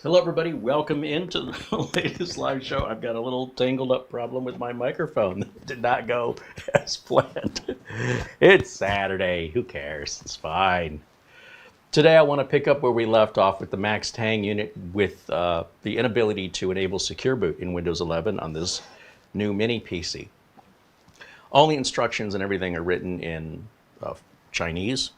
Hello, everybody. Welcome into the latest live show. I've got a little tangled up problem with my microphone that did not go as planned. It's Saturday. Who cares? It's fine. Today, I want to pick up where we left off with the Maxtang unit with the inability to enable secure boot in Windows 11 on this new mini PC. All the instructions and everything are written in Chinese.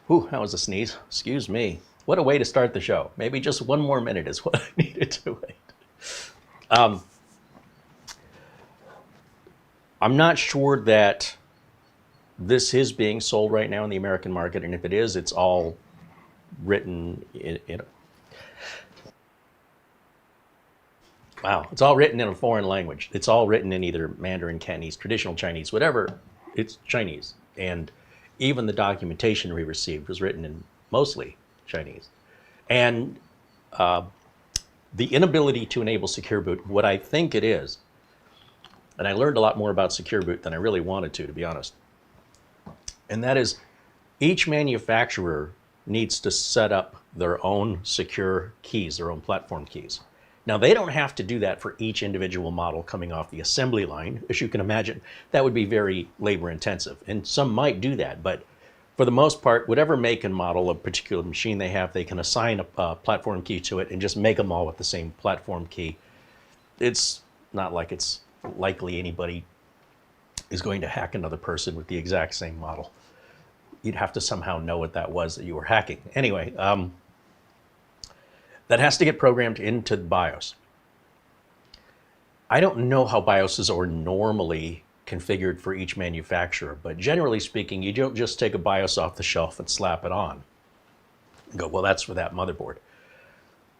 Whew, that was a sneeze. Excuse me. What a way to start the show. Maybe just one more minute is what I needed to wait. I'm not sure that this is being sold right now in the American market, and if it is, it's all written in wow, it's all written in a foreign language. It's all written in either Mandarin, Cantonese, traditional Chinese, whatever. It's Chinese. And even the documentation we received was written in mostly Chinese. And the inability to enable secure boot, what I think it is, and I learned a lot more about secure boot than I really wanted to be honest, and that is each manufacturer needs to set up their own secure keys, their own platform keys. Now, they don't have to do that for each individual model coming off the assembly line. As you can imagine, that would be very labor intensive. And some might do that, but for the most part, whatever make and model of particular machine they have, they can assign a platform key to it and just make them all with the same platform key. It's not like it's likely anybody is going to hack another person with the exact same model. You'd have to somehow know what that was that you were hacking. Anyway, that has to get programmed into the BIOS. I don't know how BIOSes are normally configured for each manufacturer, but generally speaking, you don't just take a BIOS off the shelf and slap it on and go, well, that's for that motherboard.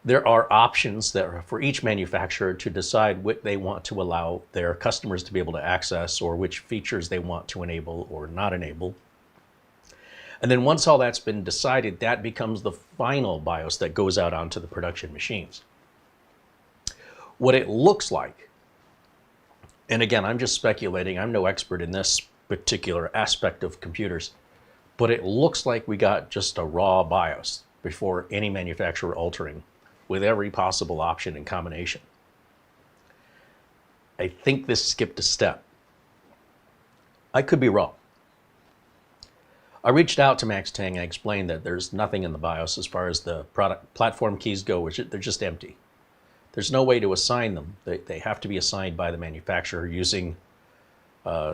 There are options that are for each manufacturer to decide what they want to allow their customers to be able to access or which features they want to enable or not enable. And then once all that's been decided, that becomes the final BIOS that goes out onto the production machines. What it looks like, and again, I'm just speculating, I'm no expert in this particular aspect of computers, but it looks like we got just a raw BIOS before any manufacturer altering with every possible option and combination. I think this skipped a step. I could be wrong. I reached out to Maxtang and I explained that there's nothing in the BIOS as far as the product platform keys go, which they're just empty. There's no way to assign them. They have to be assigned by the manufacturer using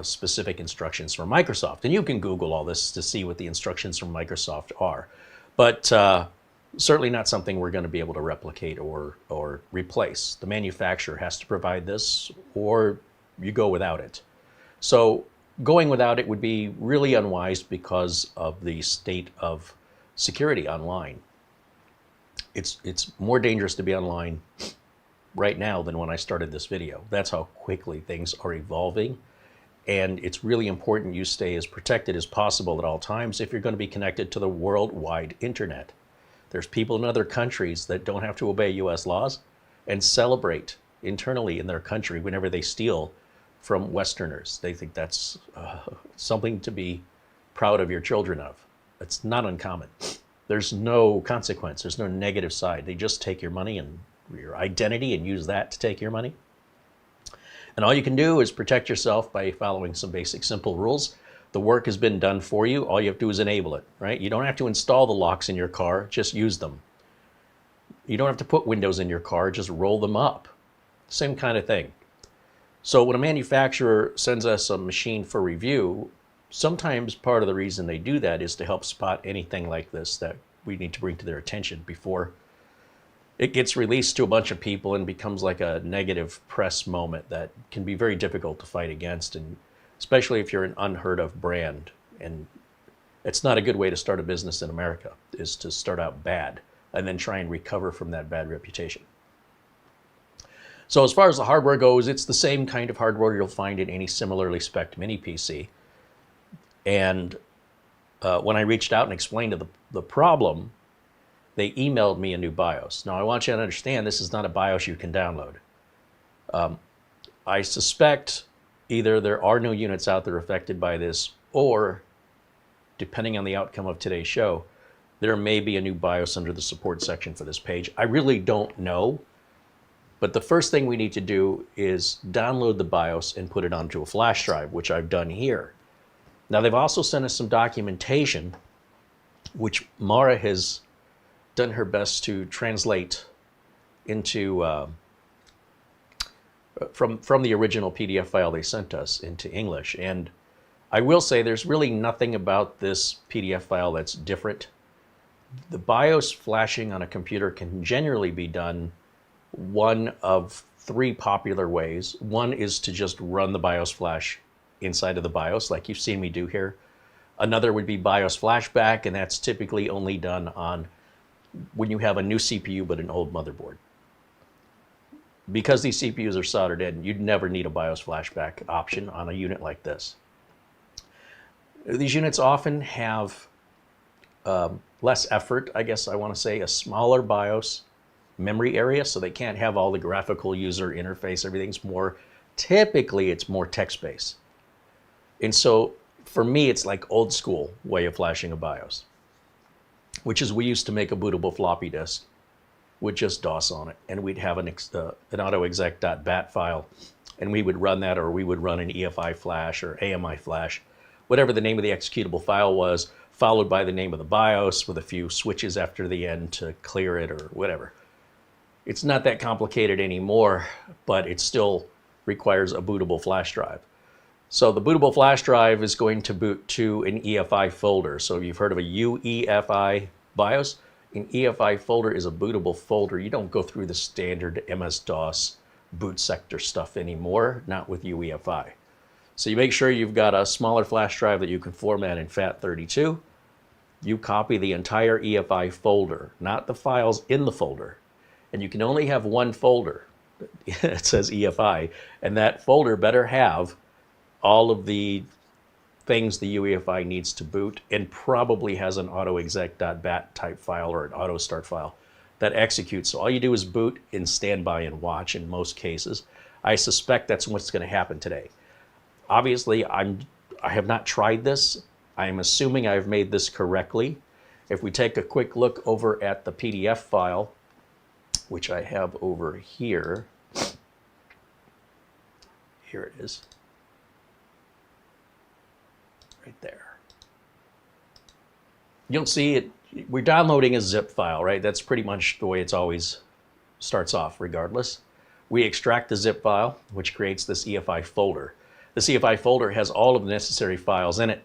specific instructions from Microsoft. And you can Google all this to see what the instructions from Microsoft are. But certainly not something we're going to be able to replicate or replace. The manufacturer has to provide this or you go without it. So going without it would be really unwise because of the state of security online. It's more dangerous to be online right now than when I started this video. That's how quickly things are evolving. And it's really important you stay as protected as possible at all times if you're going to be connected to the worldwide internet. There's people in other countries that don't have to obey US laws and celebrate internally in their country whenever they steal from Westerners. They think that's something to be proud of your children of. It's not uncommon. There's no consequence. There's no negative side. They just take your money and your identity and use that to take your money. And all you can do is protect yourself by following some basic simple rules. The work has been done for you. All you have to do is enable it, right? You don't have to install the locks in your car, just use them. You don't have to put windows in your car, just roll them up. Same kind of thing. So when a manufacturer sends us a machine for review, sometimes part of the reason they do that is to help spot anything like this that we need to bring to their attention before it gets released to a bunch of people and becomes like a negative press moment that can be very difficult to fight against, and especially if you're an unheard of brand. And it's not a good way to start a business in America, is to start out bad and then try and recover from that bad reputation. So as far as the hardware goes, it's the same kind of hardware you'll find in any similarly spec'd mini PC. And when I reached out and explained the problem, they emailed me a new BIOS. Now I want you to understand this is not a BIOS you can download. I suspect either there are no units out there affected by this, or depending on the outcome of today's show, There may be a new BIOS under the support section for this page. I really don't know. But the first thing we need to do is download the BIOS and put it onto a flash drive, which I've done here. Now, they've also sent us some documentation, which Mara has done her best to translate into from the original PDF file they sent us into English. And I will say there's really nothing about this PDF file that's different. The BIOS flashing on a computer can generally be done one of three popular ways. One is to just run the BIOS flash inside of the BIOS, like you've seen me do here. Another would be BIOS flashback, and that's typically only done on when you have a new CPU but an old motherboard. Because these CPUs are soldered in, you'd never need a BIOS flashback option on a unit like this. These units often have less effort, I guess I want to say, a smaller BIOS memory area, so they can't have all the graphical user interface. Everything's more, typically it's more text-based. And so for me, it's like old school way of flashing a BIOS, which is we used to make a bootable floppy disk with just DOS on it, and we'd have an autoexec.bat file, and we would run that, or we would run an EFI flash or AMI flash, whatever the name of the executable file was, followed by the name of the BIOS with a few switches after the end to clear it or whatever. It's not that complicated anymore, but it still requires a bootable flash drive. So the bootable flash drive is going to boot to an EFI folder. So you've heard of a UEFI BIOS. An EFI folder is a bootable folder. You don't go through the standard MS-DOS boot sector stuff anymore, not with UEFI. So you make sure you've got a smaller flash drive that you can format in FAT32. You copy the entire EFI folder, not the files in the folder. And you can only have one folder. It says EFI, and that folder better have all of the things the UEFI needs to boot, and probably has an autoexec.bat type file or an auto start file that executes. So all you do is boot and stand by and watch in most cases. I suspect that's what's going to happen today. Obviously, I have not tried this. I'm assuming I've made this correctly. If we take a quick look over at the PDF file, which I have over here. Here it is. Right there. You'll see it. We're downloading a zip file, right? That's pretty much the way it's always starts off regardless. We extract the zip file, which creates this EFI folder. This EFI folder has all of the necessary files in it.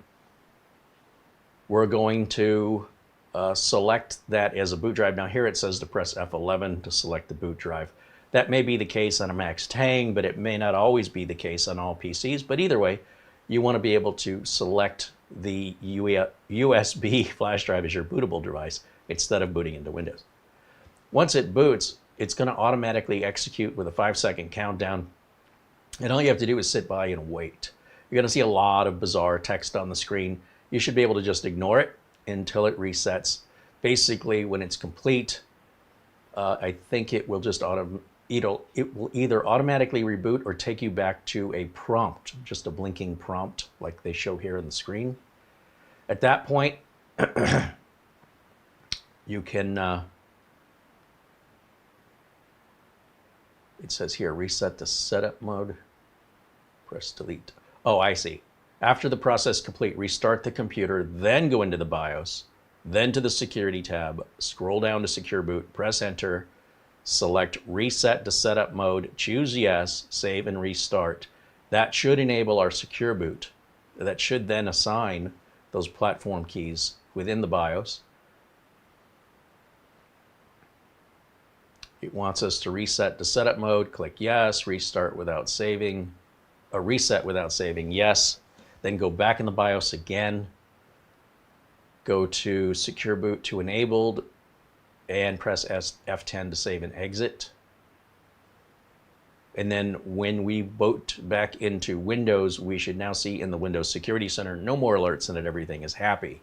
We're going to select that as a boot drive. Now here it says to press F11 to select the boot drive. That may be the case on a Maxtang, but it may not always be the case on all PCs. But either way, you want to be able to select the USB flash drive as your bootable device instead of booting into Windows. Once it boots, it's going to automatically execute with a 5-second countdown. And all you have to do is sit by and wait. You're going to see a lot of bizarre text on the screen. You should be able to just ignore it until it resets. Basically, when it's complete, I think it will just it will either automatically reboot or take you back to a prompt, just a blinking prompt like they show here on the screen. At that point, you can, it says here, reset to setup mode, press delete. Oh, I see. After the process complete, restart the computer, then go into the BIOS, then to the security tab, scroll down to secure boot, press enter, select reset to setup mode, choose yes, save and restart. That should enable our secure boot. That should then assign those platform keys within the BIOS. It wants us to reset to setup mode, click yes, restart without saving, reset without saving, yes. Then go back in the BIOS again, go to secure boot to enabled, and press F10 to save and exit. And then when we boot back into Windows, we should now see in the Windows Security Center no more alerts and that everything is happy.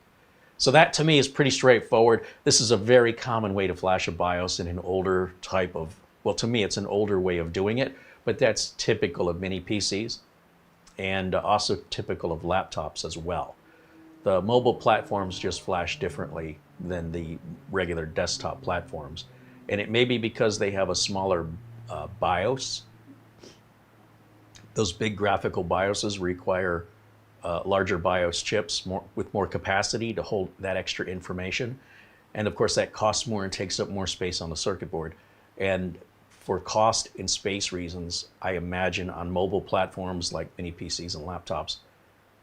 So that to me is pretty straightforward. This is a very common way to flash a BIOS in an older type of, well, to me it's an older way of doing it, but that's typical of many PCs and also typical of laptops as well. The mobile platforms just flash differently than the regular desktop platforms. And it may be because they have a smaller BIOS. Those big graphical BIOSes require larger BIOS chips with more capacity to hold that extra information. And of course that costs more and takes up more space on the circuit board. And for cost and space reasons, I imagine on mobile platforms like mini PCs and laptops,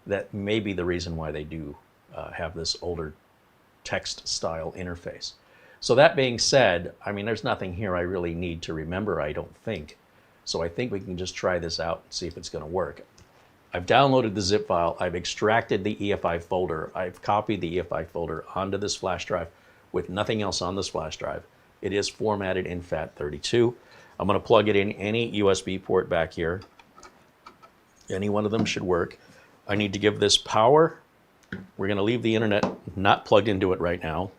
that may be the reason why they do have this older text style interface. So that being said, I mean, there's nothing here I really need to remember, I don't think. So I think we can just try this out and see if it's going to work. I've downloaded the zip file, I've extracted the EFI folder, I've copied the EFI folder onto this flash drive with nothing else on this flash drive. It is formatted in FAT32. I'm going to plug it in any USB port back here. Any one of them should work. I need to give this power. We're going to leave the internet not plugged into it right now.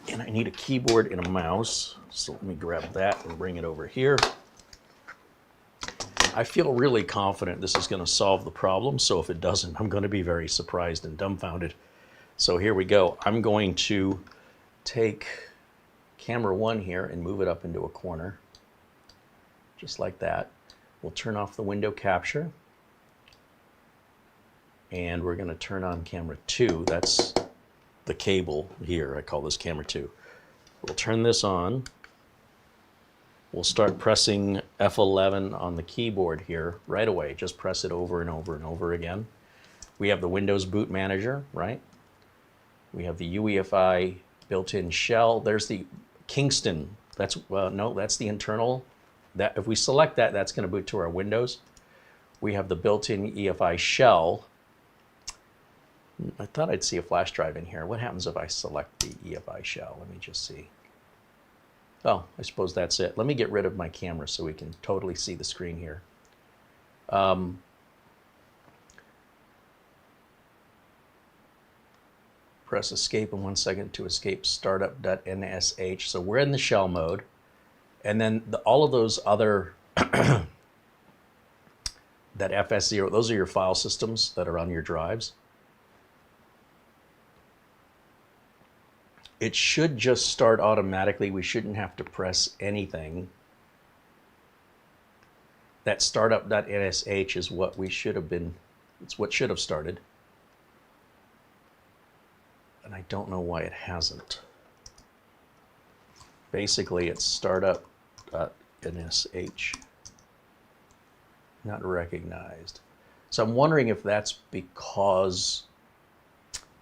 And I need a keyboard and a mouse. So let me grab that and bring it over here. I feel really confident this is going to solve the problem. So if it doesn't, I'm going to be very surprised and dumbfounded. So here we go. I'm going to take camera 1 here and move it up into a corner. Just like that. We'll turn off the window capture. And we're going to turn on camera 2. That's the cable here. I call this camera 2. We'll turn this on. We'll start pressing F11 on the keyboard here right away. Just press it over and over and over again. We have the Windows Boot Manager, right? We have the UEFI built-in shell. There's the Kingston. That's no, that's the internal. That if we select that, that's going to boot to our Windows. We have the built-in EFI shell. I thought I'd see a flash drive in here. What happens if I select the EFI shell? Let me just see. Oh, I suppose that's it. Let me get rid of my camera so we can totally see the screen here. Press escape in 1 second to escape startup.nsh. So we're in the shell mode. And then all of those other, that FS0, those are your file systems that are on your drives. It should just start automatically. We shouldn't have to press anything. That startup.nsh is what we should have been, it's what should have started. And I don't know why it hasn't. Basically, it's startup.nsh. Not recognized. So I'm wondering if that's because,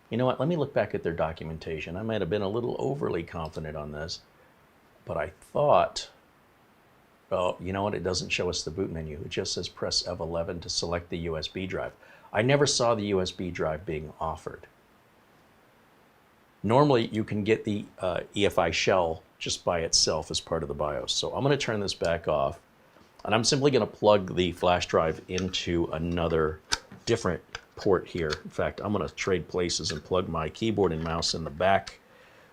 you know what, let me look back at their documentation. I might have been a little overly confident on this, but I thought, oh, you know what, it doesn't show us the boot menu. It just says press F11 to select the USB drive. I never saw the USB drive being offered. Normally, you can get the EFI shell just by itself as part of the BIOS. So I'm going to turn this back off, and I'm simply going to plug the flash drive into another different port here. In fact, I'm going to trade places and plug my keyboard and mouse in the back.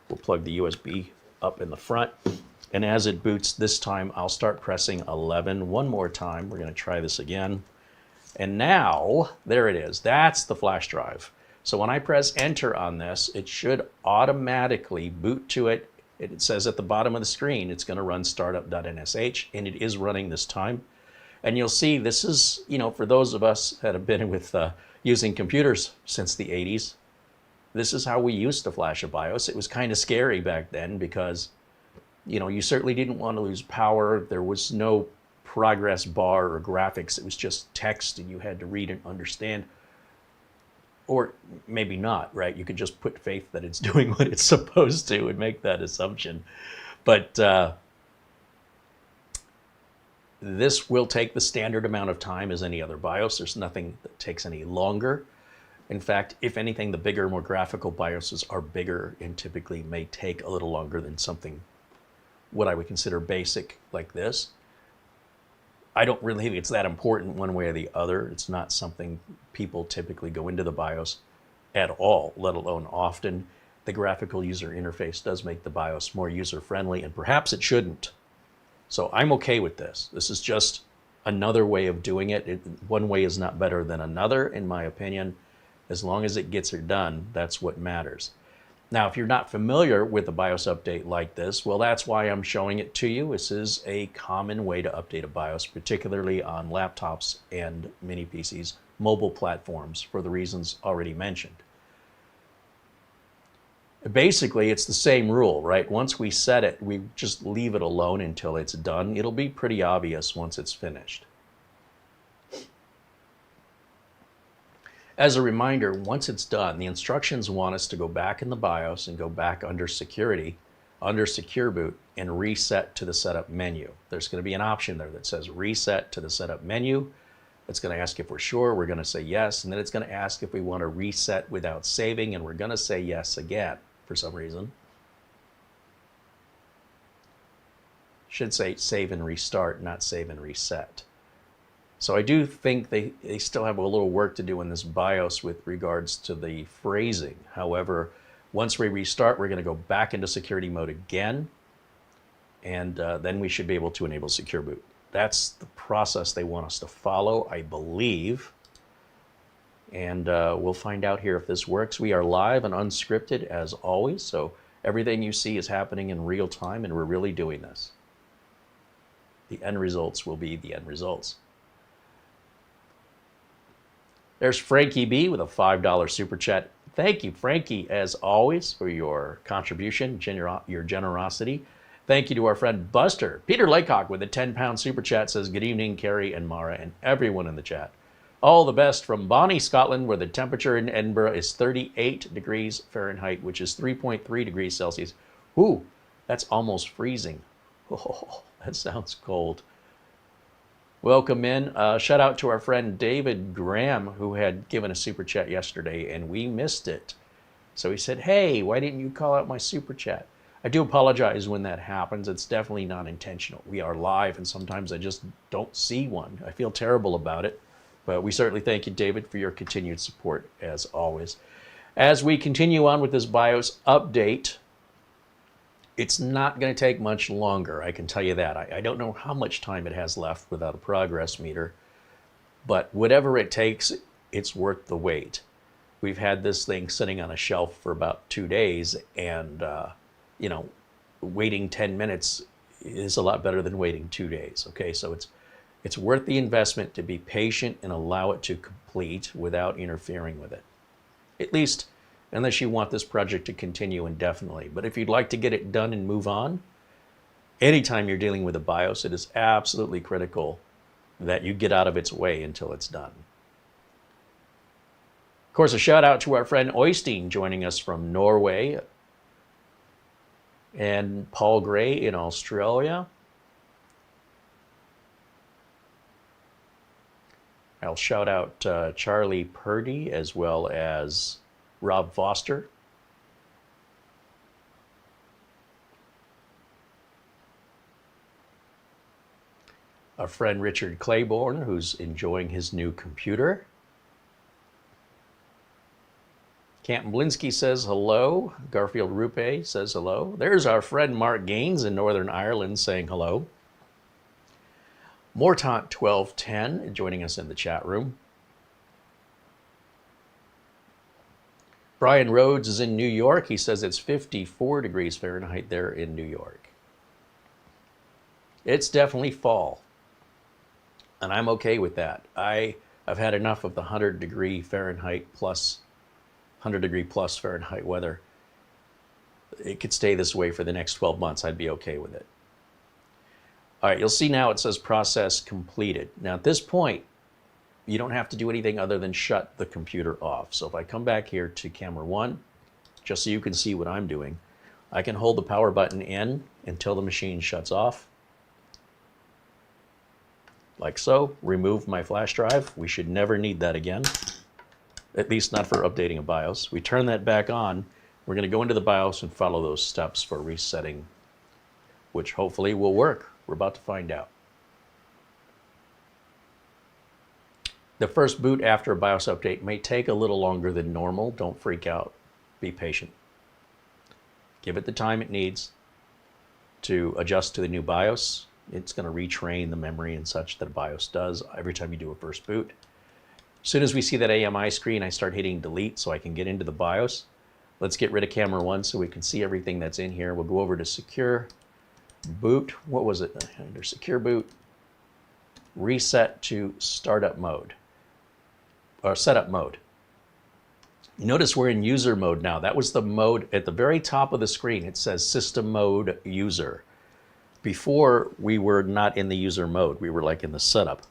We'll plug the USB up in the front. And as it boots this time, I'll start pressing 11 one more time. We're going to try this again. And now, there it is. That's the flash drive. So when I press enter on this, it should automatically boot to it. It says at the bottom of the screen, it's going to run startup.nsh, and it is running this time. And you'll see this is, you know, for those of us that have been with using computers since the 80s, this is how we used to flash a BIOS. It was kind of scary back then because, you know, you certainly didn't want to lose power. There was no progress bar or graphics. It was just text, and you had to read and understand. Or maybe not, right? You could just put faith that it's doing what it's supposed to and make that assumption. But this will take the standard amount of time as any other BIOS. There's nothing that takes any longer. In fact, if anything, the bigger, more graphical BIOSes are bigger and typically may take a little longer than something what I would consider basic like this. I don't really think it's that important one way or the other. It's not something people typically go into the BIOS at all, let alone often. The graphical user interface does make the BIOS more user-friendly, and perhaps it shouldn't. So I'm okay with this. This is just another way of doing it. One way is not better than another, in my opinion. As long as it gets it done, that's what matters. Now, if you're not familiar with a BIOS update like this, well, that's why I'm showing it to you. This is a common way to update a BIOS, particularly on laptops and mini PCs, mobile platforms, for the reasons already mentioned. Basically, it's the same rule, right? Once we set it, we just leave it alone until it's done. It'll be pretty obvious once it's finished. As a reminder, once it's done, the instructions want us to go back in the BIOS and go back under Security, under Secure Boot, and reset to the setup menu. There's going to be an option there that says reset to the setup menu. It's going to ask if we're sure. We're going to say yes, and then it's going to ask if we want to reset without saving, and we're going to say yes again for some reason. Should say save and restart, not save and reset. So I do think they still have a little work to do in this BIOS with regards to the phrasing. However, once we restart, we're going to go back into security mode again, and then we should be able to enable Secure Boot. That's the process they want us to follow, I believe. And we'll find out here if this works. We are live and unscripted as always, so everything you see is happening in real time, and we're really doing this. The end results will be the end results. There's Frankie B with a $5 super chat. Thank you, Frankie, as always, for your contribution, your generosity. Thank you to our friend Buster. Peter Laycock with a 10-pound super chat says, good evening, Carey and Mara and everyone in the chat. All the best from Bonnie, Scotland, where the temperature in Edinburgh is 38 degrees Fahrenheit, which is 3.3 degrees Celsius. Ooh, that's almost freezing. Oh, that sounds cold. Welcome in. Shout out to our friend David Graham, who had given a super chat yesterday, and we missed it. So he said, hey, why didn't you call out my super chat? I do apologize when that happens. It's definitely not intentional. We are live, and sometimes I just don't see one. I feel terrible about it. But we certainly thank you, David, for your continued support, as always. As we continue on with this BIOS update, it's not going to take much longer, I can tell you that. I don't know how much time it has left without a progress meter, but whatever it takes, it's worth the wait. We've had this thing sitting on a shelf for about 2 days, and you know, waiting 10 minutes is a lot better than waiting 2 days. Okay, so it's worth the investment to be patient and allow it to complete without interfering with it. At least, unless you want this project to continue indefinitely. But if you'd like to get it done and move on, anytime you're dealing with a BIOS, it is absolutely critical that you get out of its way until it's done. Of course, a shout out to our friend Oystein joining us from Norway, and Paul Gray in Australia. I'll shout out Charlie Purdy as well as Rob Foster. Our friend Richard Claiborne, who's enjoying his new computer. Canton Blinsky says hello. Garfield Rupe says hello. There's our friend Mark Gaines in Northern Ireland saying hello. Mortant 1210 joining us in the chat room. Brian Rhodes is in New York. He says it's 54 degrees Fahrenheit there in New York. It's definitely fall, and I'm okay with that. I've had enough of the 100 degree Fahrenheit plus 100 degree plus Fahrenheit weather. It could stay this way for the next 12 months. I'd be okay with it. All right, you'll see now it says process completed. Now at this point, you don't have to do anything other than shut the computer off. So if I come back here to camera 1, just so you can see what I'm doing, I can hold the power button in until the machine shuts off. Like so. Remove my flash drive. We should never need that again, at least not for updating a BIOS. We turn that back on. We're going to go into the BIOS and follow those steps for resetting, which hopefully will work. We're about to find out. The first boot after a BIOS update may take a little longer than normal. Don't freak out. Be patient. Give it the time it needs to adjust to the new BIOS. It's going to retrain the memory and such that a BIOS does every time you do a first boot. As soon as we see that AMI screen, I start hitting delete so I can get into the BIOS. Let's get rid of camera 1 so we can see everything that's in here. We'll go over to secure boot. What was it? Under secure boot, reset to startup mode, or setup mode. You notice we're in user mode now. That was the mode at the very top of the screen. It says system mode user. Before, we were not in the user mode. We were like in the setup.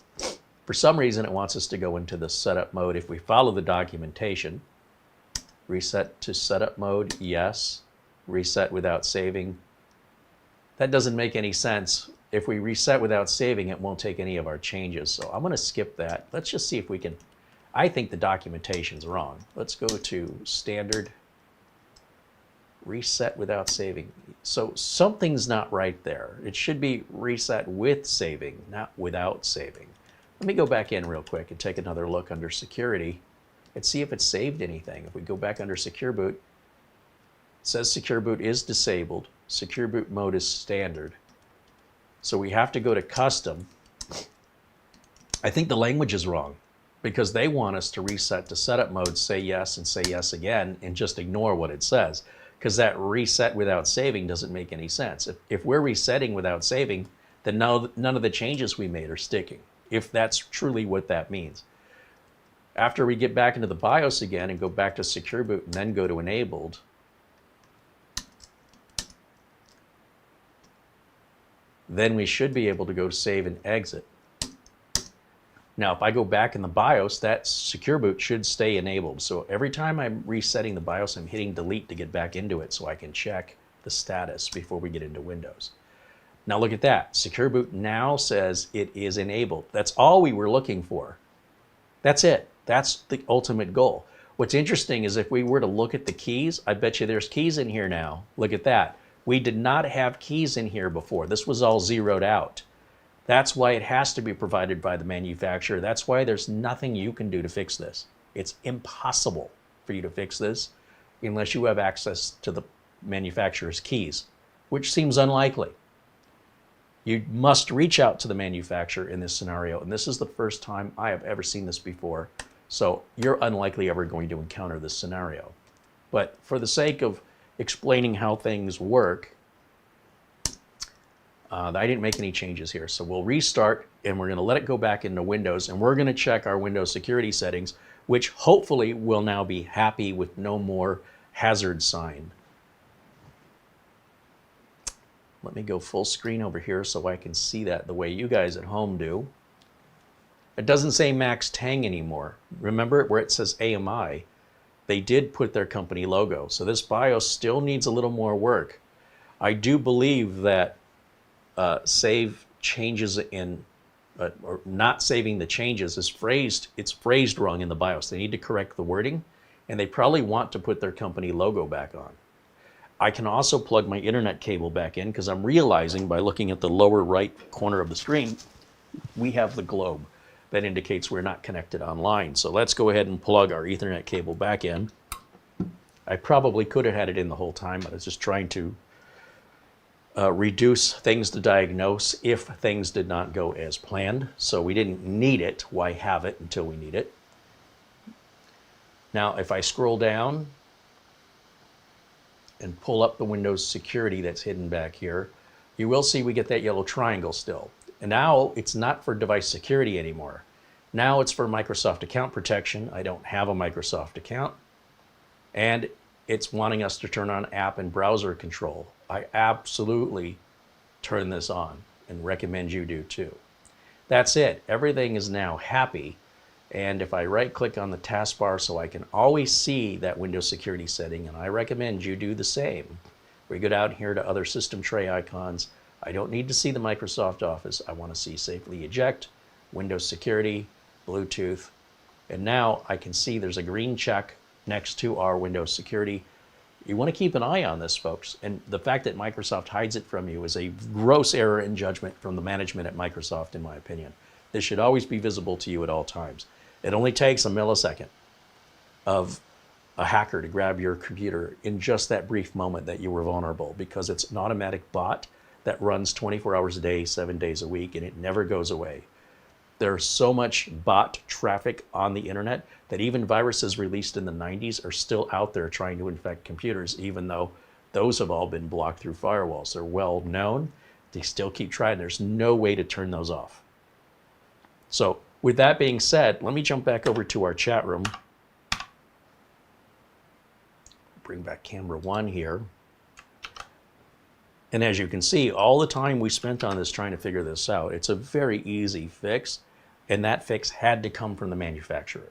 For some reason, it wants us to go into the setup mode. If we follow the documentation, reset to setup mode, yes. Reset without saving. That doesn't make any sense. If we reset without saving, it won't take any of our changes. So I'm going to skip that. Let's just see if we can. I think the documentation's wrong. Let's go to standard, reset without saving. So something's not right there. It should be reset with saving, not without saving. Let me go back in real quick and take another look under security and see if it's saved anything. If we go back under secure boot, it says secure boot is disabled. Secure boot mode is standard. So we have to go to custom. I think the language is wrong because they want us to reset to setup mode, say yes and say yes again, and just ignore what it says. Because that reset without saving doesn't make any sense. If we're resetting without saving, then none of the changes we made are sticking, if that's truly what that means. After we get back into the BIOS again and go back to secure boot and then go to enabled, then we should be able to go to save and exit. Now, if I go back in the BIOS, that secure boot should stay enabled. So every time I'm resetting the BIOS, I'm hitting delete to get back into it so I can check the status before we get into Windows. Now look at that. Secure boot now says it is enabled. That's all we were looking for. That's it. That's the ultimate goal. What's interesting is if we were to look at the keys, I bet you there's keys in here now. Look at that. We did not have keys in here before. This was all zeroed out. That's why it has to be provided by the manufacturer. That's why there's nothing you can do to fix this. It's impossible for you to fix this unless you have access to the manufacturer's keys, which seems unlikely. You must reach out to the manufacturer in this scenario, and this is the first time I have ever seen this before, so you're unlikely ever going to encounter this scenario. But for the sake of explaining how things work, I didn't make any changes here, so we'll restart and we're going to let it go back into Windows, and we're going to check our Windows security settings, which hopefully will now be happy with no more hazard sign. Let me go full screen over here so I can see that the way you guys at home do. It doesn't say Maxtang anymore. Remember where it says AMI? They did put their company logo, so this BIOS still needs a little more work. I do believe that save changes in, or not saving the changes is phrased, it's phrased wrong in the BIOS. They need to correct the wording, and they probably want to put their company logo back on. I can also plug my internet cable back in because I'm realizing by looking at the lower right corner of the screen, we have the globe that indicates we're not connected online. So let's go ahead and plug our Ethernet cable back in. I probably could have had it in the whole time, but I was just trying to reduce things to diagnose if things did not go as planned. So we didn't need it. Why have it until we need it? Now, if I scroll down and pull up the Windows security that's hidden back here, you will see we get that yellow triangle still. And now it's not for device security anymore. Now it's for Microsoft account protection. I don't have a Microsoft account. And it's wanting us to turn on app and browser control. I absolutely turn this on and recommend you do too. That's it. Everything is now happy. And if I right click on the taskbar so I can always see that Windows security setting, and I recommend you do the same. We go down here to other system tray icons. I don't need to see the Microsoft Office. I want to see safely eject, Windows security, Bluetooth. And now I can see there's a green check next to our Windows security. You want to keep an eye on this, folks. And the fact that Microsoft hides it from you is a gross error in judgment from the management at Microsoft, in my opinion. This should always be visible to you at all times. It only takes a millisecond of a hacker to grab your computer in just that brief moment that you were vulnerable, because it's an automatic bot that runs 24 hours a day, 7 days a week, and it never goes away. There's so much bot traffic on the internet that even viruses released in the 90s are still out there trying to infect computers, even though those have all been blocked through firewalls. They're well known. They still keep trying. There's no way to turn those off. So with that being said, let me jump back over to our chat room. Bring back camera 1 here. And as you can see, all the time we spent on this trying to figure this out, it's a very easy fix, and that fix had to come from the manufacturer.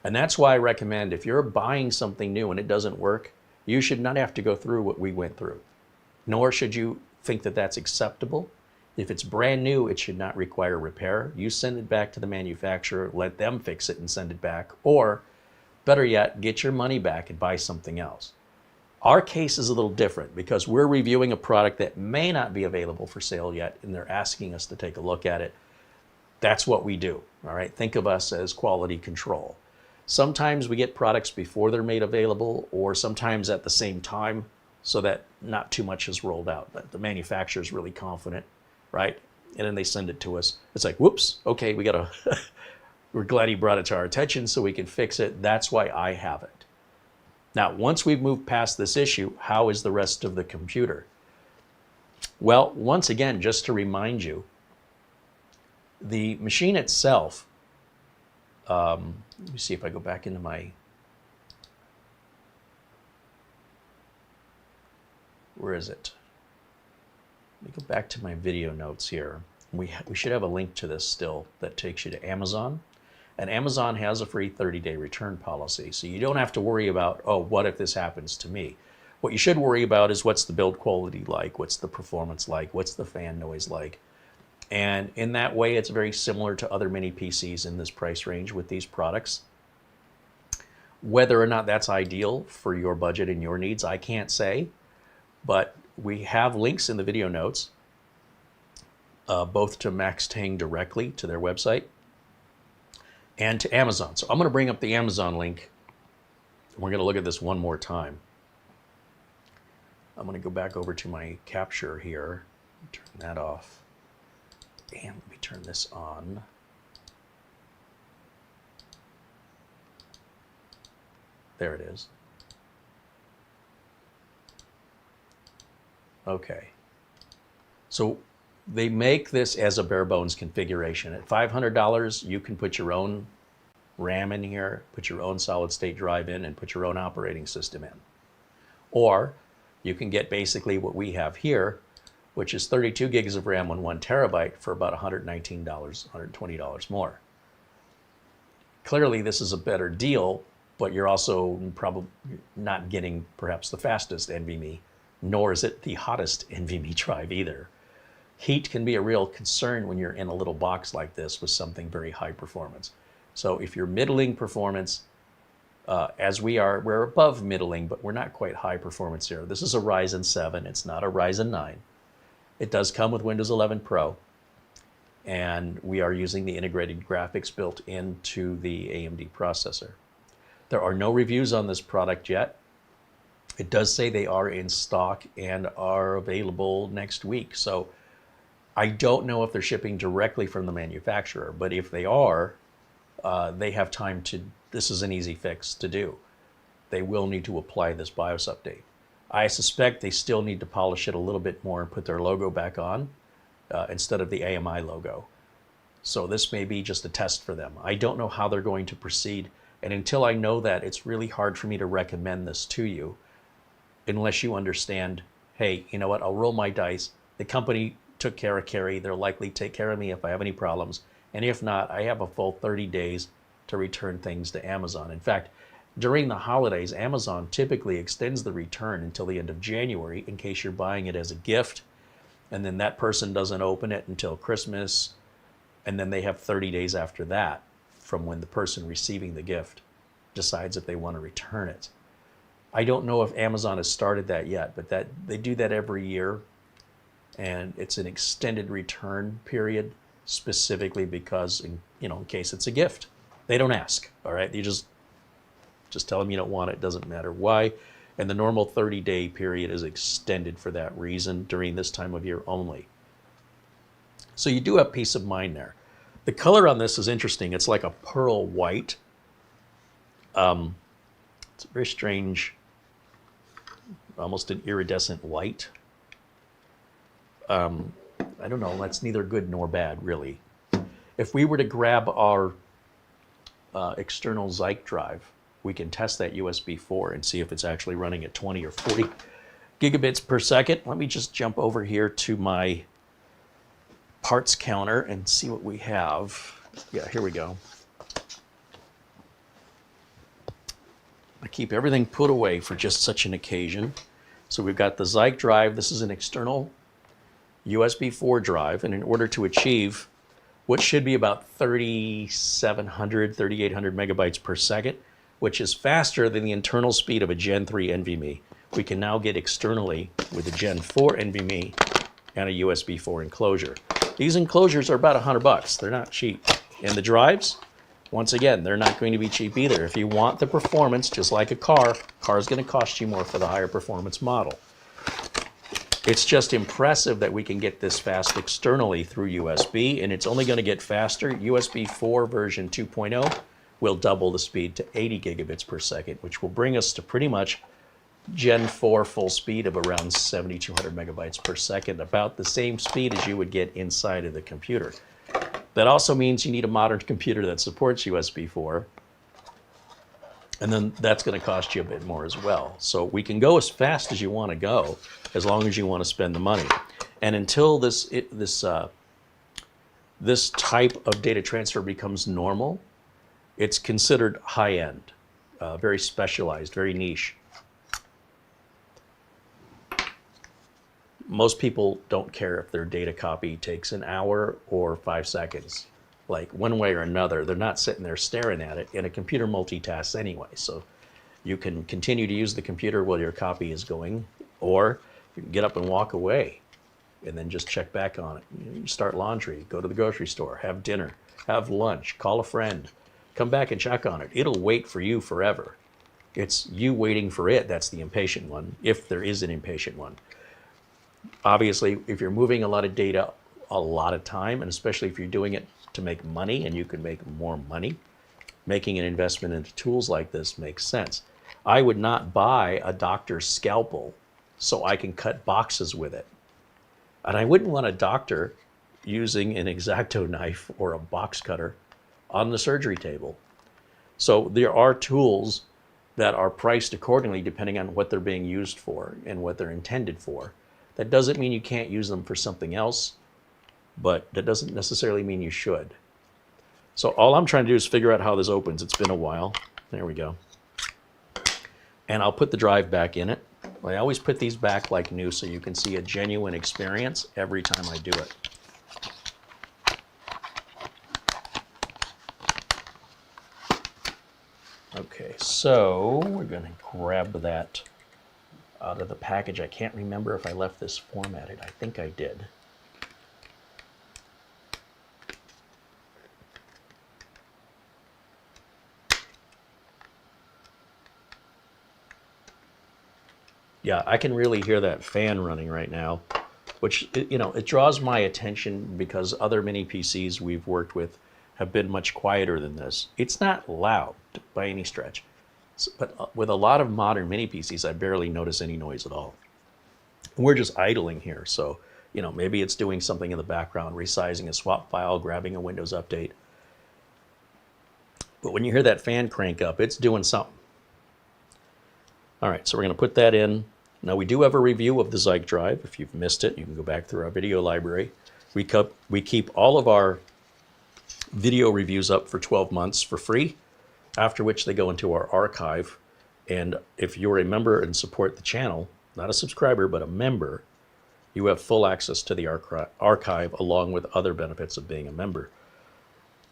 And that's why I recommend if you're buying something new and it doesn't work, you should not have to go through what we went through, nor should you think that that's acceptable. If it's brand new, it should not require repair. You send it back to the manufacturer, let them fix it and send it back, or better yet, get your money back and buy something else. Our case is a little different because we're reviewing a product that may not be available for sale yet, and they're asking us to take a look at it. That's what we do, all right? Think of us as quality control. Sometimes we get products before they're made available, or sometimes at the same time, so that not too much is rolled out. But the manufacturer is really confident, right? And then they send it to us. It's like, whoops, okay, we gotta, we're glad he brought it to our attention so we can fix it. That's why I have it. Now, once we've moved past this issue, how is the rest of the computer? Well, once again, just to remind you, the machine itself, let me see if I go back into my, where is it? Let me go back to my video notes here. We should have a link to this still that takes you to Amazon. And Amazon has a free 30-day return policy, so you don't have to worry about, oh, what if this happens to me? What you should worry about is what's the build quality like, what's the performance like, what's the fan noise like. And in that way, it's very similar to other mini PCs in this price range with these products. Whether or not that's ideal for your budget and your needs, I can't say, but we have links in the video notes, both to Maxtang directly to their website, and to Amazon. So I'm going to bring up the Amazon link. We're going to look at this one more time. I'm going to go back over to my capture here, turn that off, and let me turn this on. There it is. Okay. So they make this as a bare bones configuration. At $500, you can put your own RAM in here, put your own solid state drive in, and put your own operating system in. Or you can get basically what we have here, which is 32 gigs of RAM on 1 terabyte for about $119, $120 more. Clearly, this is a better deal, but you're also probably not getting perhaps the fastest NVMe, nor is it the hottest NVMe drive either. Heat can be a real concern when you're in a little box like this with something very high performance. So if you're middling performance, as we are, we're above middling, but we're not quite high performance here. This is a Ryzen 7, it's not a Ryzen 9. It does come with Windows 11 Pro, and we are using the integrated graphics built into the AMD processor. There are no reviews on this product yet. It does say they are in stock and are available next week. So I don't know if they're shipping directly from the manufacturer, but if they are, they have time to, this is an easy fix to do. They will need to apply this BIOS update. I suspect they still need to polish it a little bit more and put their logo back on instead of the AMI logo. So this may be just a test for them. I don't know how they're going to proceed. And until I know that, it's really hard for me to recommend this to you unless you understand, hey, you know what, I'll roll my dice. The company took care of Carey. They'll likely take care of me if I have any problems. And if not, I have a full 30 days to return things to Amazon. In fact, during the holidays, Amazon typically extends the return until the end of January in case you're buying it as a gift, and then that person doesn't open it until Christmas, and then they have 30 days after that from when the person receiving the gift decides if they want to return it. I don't know if Amazon has started that yet, but that they do that every year, and it's an extended return period specifically because, in case it's a gift. They don't ask, all right? You just tell them you don't want it, doesn't matter why. And the normal 30-day period is extended for that reason during this time of year only. So you do have peace of mind there. The color on this is interesting. It's like a pearl white. It's a very strange, almost an iridescent white. I don't know, that's neither good nor bad, really. If we were to grab our external Zyke drive, we can test that USB 4 and see if it's actually running at 20 or 40 gigabits per second. Let me just jump over here to my parts counter and see what we have. Yeah, here we go. I keep everything put away for just such an occasion. So we've got the Zyke drive. This is an external USB 4 drive, and in order to achieve what should be about 3,700, 3,800 megabytes per second, which is faster than the internal speed of a Gen 3 NVMe, we can now get externally with a Gen 4 NVMe and a USB 4 enclosure. These enclosures are about $100. They're not cheap. And the drives, once again, they're not going to be cheap either. If you want the performance, just like a car is going to cost you more for the higher performance model. It's just impressive that we can get this fast externally through USB, and it's only going to get faster. USB 4 version 2.0 will double the speed to 80 gigabits per second, which will bring us to pretty much Gen 4 full speed of around 7,200 megabytes per second, about the same speed as you would get inside of the computer. That also means you need a modern computer that supports USB 4, and then that's going to cost you a bit more as well. So we can go as fast as you want to go, as long as you want to spend the money. And until this type of data transfer becomes normal, it's considered high-end, very specialized, very niche. Most people don't care if their data copy takes an hour or 5 seconds. Like, one way or another, they're not sitting there staring at it, and a computer multitasks anyway. So you can continue to use the computer while your copy is going, or you can get up and walk away and then just check back on it. You start laundry, go to the grocery store, have dinner, have lunch, call a friend, come back and check on it. It'll wait for you forever. It's you waiting for it that's the impatient one, if there is an impatient one. Obviously, if you're moving a lot of data a lot of time, and especially if you're doing it to make money and you can make more money, making an investment into tools like this makes sense. I would not buy a doctor's scalpel so I can cut boxes with it. And I wouldn't want a doctor using an X-Acto knife or a box cutter on the surgery table. So there are tools that are priced accordingly depending on what they're being used for and what they're intended for. That doesn't mean you can't use them for something else, but that doesn't necessarily mean you should. So all I'm trying to do is figure out how this opens. It's been a while. There we go. And I'll put the drive back in it. I always put these back like new so you can see a genuine experience every time I do it. Okay, so we're going to grab that out of the package. I can't remember if I left this formatted. I think I did. Yeah, I can really hear that fan running right now, which, you know, it draws my attention because other mini PCs we've worked with have been much quieter than this. It's not loud by any stretch, but with a lot of modern mini PCs, I barely notice any noise at all. And we're just idling here, so, you know, maybe it's doing something in the background, resizing a swap file, grabbing a Windows update. But when you hear that fan crank up, it's doing something. All right, so we're going to put that in. Now, we do have a review of the Zyke drive. If you've missed it, you can go back through our video library. We keep all of our video reviews up for 12 months for free, after which they go into our archive. And if you're a member and support the channel, not a subscriber, but a member, you have full access to the archive along with other benefits of being a member.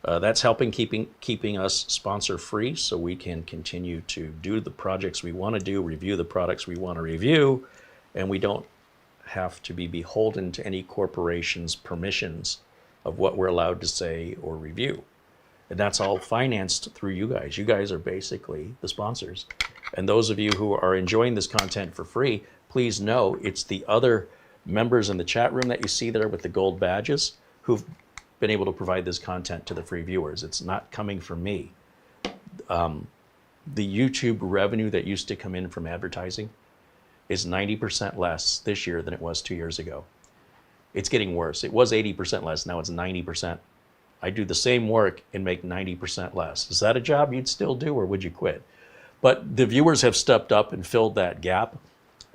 That's helping keeping us sponsor free so we can continue to do the projects we want to do, review the products we want to review, and we don't have to be beholden to any corporation's permissions of what we're allowed to say or review. And that's all financed through you guys. You guys are basically the sponsors. And those of you who are enjoying this content for free, please know it's the other members in the chat room that you see there with the gold badges who've been able to provide this content to the free viewers. It's not coming from me. The YouTube revenue that used to come in from advertising is 90% less this year than it was 2 years ago. It's getting worse. It was 80% less, now it's 90%. I do the same work and make 90% less. Is that a job you'd still do, or would you quit? But the viewers have stepped up and filled that gap,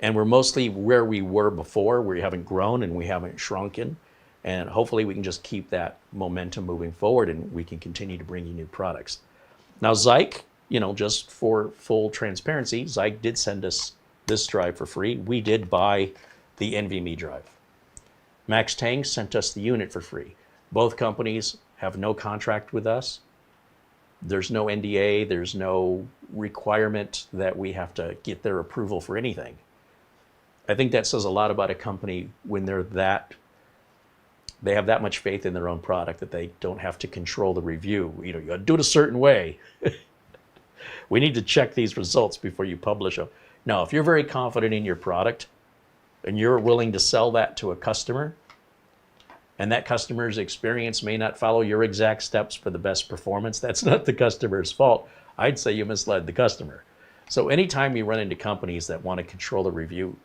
and we're mostly where we were before. We haven't grown and we haven't shrunken, and hopefully we can just keep that momentum moving forward, and we can continue to bring you new products. Now Zyke, just for full transparency, Zyke did send us this drive for free. We did buy the NVMe drive. Maxtang sent us the unit for free. Both companies have no contract with us. There's no NDA, there's no requirement that we have to get their approval for anything. I think that says a lot about a company when they have that much faith in their own product that they don't have to control the review. You got to do it a certain way. We need to check these results before you publish them. Now, if you're very confident in your product and you're willing to sell that to a customer, and that customer's experience may not follow your exact steps for the best performance, that's not the customer's fault. I'd say you misled the customer. So anytime you run into companies that want to control the review,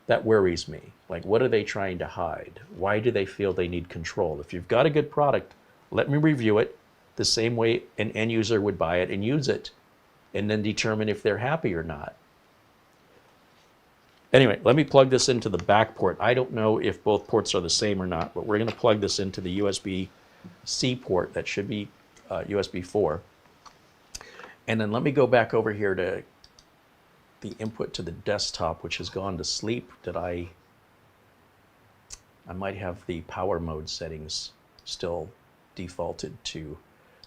that worries me. Like, what are they trying to hide? Why do they feel they need control? If you've got a good product, let me review it the same way an end user would buy it and use it, and then determine if they're happy or not. Anyway, let me plug this into the back port. I don't know if both ports are the same or not, but we're going to plug this into the USB-C port. That should be USB 4. And then let me go back over here to the input to the desktop, which has gone to sleep. I might have the power mode settings still defaulted to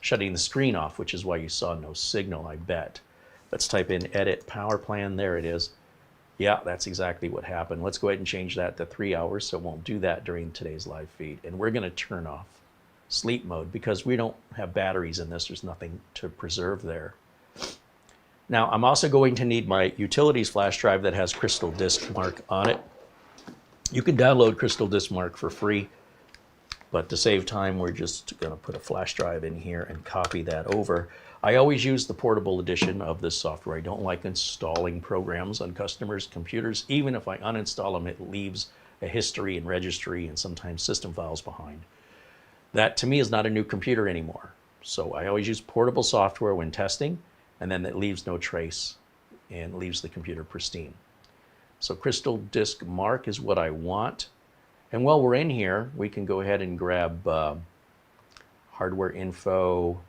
shutting the screen off, which is why you saw no signal, I bet. Let's type in edit power plan. There it is. Yeah, that's exactly what happened. Let's go ahead and change that to 3 hours so it won't do that during today's live feed. And we're going to turn off sleep mode because we don't have batteries in this. There's nothing to preserve there. Now, I'm also going to need my utilities flash drive that has Crystal Disk Mark on it. You can download Crystal Disk Mark for free, but to save time, we're just going to put a flash drive in here and copy that over. I always use the portable edition of this software. I don't like installing programs on customers' computers. Even if I uninstall them, it leaves a history and registry and sometimes system files behind. That, to me, is not a new computer anymore. So I always use portable software when testing, and then it leaves no trace and leaves the computer pristine. So Crystal Disk Mark is what I want. And while we're in here, we can go ahead and grab hardware info,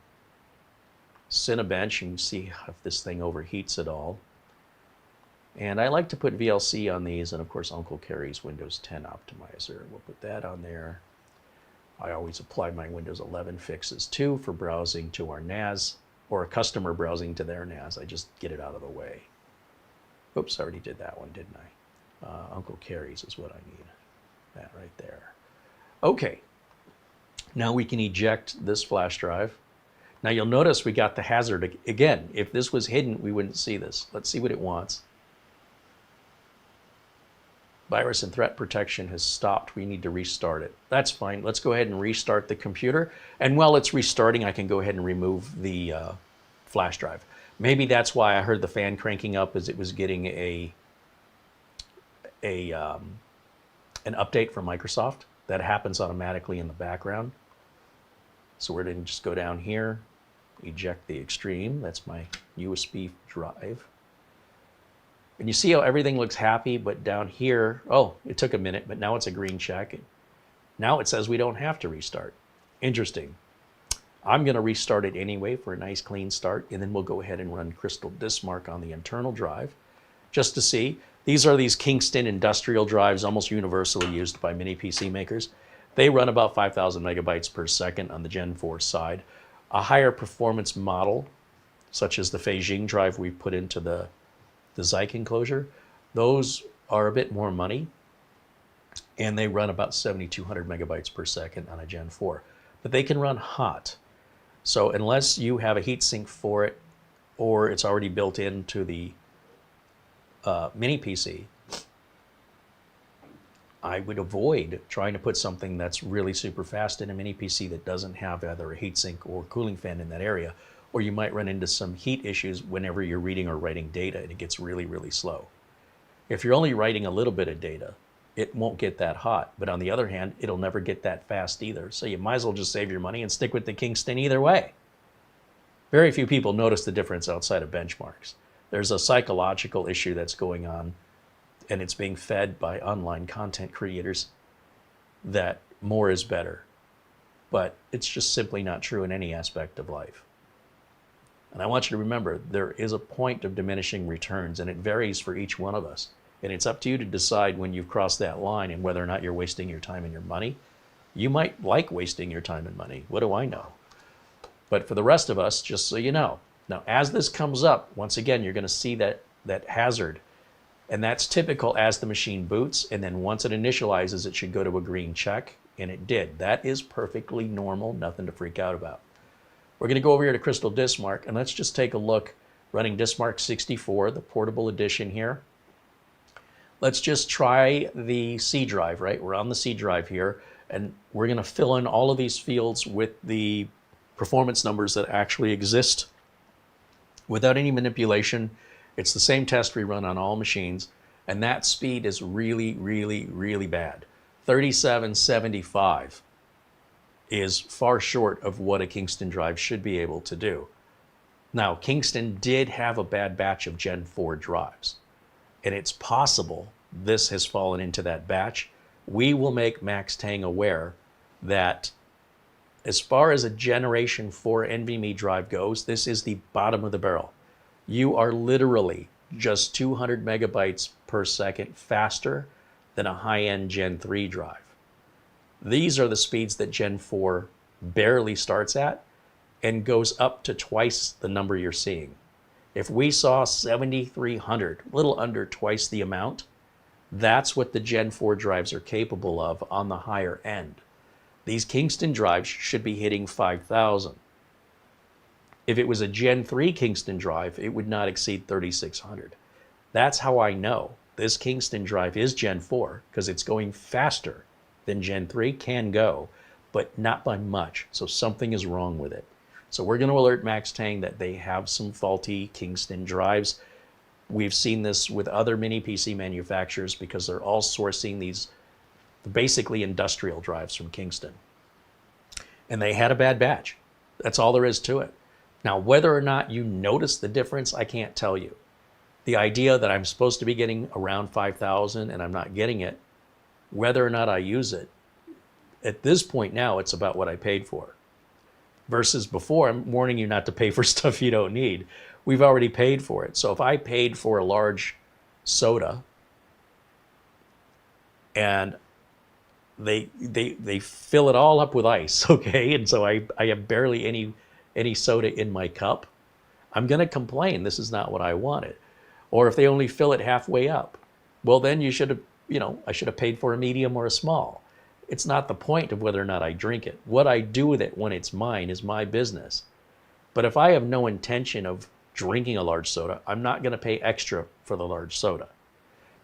Cinebench, and see if this thing overheats at all. And I like to put VLC on these, and of course Uncle Carey's Windows 10 optimizer. We'll put that on there. I always apply my Windows 11 fixes too for browsing to our NAS, or a customer browsing to their NAS. I just get it out of the way. Oops, I already did that one, didn't I? Uncle Carey's is what I need. That right there. Okay, now we can eject this flash drive. Now you'll notice we got the hazard again. If this was hidden, we wouldn't see this. Let's see what it wants. Virus and threat protection has stopped. We need to restart it. That's fine. Let's go ahead and restart the computer. And while it's restarting, I can go ahead and remove the flash drive. Maybe that's why I heard the fan cranking up, as it was getting an update from Microsoft. That happens automatically in the background. So we're going to just go down here, eject the Extreme. That's my USB drive. And you see how everything looks happy, but down here, oh, it took a minute, but now it's a green check. Now it says we don't have to restart. Interesting. I'm going to restart it anyway for a nice clean start, and then we'll go ahead and run Crystal Disk Mark on the internal drive just to see. These are these Kingston industrial drives, almost universally used by many PC makers. They run about 5,000 megabytes per second on the Gen 4 side. A higher performance model, such as the Feijing drive we put into the Zyke enclosure, those are a bit more money, and they run about 7,200 megabytes per second on a Gen 4. But they can run hot. So unless you have a heatsink for it, or it's already built into the mini PC, I would avoid trying to put something that's really super fast in a mini PC that doesn't have either a heatsink or cooling fan in that area, or you might run into some heat issues whenever you're reading or writing data and it gets really, really slow. If you're only writing a little bit of data, it won't get that hot. But on the other hand, it'll never get that fast either. So you might as well just save your money and stick with the Kingston either way. Very few people notice the difference outside of benchmarks. There's a psychological issue that's going on, and it's being fed by online content creators that more is better. But it's just simply not true in any aspect of life. And I want you to remember, there is a point of diminishing returns, and it varies for each one of us. And it's up to you to decide when you've crossed that line and whether or not you're wasting your time and your money. You might like wasting your time and money. What do I know? But for the rest of us, just so you know. Now, as this comes up, once again, you're going to see that hazard. And that's typical as the machine boots. And then once it initializes, it should go to a green check. And it did. That is perfectly normal. Nothing to freak out about. We're going to go over here to Crystal Diskmark. And let's just take a look running Diskmark 64, the portable edition here. Let's just try the C drive, right? We're on the C drive here. And we're going to fill in all of these fields with the performance numbers that actually exist without any manipulation. It's the same test we run on all machines, and that speed is really, really, really bad. 3775 is far short of what a Kingston drive should be able to do. Now, Kingston did have a bad batch of Gen 4 drives, and it's possible this has fallen into that batch. We will make Maxtang aware that as far as a Generation 4 NVMe drive goes, this is the bottom of the barrel. You are literally just 200 megabytes per second faster than a high-end Gen 3 drive. These are the speeds that Gen 4 barely starts at and goes up to twice the number you're seeing. If we saw 7,300, a little under twice the amount, that's what the Gen 4 drives are capable of on the higher end. These Kingston drives should be hitting 5,000. If it was a Gen 3 Kingston drive, it would not exceed 3,600. That's how I know this Kingston drive is Gen 4, because it's going faster than Gen 3 can go, but not by much. So something is wrong with it. So we're going to alert Maxtang that they have some faulty Kingston drives. We've seen this with other mini PC manufacturers because they're all sourcing these basically industrial drives from Kingston. And they had a bad batch. That's all there is to it. Now, whether or not you notice the difference, I can't tell you. The idea that I'm supposed to be getting around 5,000 and I'm not getting it, whether or not I use it, at this point now, it's about what I paid for. Versus before, I'm warning you not to pay for stuff you don't need. We've already paid for it. So if I paid for a large soda and they fill it all up with ice, okay? And so I have barely any soda in my cup. I'm going to complain. This is not what I wanted. Or if they only fill it halfway up, well, then you should have, I should have paid for a medium or a small. It's not the point of whether or not I drink it. What I do with it when it's mine is my business. But if I have no intention of drinking a large soda, I'm not going to pay extra for the large soda.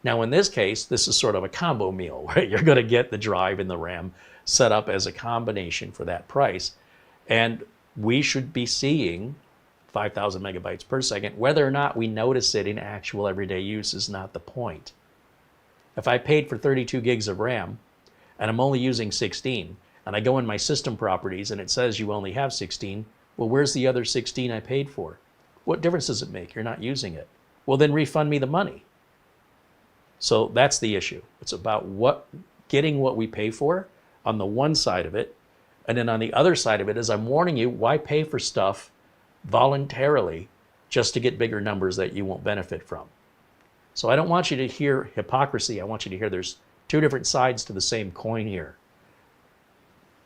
Now, in this case, this is sort of a combo meal, right? You're going to get the drive and the RAM set up as a combination for that price. And we should be seeing 5,000 megabytes per second. Whether or not we notice it in actual everyday use is not the point. If I paid for 32 gigs of RAM and I'm only using 16, and I go in my system properties and it says you only have 16, well, where's the other 16 I paid for? What difference does it make? You're not using it. Well, then refund me the money. So that's the issue. It's about getting what we pay for on the one side of it. And then on the other side of it is I'm warning you, why pay for stuff voluntarily just to get bigger numbers that you won't benefit from? So I don't want you to hear hypocrisy. I want you to hear there's two different sides to the same coin here.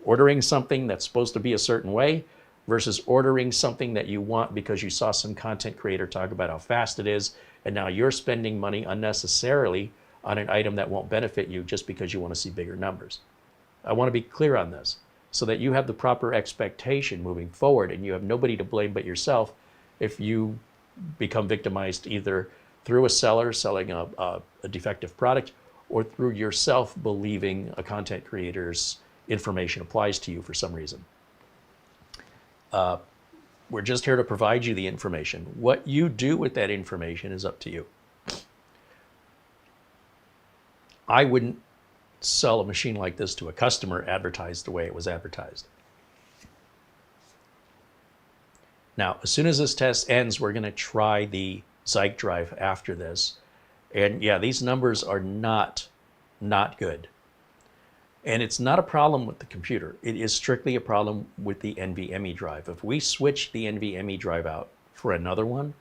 Ordering something that's supposed to be a certain way versus ordering something that you want because you saw some content creator talk about how fast it is, and now you're spending money unnecessarily on an item that won't benefit you just because you want to see bigger numbers. I want to be clear on this so that you have the proper expectation moving forward and you have nobody to blame but yourself if you become victimized either through a seller selling a defective product or through yourself believing a content creator's information applies to you for some reason. We're just here to provide you the information. What you do with that information is up to you. I wouldn't sell a machine like this to a customer advertised the way it was advertised. Now, as soon as this test ends, we're going to try the Zyke drive after this. And yeah, these numbers are not good. And it's not a problem with the computer. It is strictly a problem with the NVMe drive. If we switch the NVMe drive out for another one,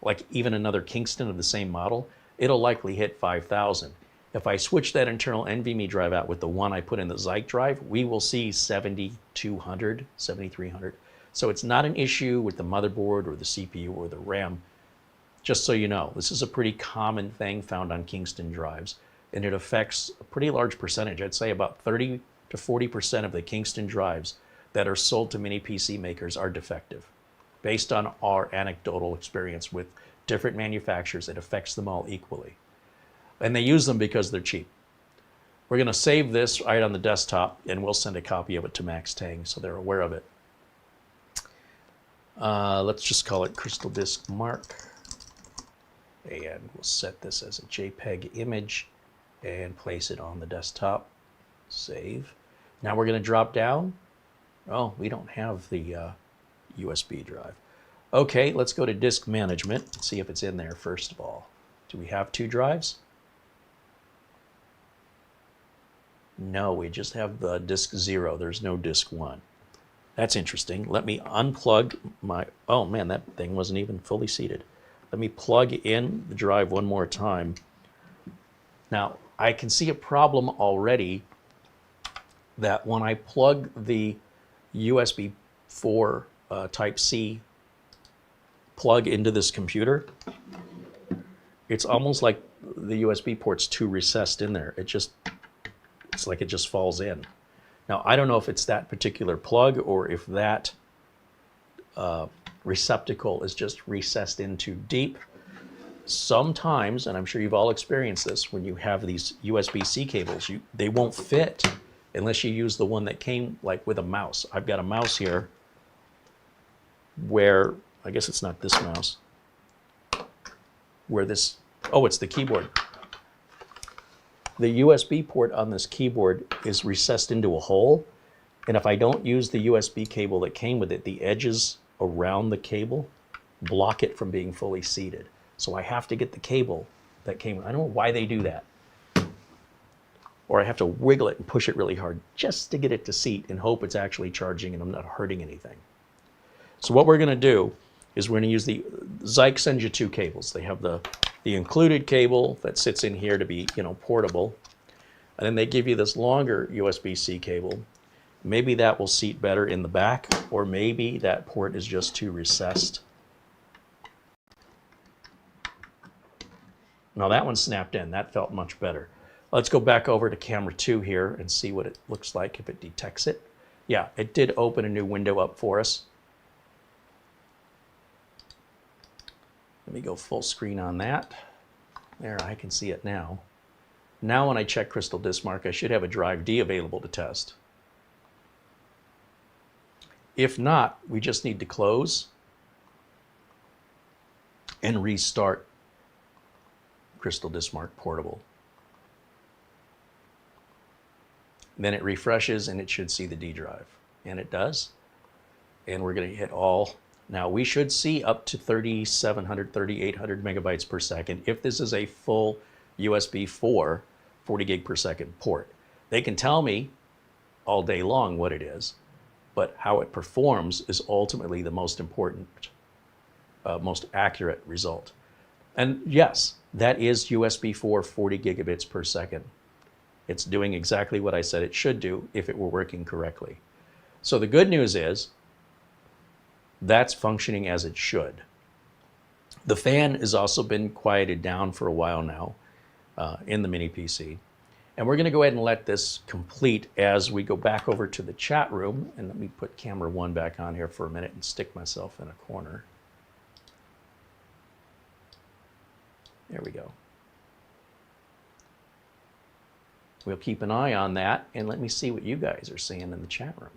like even another Kingston of the same model, it'll likely hit 5,000. If I switch that internal NVMe drive out with the one I put in the Zyke drive, we will see 7,200, 7,300. So it's not an issue with the motherboard or the CPU or the RAM. Just so you know, this is a pretty common thing found on Kingston drives, and it affects a pretty large percentage. I'd say about 30 to 40% of the Kingston drives that are sold to mini PC makers are defective. Based on our anecdotal experience with different manufacturers, it affects them all equally. And they use them because they're cheap. We're going to save this right on the desktop, and we'll send a copy of it to Maxtang so they're aware of it. Let's just call it Crystal Disk Mark. And we'll set this as a JPEG image and place it on the desktop. Save. Now we're going to drop down. Oh, we don't have the USB drive. Okay, let's go to disk management and see if it's in there first of all. Do we have 2 drives? No, we just have the disk 0. There's no disk 1. That's interesting. Let me unplug my, oh man, that thing wasn't even fully seated. Let me plug in the drive one more time. Now, I can see a problem already that when I plug the USB 4 Type-C plug into this computer, it's almost like the USB port's too recessed in there. It's like it just falls in. Now, I don't know if it's that particular plug or if that receptacle is just recessed in too deep. Sometimes, and I'm sure you've all experienced this, when you have these USB-C cables, they won't fit unless you use the one that came like with a mouse. I've got a mouse here where, I guess it's not this mouse, where this, oh, it's the keyboard. The USB port on this keyboard is recessed into a hole, and if I don't use the USB cable that came with it, the edges around the cable block it from being fully seated. So I have to get the cable that came. I don't know why they do that. Or I have to wiggle it and push it really hard just to get it to seat and hope it's actually charging and I'm not hurting anything. So what we're going to do is we're going to use the Zyke sends you 2 cables. They have the included cable that sits in here to be, portable. And then they give you this longer USB-C cable. Maybe that will seat better in the back, or maybe that port is just too recessed. Now that one snapped in. That felt much better. Let's go back over to camera 2 here and see what it looks like if it detects it. Yeah, it did open a new window up for us. Let me go full screen on that. There, I can see it now. Now when I check Crystal Disk Mark, I should have a drive D available to test. If not, we just need to close and restart Crystal Disk Mark Portable. Then it refreshes and it should see the D drive. And it does. And we're going to hit all. Now we should see up to 3,700, 3,800 megabytes per second if this is a full USB 4 40 gig per second port. They can tell me all day long what it is, but how it performs is ultimately the most important, most accurate result. And yes, that is USB 4 40 gigabits per second. It's doing exactly what I said it should do if it were working correctly. So the good news is that's functioning as it should. The fan has also been quieted down for a while now in the mini PC. And we're going to go ahead and let this complete as we go back over to the chat room. And let me put camera 1 back on here for a minute and stick myself in a corner. There we go. We'll keep an eye on that, and let me see what you guys are saying in the chat room.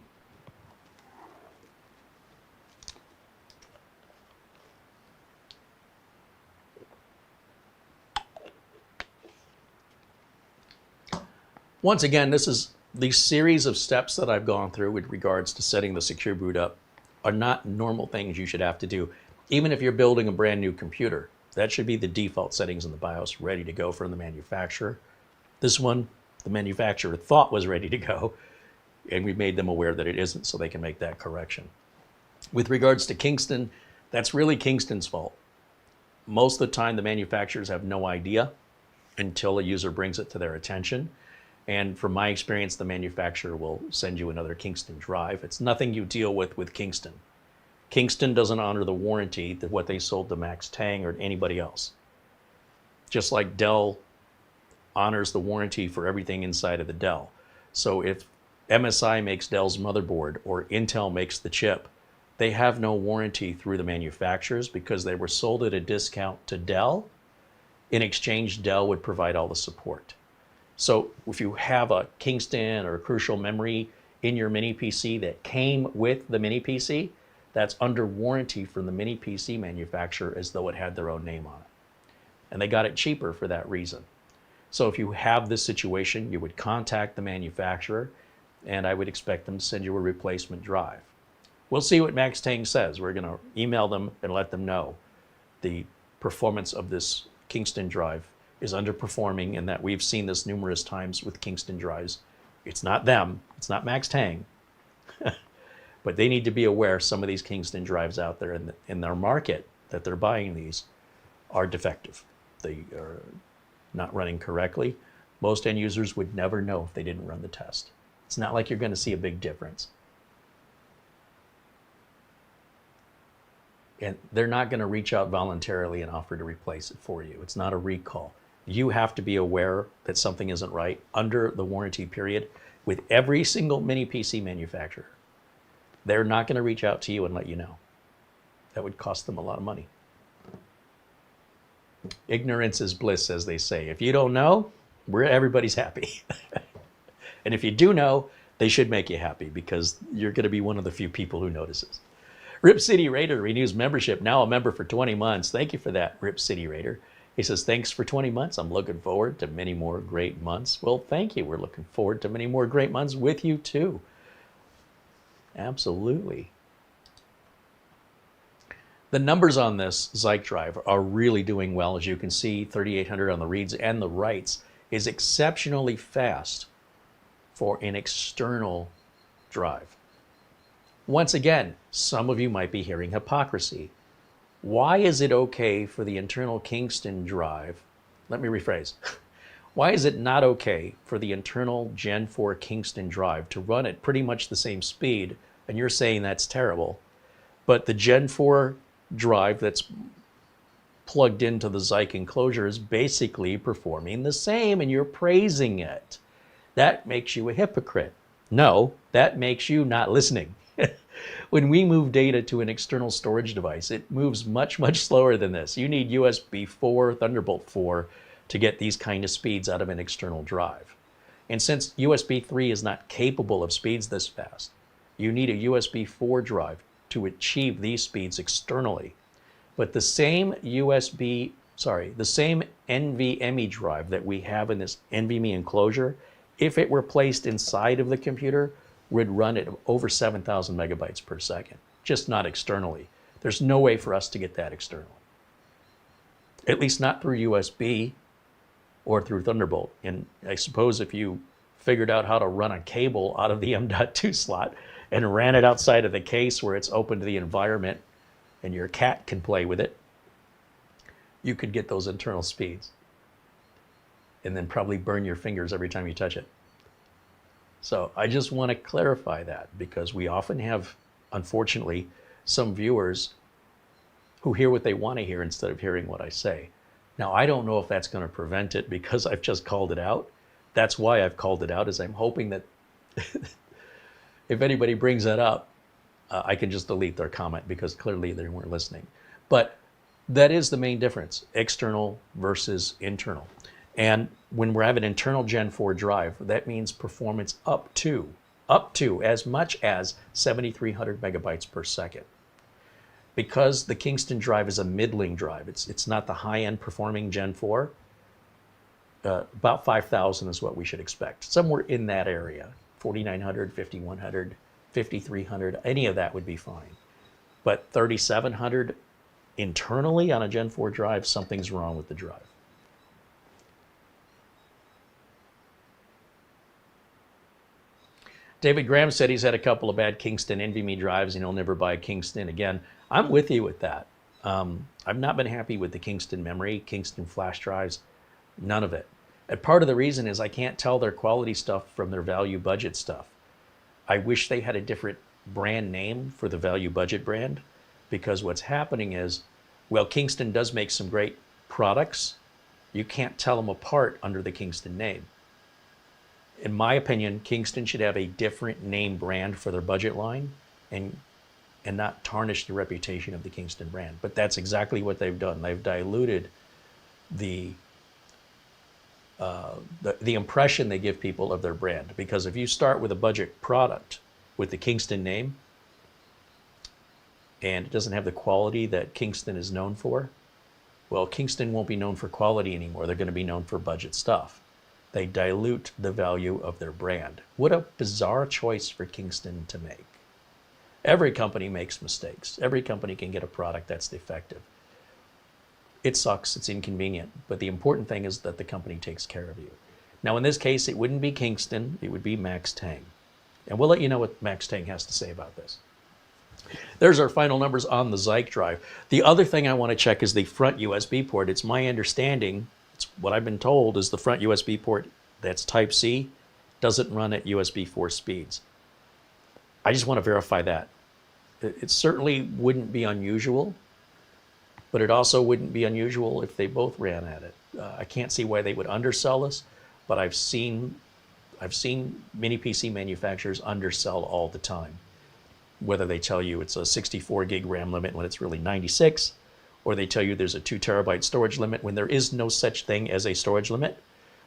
Once again, this is the series of steps that I've gone through with regards to setting the secure boot up are not normal things you should have to do. Even if you're building a brand new computer, that should be the default settings in the BIOS, ready to go from the manufacturer. This one, the manufacturer thought was ready to go, and we made them aware that it isn't, so they can make that correction. With regards to Kingston, that's really Kingston's fault. Most of the time, the manufacturers have no idea until a user brings it to their attention. And from my experience, the manufacturer will send you another Kingston drive. It's nothing you deal with Kingston. Kingston doesn't honor the warranty that what they sold to Maxtang or anybody else. Just like Dell honors the warranty for everything inside of the Dell. So if MSI makes Dell's motherboard or Intel makes the chip, they have no warranty through the manufacturers because they were sold at a discount to Dell. In exchange, Dell would provide all the support. So if you have a Kingston or a Crucial memory in your mini PC that came with the mini PC, that's under warranty from the mini PC manufacturer as though it had their own name on it. And they got it cheaper for that reason. So if you have this situation, you would contact the manufacturer and I would expect them to send you a replacement drive. We'll see what Maxtang says. We're going to email them and let them know the performance of this Kingston drive is underperforming and that we've seen this numerous times with Kingston drives. It's not them, it's not Maxtang, but they need to be aware some of these Kingston drives out there in their market that they're buying these are defective. They are not running correctly. Most end users would never know if they didn't run the test. It's not like you're going to see a big difference. And they're not going to reach out voluntarily and offer to replace it for you. It's not a recall. You have to be aware that something isn't right under the warranty period with every single mini PC manufacturer. They're not going to reach out to you and let you know. That would cost them a lot of money. Ignorance is bliss, as they say. If you don't know, everybody's happy. And if you do know, they should make you happy because you're going to be one of the few people who notices. Rip City Raider renews membership, now a member for 20 months. Thank you for that, Rip City Raider. He says, thanks for 20 months. I'm looking forward to many more great months. Well, thank you. We're looking forward to many more great months with you too. Absolutely. The numbers on this Zyke drive are really doing well. As you can see, 3800 on the reads and the writes is exceptionally fast for an external drive. Once again, some of you might be hearing hypocrisy. Why is it okay for the internal Kingston drive? Let me rephrase. Why is it not okay for the internal Gen 4 Kingston drive to run at pretty much the same speed? And you're saying that's terrible. But the Gen 4 drive that's plugged into the Zyke enclosure is basically performing the same and you're praising it. That makes you a hypocrite. No, that makes you not listening. When we move data to an external storage device, it moves much, much slower than this. You need USB 4, Thunderbolt 4 to get these kind of speeds out of an external drive. And since USB 3 is not capable of speeds this fast, you need a USB 4 drive to achieve these speeds externally. But the same the same NVMe drive that we have in this NVMe enclosure, if it were placed inside of the computer, would run at over 7,000 megabytes per second, just not externally. There's no way for us to get that externally. At least not through USB or through Thunderbolt. And I suppose if you figured out how to run a cable out of the M.2 slot and ran it outside of the case where it's open to the environment and your cat can play with it, you could get those internal speeds and then probably burn your fingers every time you touch it. So I just want to clarify that because we often have, unfortunately, some viewers who hear what they want to hear instead of hearing what I say. Now, I don't know if that's going to prevent it because I've just called it out. That's why I've called it out, is I'm hoping that if anybody brings that up, I can just delete their comment because clearly they weren't listening. But that is the main difference, external versus internal. And when we have an internal Gen 4 drive, that means performance up to as much as 7,300 megabytes per second. Because the Kingston drive is a middling drive, it's not the high-end performing Gen 4, about 5,000 is what we should expect. Somewhere in that area, 4,900, 5,100, 5,300, any of that would be fine. But 3,700 internally on a Gen 4 drive, something's wrong with the drive. David Graham said he's had a couple of bad Kingston NVMe drives and he'll never buy a Kingston again. I'm with you with that. I've not been happy with the Kingston memory, Kingston flash drives, none of it. And part of the reason is I can't tell their quality stuff from their value budget stuff. I wish they had a different brand name for the value budget brand, because what's happening is, well, Kingston does make some great products. You can't tell them apart under the Kingston name. In my opinion, Kingston should have a different name brand for their budget line and not tarnish the reputation of the Kingston brand. But that's exactly what they've done. They've diluted the impression they give people of their brand. Because if you start with a budget product with the Kingston name and it doesn't have the quality that Kingston is known for, well, Kingston won't be known for quality anymore. They're going to be known for budget stuff. They dilute the value of their brand. What a bizarre choice for Kingston to make. Every company makes mistakes. Every company can get a product that's defective. It sucks, it's inconvenient, but the important thing is that the company takes care of you. Now in this case, it wouldn't be Kingston, it would be Maxtang. And we'll let you know what Maxtang has to say about this. There's our final numbers on the Zyke drive. The other thing I want to check is the front USB port. It's my understanding, it's what I've been told, is the front USB port that's Type-C doesn't run at USB 4 speeds. I just want to verify that. It certainly wouldn't be unusual, but it also wouldn't be unusual if they both ran at it. I can't see why they would undersell us, but I've seen mini PC manufacturers undersell all the time. Whether they tell you it's a 64 gig RAM limit when it's really 96, or they tell you there's a 2 terabyte storage limit when there is no such thing as a storage limit.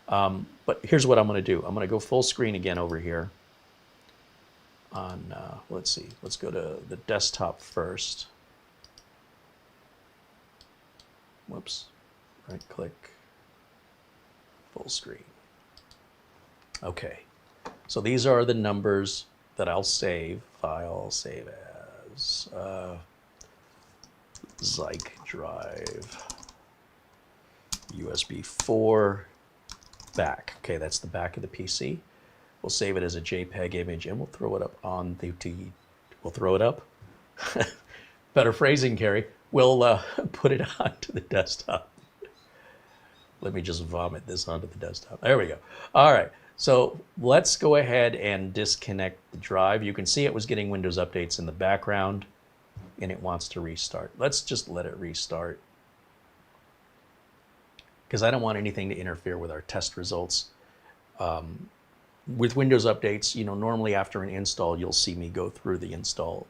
But here's what I'm going to do. I'm going to go full screen again over here. On let's see, let's go to the desktop first. Whoops, right click, full screen. Okay, so these are the numbers that I'll save. File, save as Zyke drive, USB 4, back. Okay, that's the back of the PC. We'll save it as a JPEG image and we'll throw it up on the we'll throw it up. Better phrasing, Carey. We'll put it onto the desktop. Let me just vomit this onto the desktop. There we go. All right, so let's go ahead and disconnect the drive. You can see it was getting Windows updates in the background and it wants to restart. Let's just let it restart because I don't want anything to interfere with our test results. With Windows updates, you know, normally after an install, you'll see me go through the install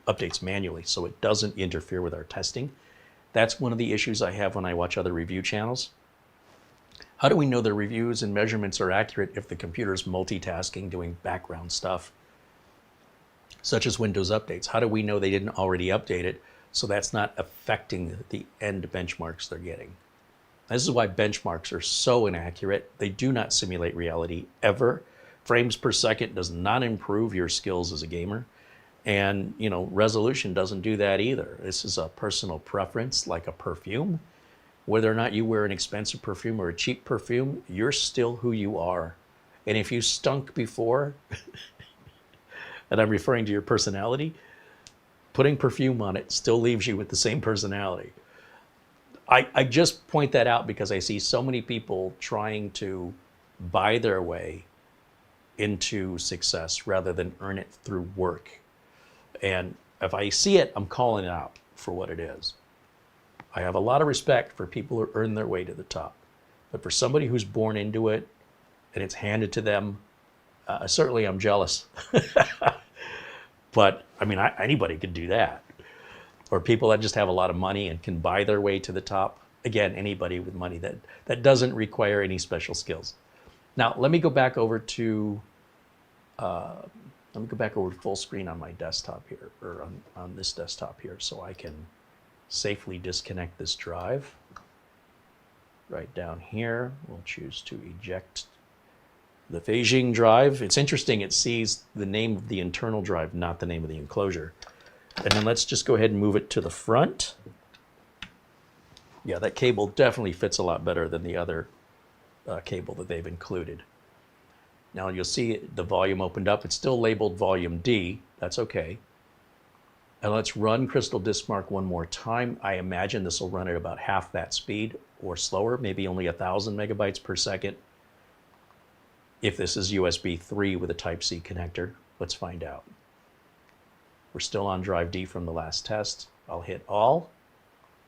updates manually so it doesn't interfere with our testing. That's one of the issues I have when I watch other review channels. How do we know the reviews and measurements are accurate if the computer's multitasking, doing background stuff, such as Windows updates? How do we know they didn't already update it so that's not affecting the end benchmarks they're getting? This is why benchmarks are so inaccurate. They do not simulate reality ever. Frames per second does not improve your skills as a gamer. And, you know, resolution doesn't do that either. This is a personal preference, like a perfume. Whether or not you wear an expensive perfume or a cheap perfume, you're still who you are. And if you stunk before, and I'm referring to your personality, putting perfume on it still leaves you with the same personality. I just point that out because I see so many people trying to buy their way into success rather than earn it through work. And if I see it, I'm calling it out for what it is. I have a lot of respect for people who earn their way to the top. But for somebody who's born into it and it's handed to them, certainly I'm jealous. But I mean, anybody could do that. Or people that just have a lot of money and can buy their way to the top. again, anybody with money, that doesn't require any special skills. Now, let me go back over to full screen on my desktop here, or on this desktop here, so I can safely disconnect this drive. Right down here, we'll choose to eject the phasing drive. It's interesting, it sees the name of the internal drive, not the name of the enclosure. And then let's just go ahead and move it to the front. Yeah, that cable definitely fits a lot better than the other cable that they've included. Now you'll see the volume opened up. It's still labeled volume D. That's okay. And let's run Crystal Disk Mark one more time. I imagine this will run at about half that speed or slower, maybe only 1,000 megabytes per second. If this is USB 3 with a Type-C connector, let's find out. We're still on drive D from the last test. I'll hit all,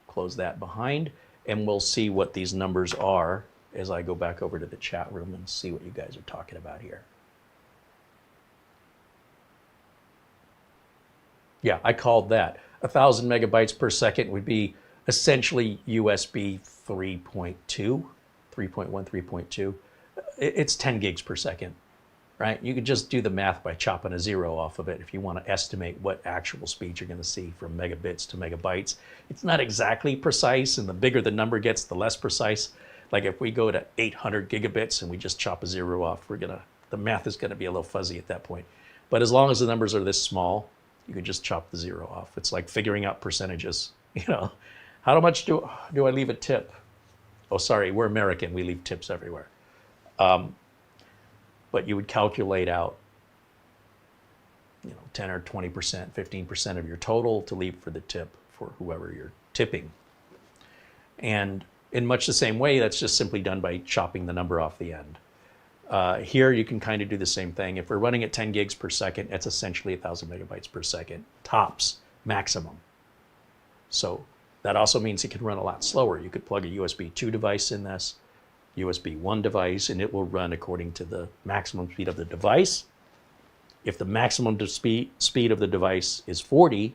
close that behind, and we'll see what these numbers are as I go back over to the chat room and see what you guys are talking about here. Yeah, I called that. 1,000 megabytes per second would be essentially USB 3.2, 3.1, 3.2. It's 10 gigs per second, right? You could just do the math by chopping a zero off of it if you want to estimate what actual speed you're going to see from megabits to megabytes. It's not exactly precise, and the bigger the number gets, the less precise. Like if we go to 800 gigabits and we just chop a zero off, the math is going to be a little fuzzy at that point. But as long as the numbers are this small, you can just chop the zero off. It's like figuring out percentages. You know, how much do I leave a tip? Oh, sorry, we're American. We leave tips everywhere. But you would calculate out, 10 or 20%, 15% of your total to leave for the tip for whoever you're tipping. And in much the same way, that's just simply done by chopping the number off the end. Here you can kind of do the same thing. If we're running at 10 gigs per second, it's essentially 1,000 megabytes per second, tops, maximum. So that also means it can run a lot slower. You could plug a USB 2 device in this, USB 1 device, and it will run according to the maximum speed of the device. If the maximum speed of the device is 40,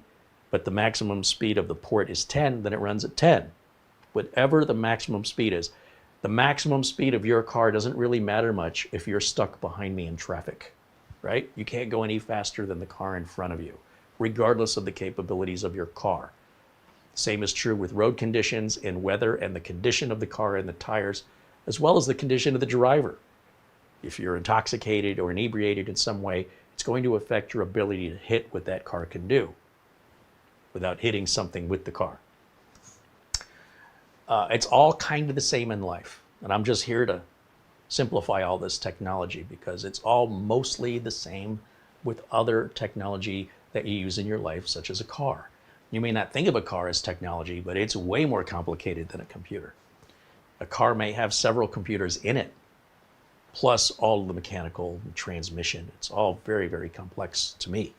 but the maximum speed of the port is 10, then it runs at 10. Whatever the maximum speed is. The maximum speed of your car doesn't really matter much if you're stuck behind me in traffic, right? You can't go any faster than the car in front of you, regardless of the capabilities of your car. Same is true with road conditions and weather and the condition of the car and the tires, as well as the condition of the driver. If you're intoxicated or inebriated in some way, it's going to affect your ability to hit what that car can do without hitting something with the car. It's all kind of the same in life. And I'm just here to simplify all this technology because it's all mostly the same with other technology that you use in your life, such as a car. You may not think of a car as technology, but it's way more complicated than a computer. A car may have several computers in it, plus all of the mechanical transmission. It's all very, very complex to me.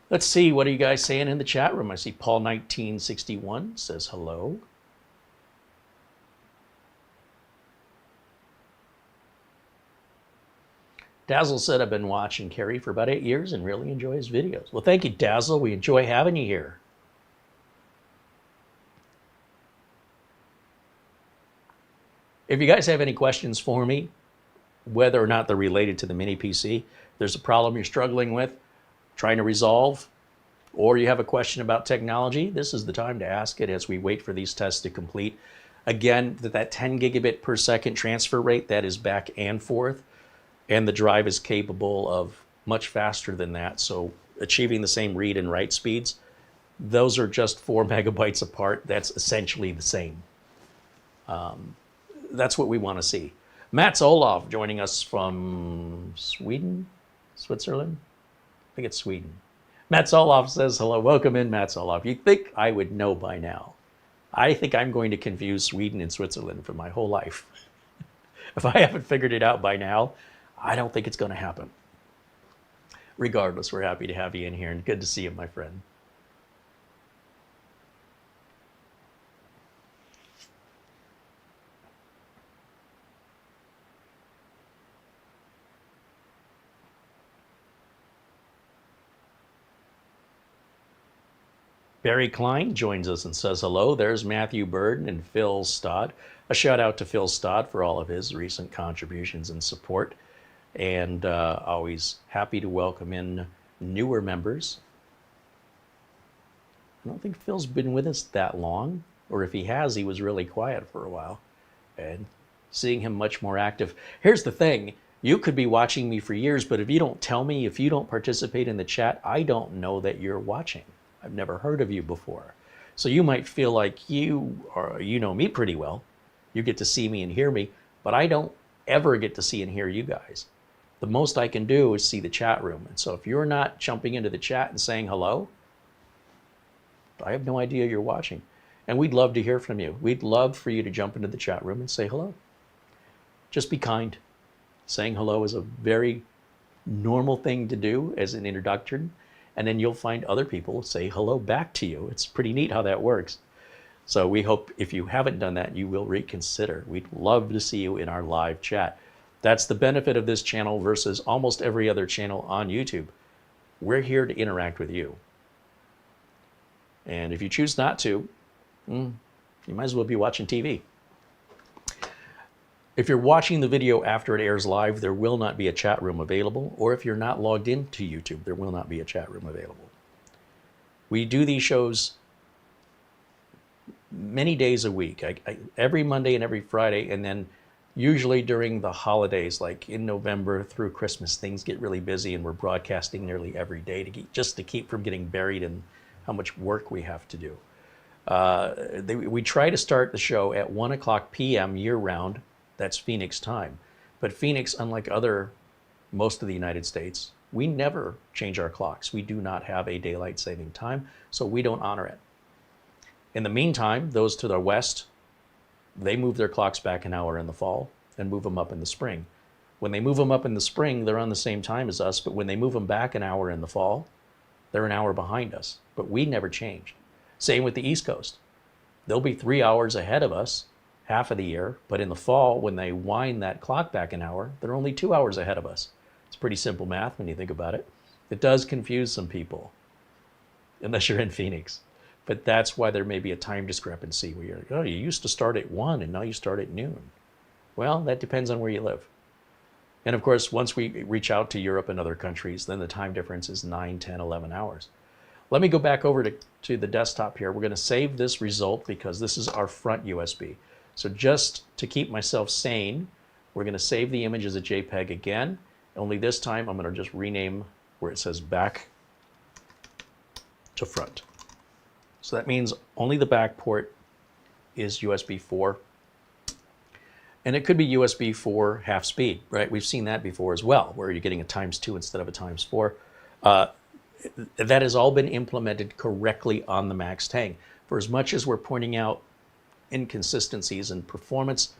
Let's see, what are you guys saying in the chat room? I see Paul1961 says hello. Dazzle said, I've been watching Carey for about 8 years and really enjoy his videos. Well, thank you, Dazzle. We enjoy having you here. If you guys have any questions for me, whether or not they're related to the mini PC, there's a problem you're struggling with, trying to resolve, or you have a question about technology, this is the time to ask it as we wait for these tests to complete. Again, that 10 gigabit per second transfer rate, that is back and forth, and the drive is capable of much faster than that. So achieving the same read and write speeds, those are just 4 megabytes apart. That's essentially the same. That's what we want to see. Mats Olof joining us from Sweden, Switzerland. I think it's Sweden. Mats Olof says hello. Welcome in, Mats Olof. You'd think I would know by now. I think I'm going to confuse Sweden and Switzerland for my whole life. If I haven't figured it out by now, I don't think it's going to happen. Regardless, we're happy to have you in here and good to see you, my friend. Barry Klein joins us and says hello. There's Matthew Bird and Phil Stodd. A shout out to Phil Stodd for all of his recent contributions and support. And always happy to welcome in newer members. I don't think Phil's been with us that long, or if he has, he was really quiet for a while. And seeing him much more active. Here's the thing, you could be watching me for years, but if you don't tell me, if you don't participate in the chat, I don't know that you're watching. I've never heard of you before. So you might feel like you know me pretty well. You get to see me and hear me, but I don't ever get to see and hear you guys. The most I can do is see the chat room. And so if you're not jumping into the chat and saying hello, I have no idea you're watching. And we'd love to hear from you. We'd love for you to jump into the chat room and say hello. Just be kind. Saying hello is a very normal thing to do as an introduction. And then you'll find other people say hello back to you. It's pretty neat how that works. So we hope if you haven't done that, you will reconsider. We'd love to see you in our live chat. That's the benefit of this channel versus almost every other channel on YouTube. We're here to interact with you. And if you choose not to, you might as well be watching TV. If you're watching the video after it airs live, there will not be a chat room available. Or if you're not logged into YouTube, there will not be a chat room available. We do these shows many days a week, every Monday and every Friday, and then usually during the holidays, like in November through Christmas, things get really busy and we're broadcasting nearly every day just to keep from getting buried in how much work we have to do. We try to start the show at 1 o'clock p.m. year-round. That's Phoenix time. But Phoenix, unlike most of the United States, we never change our clocks. We do not have a daylight saving time, so we don't honor it. In the meantime, those to the west, they move their clocks back an hour in the fall and move them up in the spring. When they move them up in the spring, they're on the same time as us, but when they move them back an hour in the fall, they're an hour behind us. But we never change. Same with the East Coast. They'll be 3 hours ahead of us half of the year, but in the fall, when they wind that clock back an hour, they're only 2 hours ahead of us. It's pretty simple math when you think about it. It does confuse some people, unless you're in Phoenix. But that's why there may be a time discrepancy where you're like, oh, you used to start at 1 and now you start at noon. Well, that depends on where you live. And of course, once we reach out to Europe and other countries, then the time difference is 9, 10, 11 hours. Let me go back over to the desktop here. We're going to save this result because this is our front USB. So just to keep myself sane, we're going to save the image as a JPEG again. Only this time, I'm going to just rename where it says back to front. So that means only the back port is USB 4. And it could be USB 4 half speed, right? We've seen that before as well, where you're getting a ×2 instead of a ×4. That has all been implemented correctly on the Maxtang. For as much as we're pointing out inconsistencies in performance,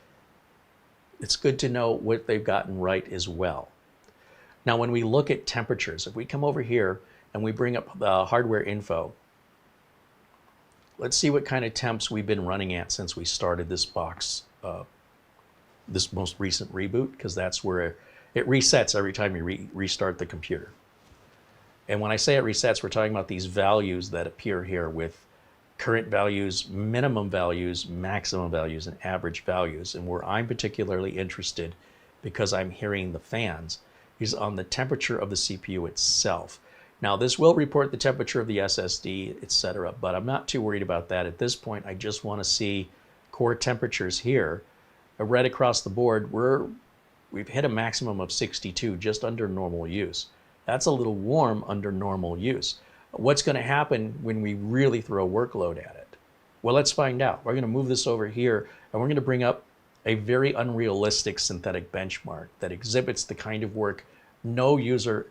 it's good to know what they've gotten right as well. Now, when we look at temperatures, if we come over here and we bring up the hardware info, let's see what kind of temps we've been running at since we started this box, this most recent reboot, because that's where it resets every time you restart the computer. And when I say it resets, we're talking about these values that appear here with current values, minimum values, maximum values, and average values. And where I'm particularly interested, because I'm hearing the fans, is on the temperature of the CPU itself. Now, this will report the temperature of the SSD, etc., but I'm not too worried about that. At this point, I just want to see core temperatures here. Right across the board, we've hit a maximum of 62, just under normal use. That's a little warm under normal use. What's going to happen when we really throw a workload at it? Well, let's find out. We're going to move this over here, and we're going to bring up a very unrealistic synthetic benchmark that exhibits the kind of work no user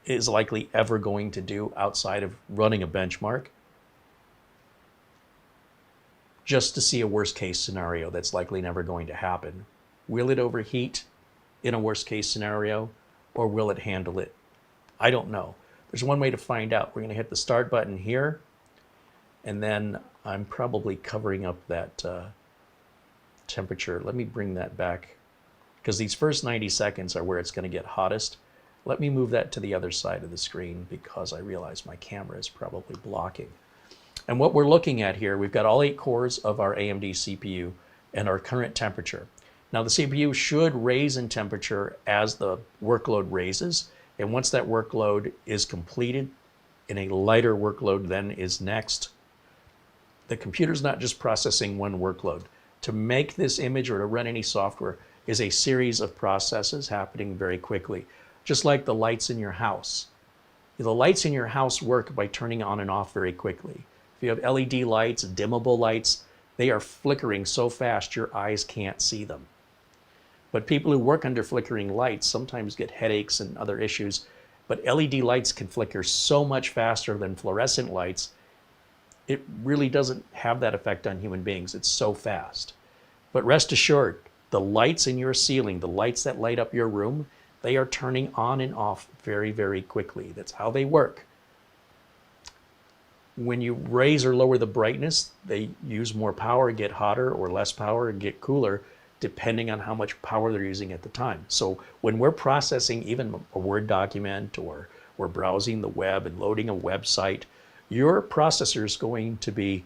is likely ever going to do outside of running a benchmark, just to see a worst case scenario that's likely never going to happen. Will it overheat in a worst case scenario, or will it handle it? I don't know. There's one way to find out. We're going to hit the start button here, and then I'm probably covering up that temperature. Let me bring that back, because these first 90 seconds are where it's going to get hottest. Let me move that to the other side of the screen because I realize my camera is probably blocking. And what we're looking at here, we've got all 8 cores of our AMD CPU and our current temperature. Now the CPU should raise in temperature as the workload raises, and once that workload is completed and a lighter workload then is next, the computer's not just processing one workload. To make this image or to run any software is a series of processes happening very quickly, just like the lights in your house. The lights in your house work by turning on and off very quickly. If you have LED lights, dimmable lights, they are flickering so fast your eyes can't see them. But people who work under flickering lights sometimes get headaches and other issues. But LED lights can flicker so much faster than fluorescent lights, it really doesn't have that effect on human beings. It's so fast. But rest assured, the lights in your ceiling, the lights that light up your room, they are turning on and off very, very quickly. That's how they work. When you raise or lower the brightness, they use more power, get hotter, or less power, and get cooler, depending on how much power they're using at the time. So when we're processing even a Word document, or we're browsing the web and loading a website, your processor is going to be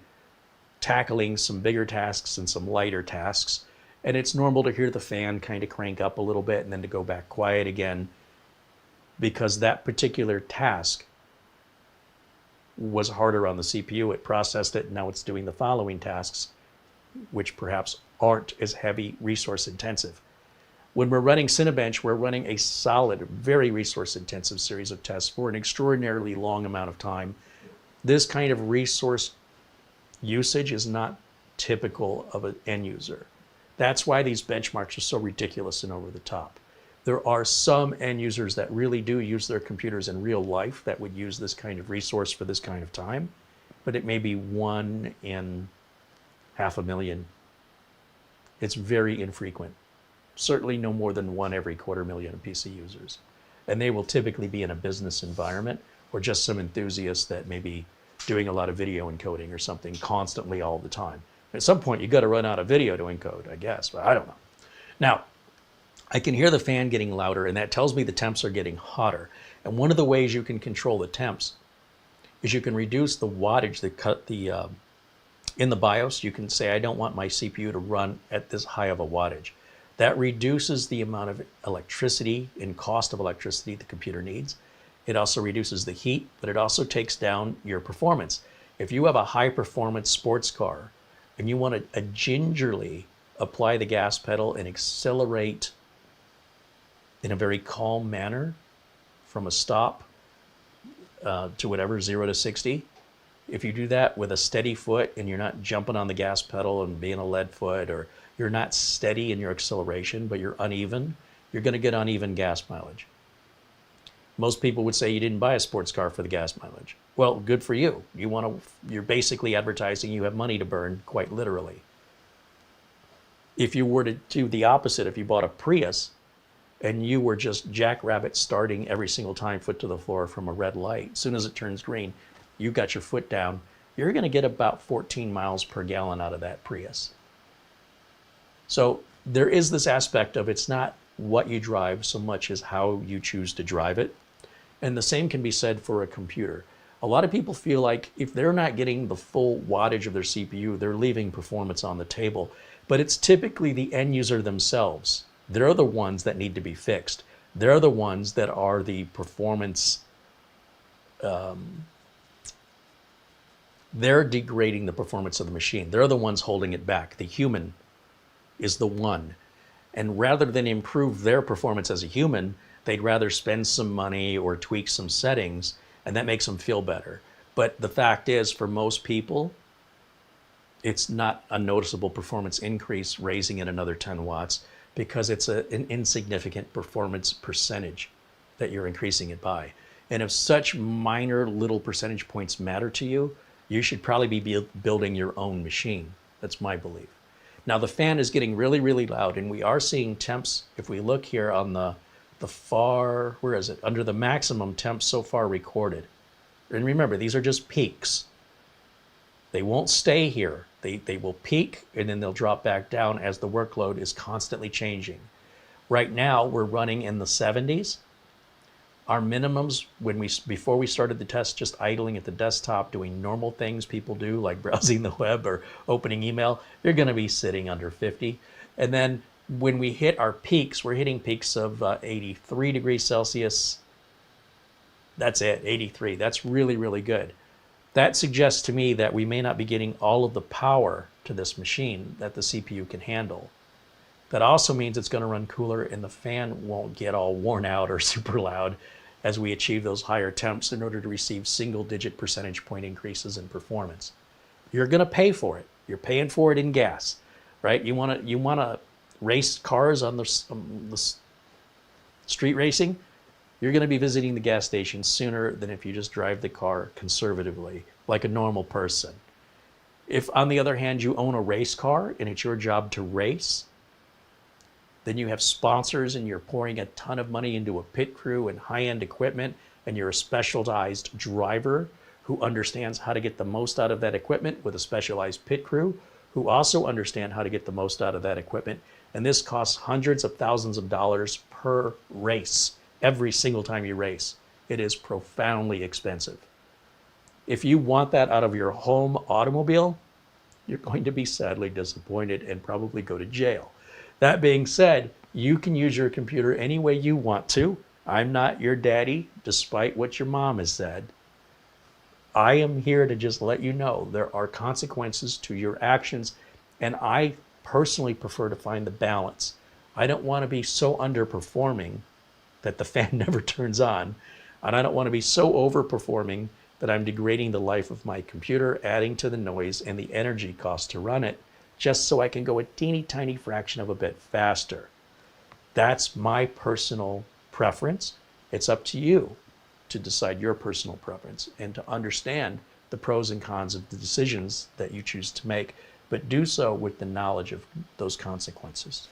tackling some bigger tasks and some lighter tasks. And it's normal to hear the fan kind of crank up a little bit and then to go back quiet again, because that particular task was harder on the CPU. It processed it, and now it's doing the following tasks, which perhaps aren't as heavy resource intensive. When we're running Cinebench, we're running a solid, very resource intensive series of tests for an extraordinarily long amount of time. This kind of resource usage is not typical of an end user. That's why these benchmarks are so ridiculous and over the top. There are some end users that really do use their computers in real life that would use this kind of resource for this kind of time, but it may be 1 in 500,000. It's very infrequent. Certainly no more than 1 every 250,000 PC users. And they will typically be in a business environment or just some enthusiasts that may be doing a lot of video encoding or something constantly all the time. At some point, you got to run out of video to encode, I guess, but I don't know. Now, I can hear the fan getting louder, and that tells me the temps are getting hotter. And one of the ways you can control the temps is you can reduce the wattage, in the BIOS. You can say, I don't want my CPU to run at this high of a wattage. That reduces the amount of electricity and cost of electricity the computer needs. It also reduces the heat, but it also takes down your performance. If you have a high-performance sports car and you want to gingerly apply the gas pedal and accelerate in a very calm manner from a stop to whatever, 0 to 60, if you do that with a steady foot and you're not jumping on the gas pedal and being a lead foot, or you're not steady in your acceleration, but you're uneven, you're going to get uneven gas mileage. Most people would say you didn't buy a sports car for the gas mileage. Well, good for you. You're basically advertising you have money to burn, quite literally. If you were to do the opposite, if you bought a Prius and you were just jackrabbit starting every single time, foot to the floor from a red light, as soon as it turns green, you got your foot down, you're going to get about 14 miles per gallon out of that Prius. So there is this aspect of it's not what you drive so much as how you choose to drive it. And the same can be said for a computer. A lot of people feel like if they're not getting the full wattage of their CPU, they're leaving performance on the table. But it's typically the end user themselves. They're the ones that need to be fixed. They're the ones that are the performance. They're degrading the performance of the machine. They're the ones holding it back. The human is the one. And rather than improve their performance as a human, they'd rather spend some money or tweak some settings, and that makes them feel better. But the fact is, for most people, it's not a noticeable performance increase raising it another 10 watts because it's an insignificant performance percentage that you're increasing it by. And if such minor little percentage points matter to you, you should probably be building your own machine. That's my belief. Now the fan is getting really, really loud, and we are seeing temps. If we look here on the far, where is it? Under the maximum temps so far recorded. And remember, these are just peaks. They won't stay here. They will peak and then they'll drop back down as the workload is constantly changing. Right now, we're running in the 70s. Our minimums before we started the test, just idling at the desktop, doing normal things people do, like browsing the web or opening email, you're going to be sitting under 50. And then when we hit our peaks, we're hitting peaks of 83 degrees Celsius. That's it, 83. That's really, really good. That suggests to me that we may not be getting all of the power to this machine that the CPU can handle. That also means it's going to run cooler and the fan won't get all worn out or super loud as we achieve those higher temps in order to receive single-digit percentage point increases in performance. You're going to pay for it. You're paying for it in gas, right? You want to race cars on the street racing? You're going to be visiting the gas station sooner than if you just drive the car conservatively, like a normal person. If, on the other hand, you own a race car and it's your job to race, then you have sponsors and you're pouring a ton of money into a pit crew and high-end equipment, and you're a specialized driver who understands how to get the most out of that equipment with a specialized pit crew who also understand how to get the most out of that equipment. And this costs hundreds of thousands of dollars per race, every single time you race. It is profoundly expensive. If you want that out of your home automobile, you're going to be sadly disappointed and probably go to jail. That being said, you can use your computer any way you want to. I'm not your daddy, despite what your mom has said. I am here to just let you know there are consequences to your actions, and I personally prefer to find the balance. I don't want to be so underperforming that the fan never turns on, and I don't want to be so overperforming that I'm degrading the life of my computer, adding to the noise and the energy cost to run it, just so I can go a teeny tiny fraction of a bit faster. That's my personal preference. It's up to you to decide your personal preference and to understand the pros and cons of the decisions that you choose to make, but do so with the knowledge of those consequences.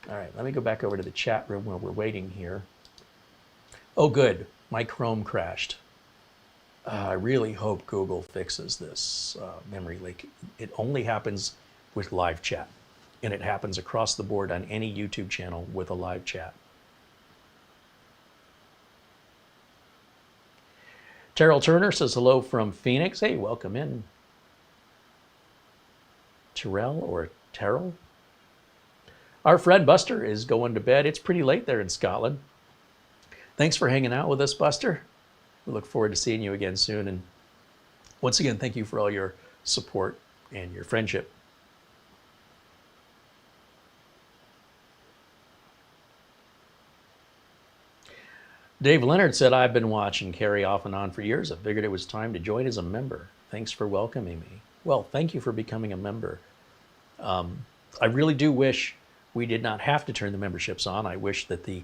All right, let me go back over to the chat room where we're waiting here. Oh, good, my Chrome crashed. I really hope Google fixes this memory leak. It only happens with live chat, and it happens across the board on any YouTube channel with a live chat. Terrell Turner says hello from Phoenix. Hey, welcome in. Terrell or Terrell? Our friend Buster is going to bed. It's pretty late there in Scotland. Thanks for hanging out with us, Buster. We look forward to seeing you again soon. And once again, thank you for all your support and your friendship. Dave Leonard said, I've been watching Carey off and on for years. I figured it was time to join as a member. Thanks for welcoming me. Well, thank you for becoming a member. I really do wish we did not have to turn the memberships on. I wish that the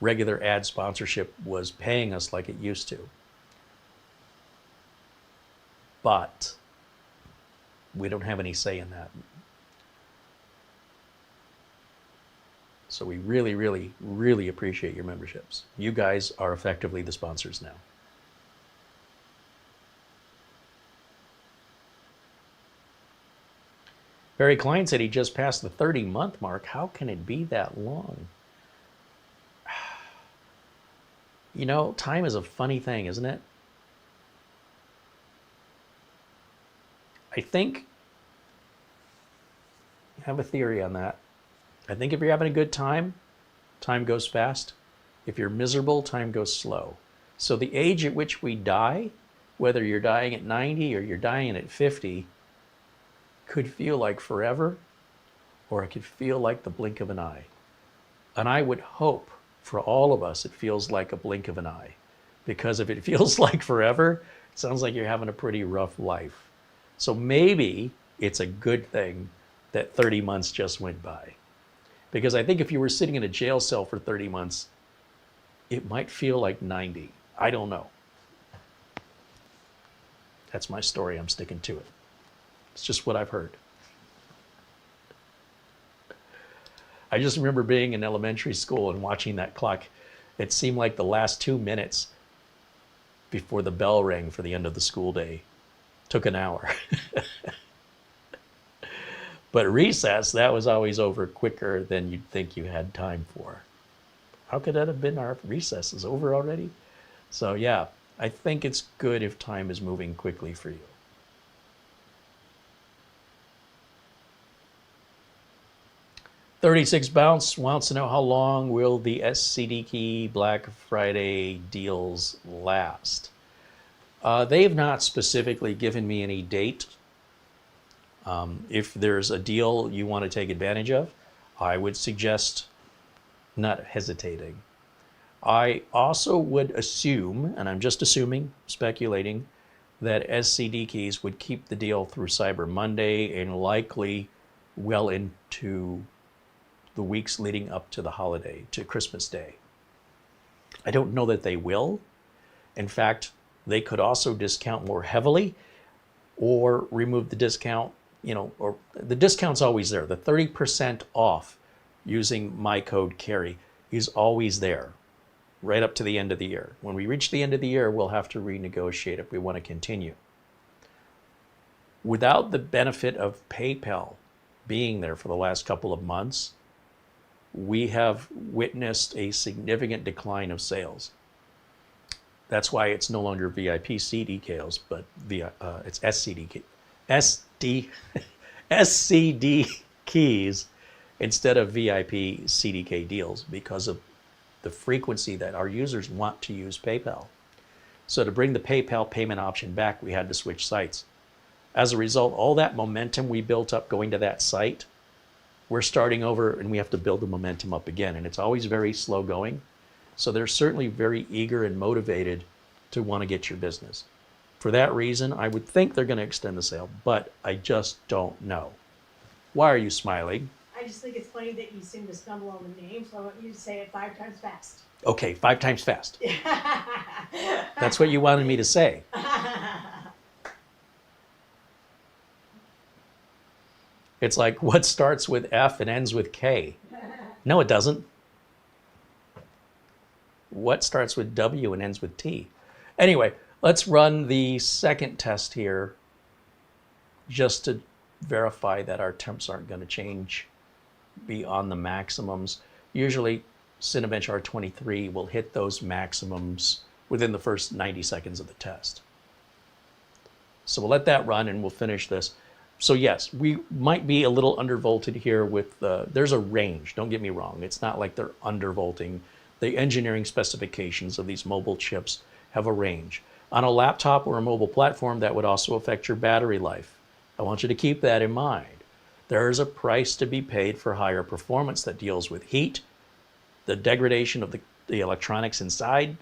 regular ad sponsorship was paying us like it used to. But we don't have any say in that. So we really, really, really appreciate your memberships. You guys are effectively the sponsors now. Barry Klein said he just passed the 30-month mark. How can it be that long? You know, time is a funny thing, isn't it? I think I have a theory on that. I think if you're having a good time, time goes fast. If you're miserable, time goes slow. So the age at which we die, whether you're dying at 90 or you're dying at 50, could feel like forever, or it could feel like the blink of an eye. And I would hope for all of us it feels like a blink of an eye. Because if it feels like forever, it sounds like you're having a pretty rough life. So maybe it's a good thing that 30 months just went by. Because I think if you were sitting in a jail cell for 30 months, it might feel like 90. I don't know. That's my story. I'm sticking to it. It's just what I've heard. I just remember being in elementary school and watching that clock. It seemed like the last 2 minutes before the bell rang for the end of the school day took an hour. But recess, that was always over quicker than you'd think you had time for. How could that have been? Our recess is over already? So yeah, I think it's good if time is moving quickly for you. $36 Bounce wants to know how long will the SCD Key Black Friday deals last? They have not specifically given me any date. If there's a deal you want to take advantage of, I would suggest not hesitating. I also would assume, and I'm just assuming, speculating, that SCD Keys would keep the deal through Cyber Monday and likely well into the weeks leading up to the holiday, to Christmas Day. I don't know that they will. In fact, they could also discount more heavily or remove the discount, or the discount's always there. The 30% off using my code Carey is always there right up to the end of the year. When we reach the end of the year, we'll have to renegotiate if we want to continue. Without the benefit of PayPal being there for the last couple of months, we have witnessed a significant decline of sales. That's why it's no longer VIP CDKs, but it's SCD keys instead of VIP CDK deals because of the frequency that our users want to use PayPal. So to bring the PayPal payment option back, we had to switch sites. As a result, all that momentum we built up going to that site, we're starting over and we have to build the momentum up again. And it's always very slow going. So they're certainly very eager and motivated to want to get your business. For that reason, I would think they're going to extend the sale, but I just don't know. Why are you smiling? I just think it's funny that you seem to stumble on the name, so I want you to say it 5 times fast. Okay, 5 times fast. That's what you wanted me to say. It's like, what starts with F and ends with K? No, it doesn't. What starts with W and ends with T? Anyway, let's run the second test here just to verify that our temps aren't going to change beyond the maximums. Usually, Cinebench R23 will hit those maximums within the first 90 seconds of the test. So we'll let that run and we'll finish this. So yes, we might be a little undervolted here with there's a range, don't get me wrong. It's not like they're undervolting. The engineering specifications of these mobile chips have a range. On a laptop or a mobile platform, that would also affect your battery life. I want you to keep that in mind. There is a price to be paid for higher performance that deals with heat, the degradation of the electronics inside,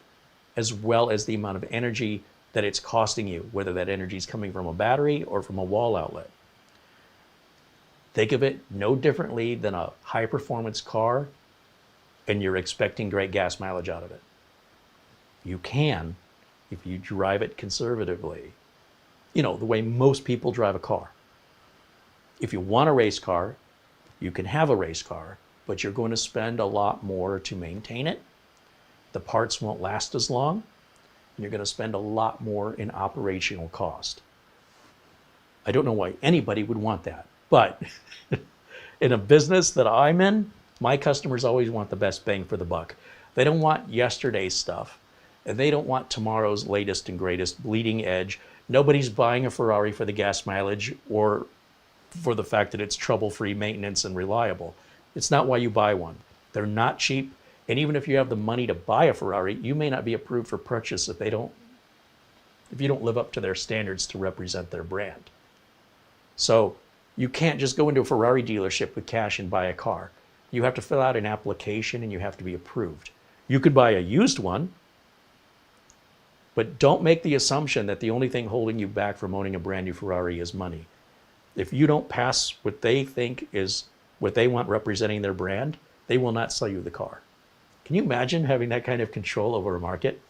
as well as the amount of energy that it's costing you, whether that energy is coming from a battery or from a wall outlet. Think of it no differently than a high-performance car and you're expecting great gas mileage out of it. You can if you drive it conservatively. The way most people drive a car. If you want a race car, you can have a race car, but you're going to spend a lot more to maintain it. The parts won't last as long, and you're going to spend a lot more in operational cost. I don't know why anybody would want that, but in a business that I'm in, my customers always want the best bang for the buck. They don't want yesterday's stuff, and they don't want tomorrow's latest and greatest bleeding edge. Nobody's buying a Ferrari for the gas mileage or for the fact that it's trouble-free maintenance and reliable. It's not why you buy one. They're not cheap, and even if you have the money to buy a Ferrari, you may not be approved for purchase if you don't live up to their standards to represent their brand. So you can't just go into a Ferrari dealership with cash and buy a car. You have to fill out an application and you have to be approved. You could buy a used one, but don't make the assumption that the only thing holding you back from owning a brand new Ferrari is money. If you don't pass what they think is what they want representing their brand, they will not sell you the car. Can you imagine having that kind of control over a market?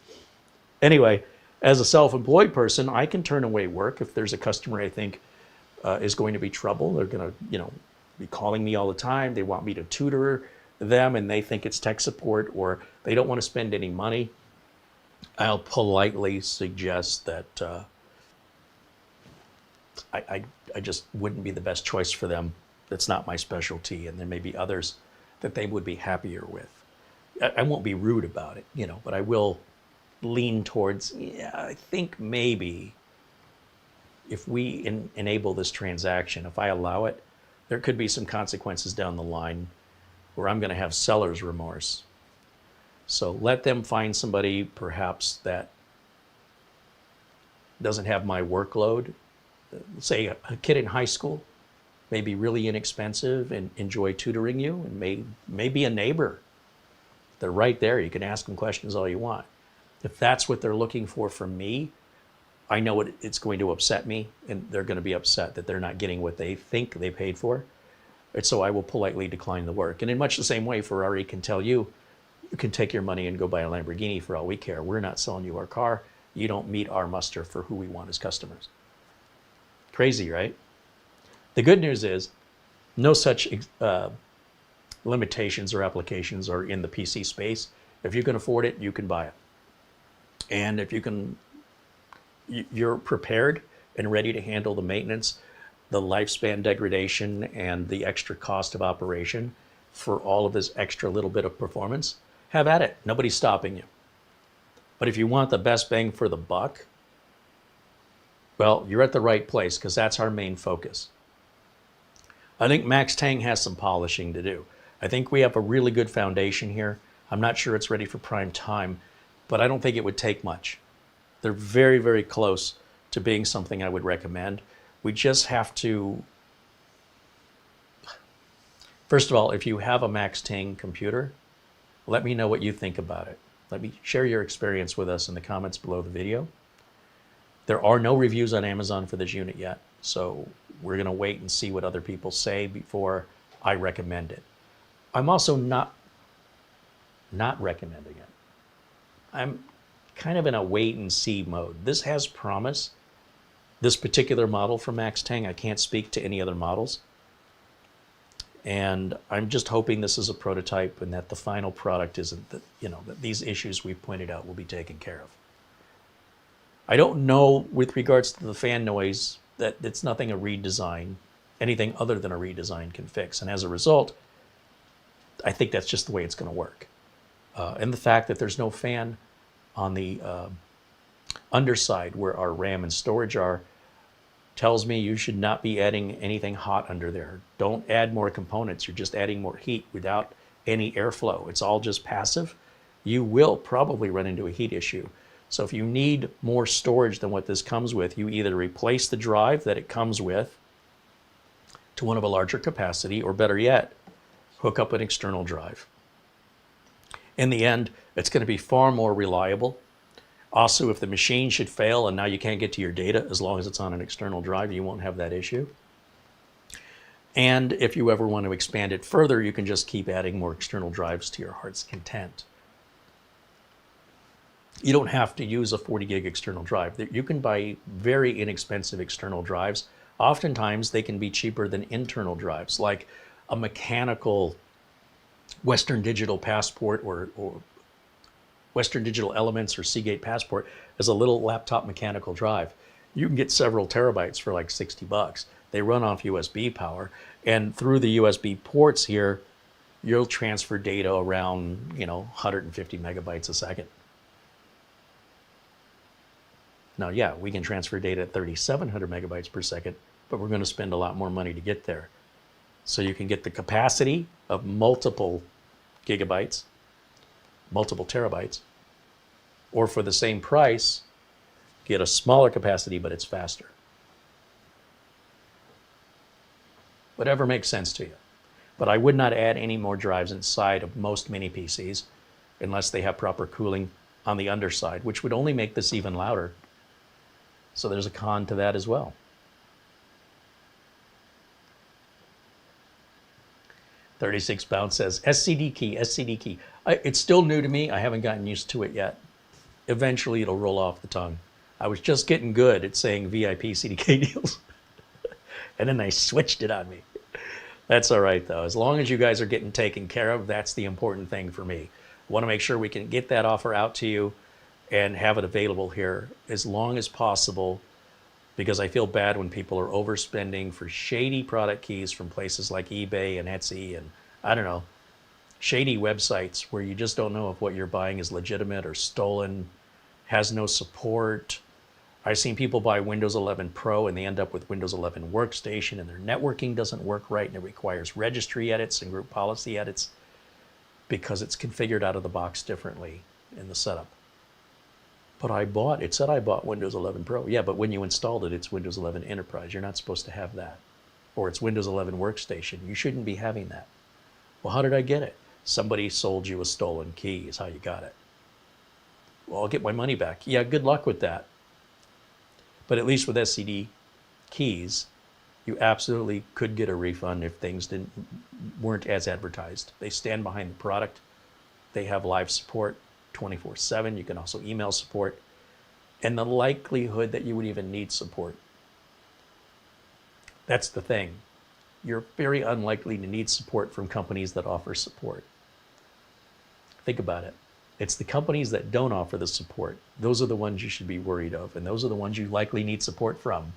Anyway, as a self-employed person, I can turn away work if there's a customer I think is going to be trouble. They're going to, be calling me all the time. They want me to tutor them and they think it's tech support or they don't want to spend any money. I'll politely suggest that I just wouldn't be the best choice for them. That's not my specialty, and there may be others that they would be happier with. I won't be rude about it, you know, but I will lean towards, yeah, I think maybe if we enable this transaction, if I allow it, there could be some consequences down the line where I'm going to have seller's remorse. So let them find somebody perhaps that doesn't have my workload. Say a kid in high school may be really inexpensive and enjoy tutoring you, and may be a neighbor. They're right there. You can ask them questions all you want. If that's what they're looking for from me, I know it's going to upset me, and they're going to be upset that they're not getting what they think they paid for. And so I will politely decline the work. And in much the same way, Ferrari can tell you, you can take your money and go buy a Lamborghini for all we care. We're not selling you our car. You don't meet our muster for who we want as customers. Crazy, right? The good news is no such limitations or applications are in the PC space. If you can afford it, you can buy it. And if you're prepared and ready to handle the maintenance, the lifespan degradation, and the extra cost of operation for all of this extra little bit of performance, have at it. Nobody's stopping you. But if you want the best bang for the buck, well, you're at the right place, because that's our main focus. I think Maxtang has some polishing to do. I think we have a really good foundation here. I'm not sure it's ready for prime time, but I don't think it would take much. They're very, very close to being something I would recommend. We just have to, first of all, if you have a Maxtang computer, let me know what you think about it. Let me share your experience with us in the comments below the video. There are no reviews on Amazon for this unit yet, so we're going to wait and see what other people say before I recommend it. I'm also not recommending it. I'm kind of in a wait and see mode. This has promise. This particular model from Maxtang, I can't speak to any other models. And I'm just hoping this is a prototype and that the final product isn't that, you know, that these issues we've pointed out will be taken care of. I don't know with regards to the fan noise that it's nothing a redesign, anything other than a redesign can fix. And as a result, I think that's just the way it's going to work. And the fact that there's no fan on the underside where our RAM and storage are tells me you should not be adding anything hot under there. Don't add more components. You're just adding more heat without any airflow. It's all just passive. You will probably run into a heat issue. So if you need more storage than what this comes with, you either replace the drive that it comes with to one of a larger capacity, or better yet, hook up an external drive. In the end, it's going to be far more reliable. Also, if the machine should fail and now you can't get to your data, as long as it's on an external drive, you won't have that issue. And if you ever want to expand it further, you can just keep adding more external drives to your heart's content. You don't have to use a 40 gig external drive. You can buy very inexpensive external drives. Oftentimes, they can be cheaper than internal drives, like a mechanical Western Digital Passport or Western Digital Elements or Seagate Passport as a little laptop mechanical drive. You can get several terabytes for like 60 bucks. They run off USB power, and through the USB ports here, you'll transfer data around, 150 megabytes a second. Now, yeah, we can transfer data at 3,700 megabytes per second, but we're going to spend a lot more money to get there. So you can get the capacity of multiple gigabytes, multiple terabytes, or for the same price, get a smaller capacity, but it's faster. Whatever makes sense to you. But I would not add any more drives inside of most mini PCs unless they have proper cooling on the underside, which would only make this even louder. So there's a con to that as well. £36 says, SCD key, SCD key. It's still new to me. I haven't gotten used to it yet. Eventually it'll roll off the tongue. I was just getting good at saying VIP CDK deals. And then they switched it on me. That's all right, though. As long as you guys are getting taken care of, that's the important thing for me. I want to make sure we can get that offer out to you and have it available here as long as possible, because I feel bad when people are overspending for shady product keys from places like eBay and Etsy and, I don't know, shady websites where you just don't know if what you're buying is legitimate or stolen, has no support. I've seen people buy Windows 11 Pro and they end up with Windows 11 Workstation and their networking doesn't work right and it requires registry edits and group policy edits because it's configured out of the box differently in the setup. But it said I bought Windows 11 Pro. Yeah, but when you installed it, it's Windows 11 Enterprise. You're not supposed to have that. Or it's Windows 11 Workstation. You shouldn't be having that. Well, how did I get it? Somebody sold you a stolen key is how you got it. Well, I'll get my money back. Yeah, good luck with that. But at least with SCD keys, you absolutely could get a refund if things weren't as advertised. They stand behind the product. They have live support 24/7. You can also email support. And the likelihood that you would even need support. That's the thing. You're very unlikely to need support from companies that offer support. Think about it. It's the companies that don't offer the support. Those are the ones you should be worried of, and those are the ones you likely need support from.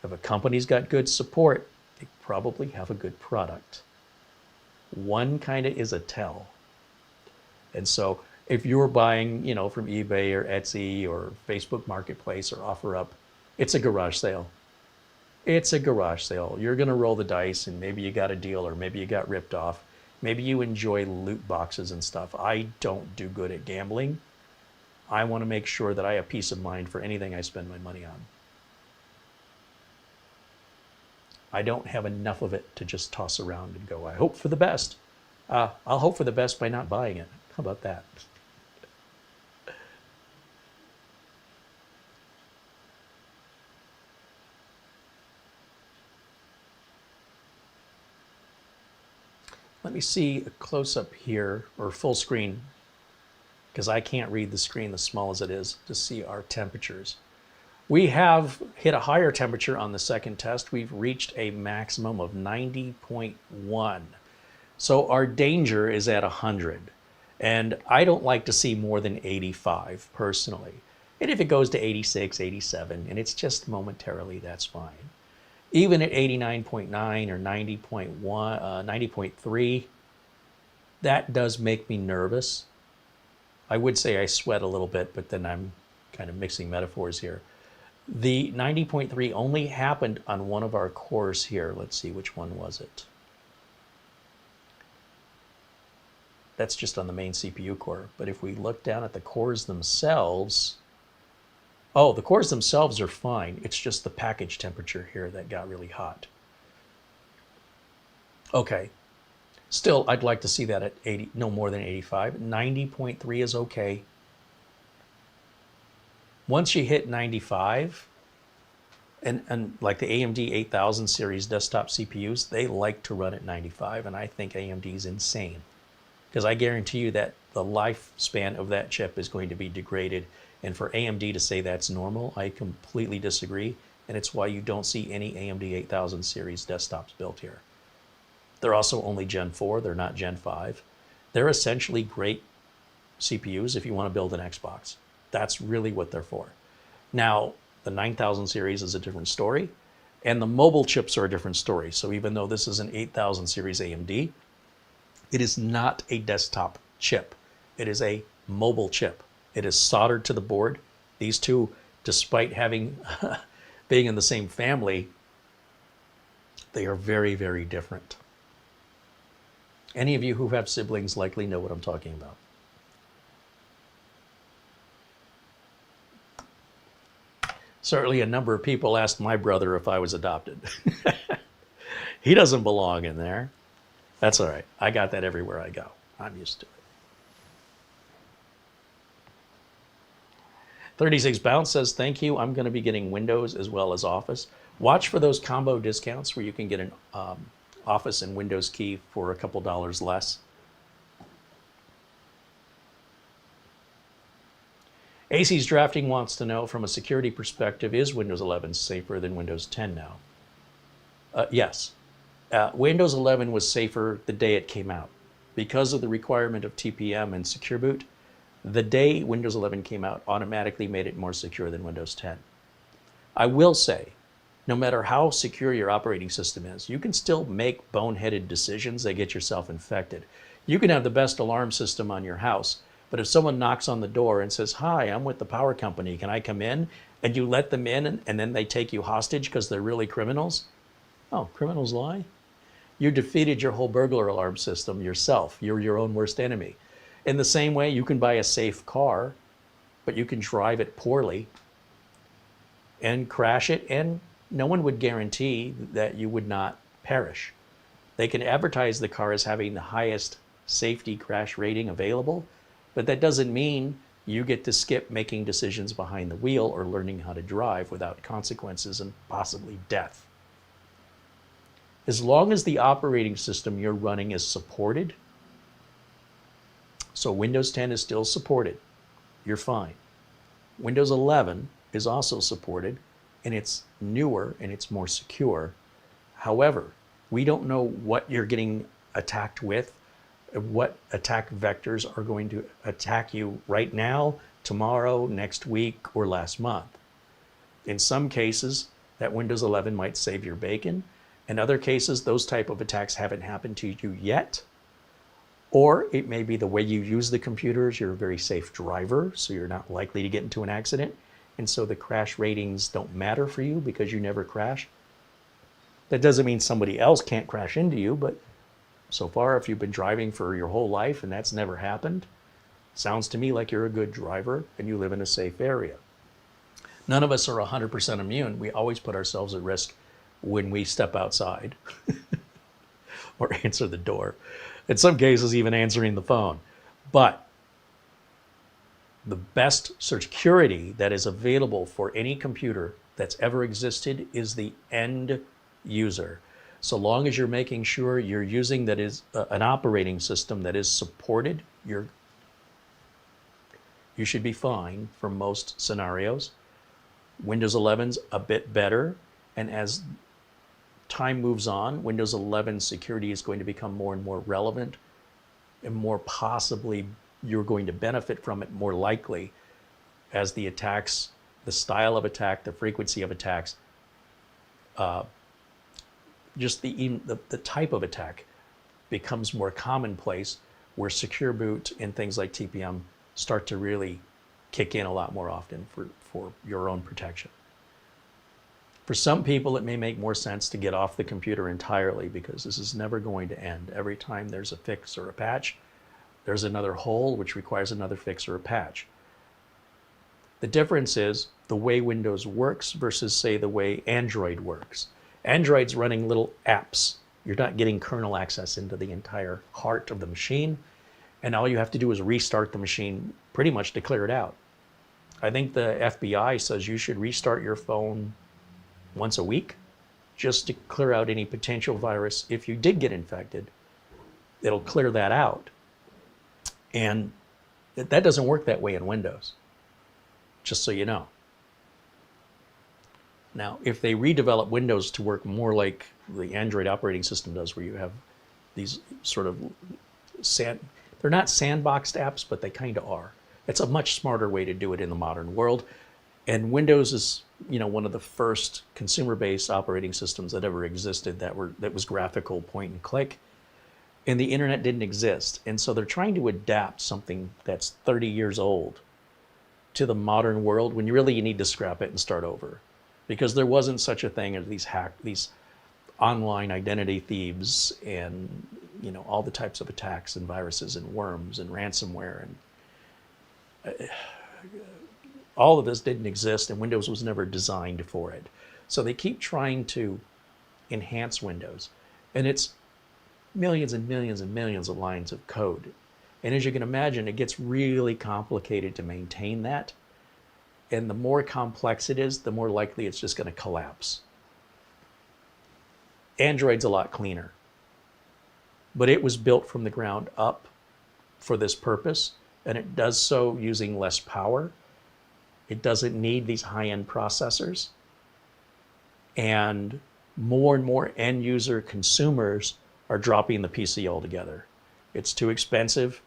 If a company's got good support, they probably have a good product. One kind of is a tell. And so if you're buying, from eBay or Etsy or Facebook Marketplace or OfferUp, it's a garage sale. It's a garage sale. You're going to roll the dice and maybe you got a deal or maybe you got ripped off. Maybe you enjoy loot boxes and stuff. I don't do good at gambling. I want to make sure that I have peace of mind for anything I spend my money on. I don't have enough of it to just toss around and go, I hope for the best. I'll hope for the best by not buying it. How about that? Let me see a close-up here, or full screen, because I can't read the screen as small as it is, to see our temperatures. We have hit a higher temperature on the second test. We've reached a maximum of 90.1. So our danger is at 100. And I don't like to see more than 85 personally. And if it goes to 86, 87, and it's just momentarily, that's fine. Even at 89.9 or 90.1, 90.3, that does make me nervous. I would say I sweat a little bit, but then I'm kind of mixing metaphors here. The 90.3 only happened on one of our cores here. Let's see, which one was it? That's just on the main CPU core. But if we look down at the cores themselves, oh, the cores themselves are fine. It's just the package temperature here that got really hot. Okay. Still, I'd like to see that at 80, no more than 85. 90.3 is okay. Once you hit 95, and like the AMD 8000 series desktop CPUs, they like to run at 95, and I think AMD is insane. Because I guarantee you that the lifespan of that chip is going to be degraded. And for AMD to say that's normal, I completely disagree. And it's why you don't see any AMD 8000 series desktops built here. They're also only Gen 4, they're not Gen 5. They're essentially great CPUs if you want to build an Xbox. That's really what they're for. Now, the 9000 series is a different story, and the mobile chips are a different story. So even though this is an 8000 series AMD, it is not a desktop chip. It is a mobile chip. It is soldered to the board. These two, despite having being in the same family, they are very, very different. Any of you who have siblings likely know what I'm talking about. Certainly a number of people asked my brother if I was adopted. He doesn't belong in there. That's all right. I got that everywhere I go. I'm used to it. 36 Bounce says, thank you. I'm going to be getting Windows as well as Office. Watch for those combo discounts where you can get an Office and Windows key for a couple dollars less. AC's Drafting wants to know, from a security perspective, is Windows 11 safer than Windows 10 now? Yes. Windows 11 was safer the day it came out. Because of the requirement of TPM and Secure Boot, the day Windows 11 came out automatically made it more secure than Windows 10. I will say, no matter how secure your operating system is, you can still make boneheaded decisions that get yourself infected. You can have the best alarm system on your house, but if someone knocks on the door and says, "Hi, I'm with the power company, can I come in?" and you let them in and then they take you hostage because they're really criminals. Oh, criminals lie? You defeated your whole burglar alarm system yourself. You're your own worst enemy. In the same way, you can buy a safe car, but you can drive it poorly and crash it, and no one would guarantee that you would not perish. They can advertise the car as having the highest safety crash rating available, but that doesn't mean you get to skip making decisions behind the wheel or learning how to drive without consequences and possibly death. As long as the operating system you're running is supported, so Windows 10 is still supported, you're fine. Windows 11 is also supported, and it's newer and it's more secure. However, we don't know what you're getting attacked with, what attack vectors are going to attack you right now, tomorrow, next week, or last month. In some cases, that Windows 11 might save your bacon. In other cases, those type of attacks haven't happened to you yet. Or it may be the way you use the computers. You're a very safe driver, so you're not likely to get into an accident. And so the crash ratings don't matter for you because you never crash. That doesn't mean somebody else can't crash into you, but so far, if you've been driving for your whole life and that's never happened, sounds to me like you're a good driver and you live in a safe area. None of us are 100% immune. We always put ourselves at risk when we step outside or answer the door. In some cases, even answering the phone. But the best security that is available for any computer that's ever existed is the end user. So long as you're making sure you're using that is an operating system that is supported, you should be fine for most scenarios. Windows 11's a bit better, and as time moves on, Windows 11 security is going to become more and more relevant, and more possibly you're going to benefit from it more likely as the attacks, the style of attack, the frequency of attacks, just the type of attack becomes more commonplace, where secure boot and things like TPM start to really kick in a lot more often for your own protection. For some people, it may make more sense to get off the computer entirely because this is never going to end. Every time there's a fix or a patch, there's another hole which requires another fix or a patch. The difference is the way Windows works versus, say, the way Android works. Android's running little apps. You're not getting kernel access into the entire heart of the machine, and all you have to do is restart the machine pretty much to clear it out. I think the FBI says you should restart your phone once a week just to clear out any potential virus. If you did get infected, it'll clear that out. And that doesn't work that way in Windows, just so you know. Now, if they redevelop Windows to work more like the Android operating system does, where you have these sort of they're not sandboxed apps, but they kind of are. It's a much smarter way to do it in the modern world. And Windows is, one of the first consumer-based operating systems that ever existed that was graphical, point and click. And the internet didn't exist. And so they're trying to adapt something that's 30 years old to the modern world when you need to scrap it and start over. Because there wasn't such a thing as these online identity thieves and all the types of attacks and viruses and worms and ransomware, and all of this didn't exist, and Windows was never designed for it. So they keep trying to enhance Windows, and it's millions and millions and millions of lines of code. And as you can imagine, it gets really complicated to maintain that. And the more complex it is, the more likely it's just going to collapse. Android's a lot cleaner, but it was built from the ground up for this purpose, and it does so using less power. It doesn't need these high-end processors. And more end user consumers are dropping the PC altogether. It's too expensive.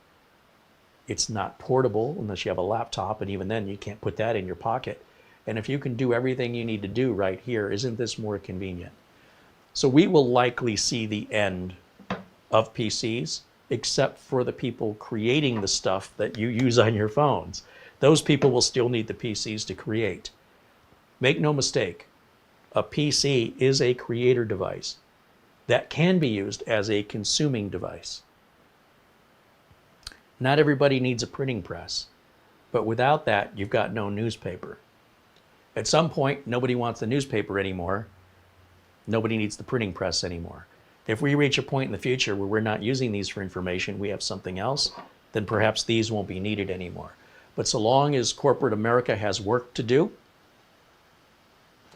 It's not portable unless you have a laptop, and even then you can't put that in your pocket. And if you can do everything you need to do right here, isn't this more convenient? So we will likely see the end of PCs, except for the people creating the stuff that you use on your phones. Those people will still need the PCs to create. Make no mistake, a PC is a creator device that can be used as a consuming device. Not everybody needs a printing press, but without that, you've got no newspaper. At some point, nobody wants the newspaper anymore. Nobody needs the printing press anymore. If we reach a point in the future where we're not using these for information, we have something else, then perhaps these won't be needed anymore. But so long as corporate America has work to do,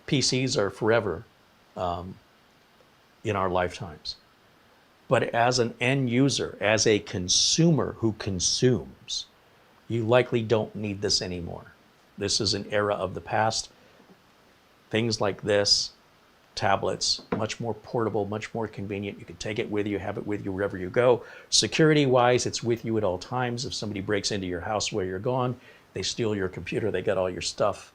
PCs are forever in our lifetimes. But as an end user, as a consumer who consumes, you likely don't need this anymore. This is an era of the past. Things like this, tablets, much more portable, much more convenient. You can take it with you, have it with you wherever you go. Security-wise, it's with you at all times. If somebody breaks into your house while you're gone, they steal your computer, they got all your stuff.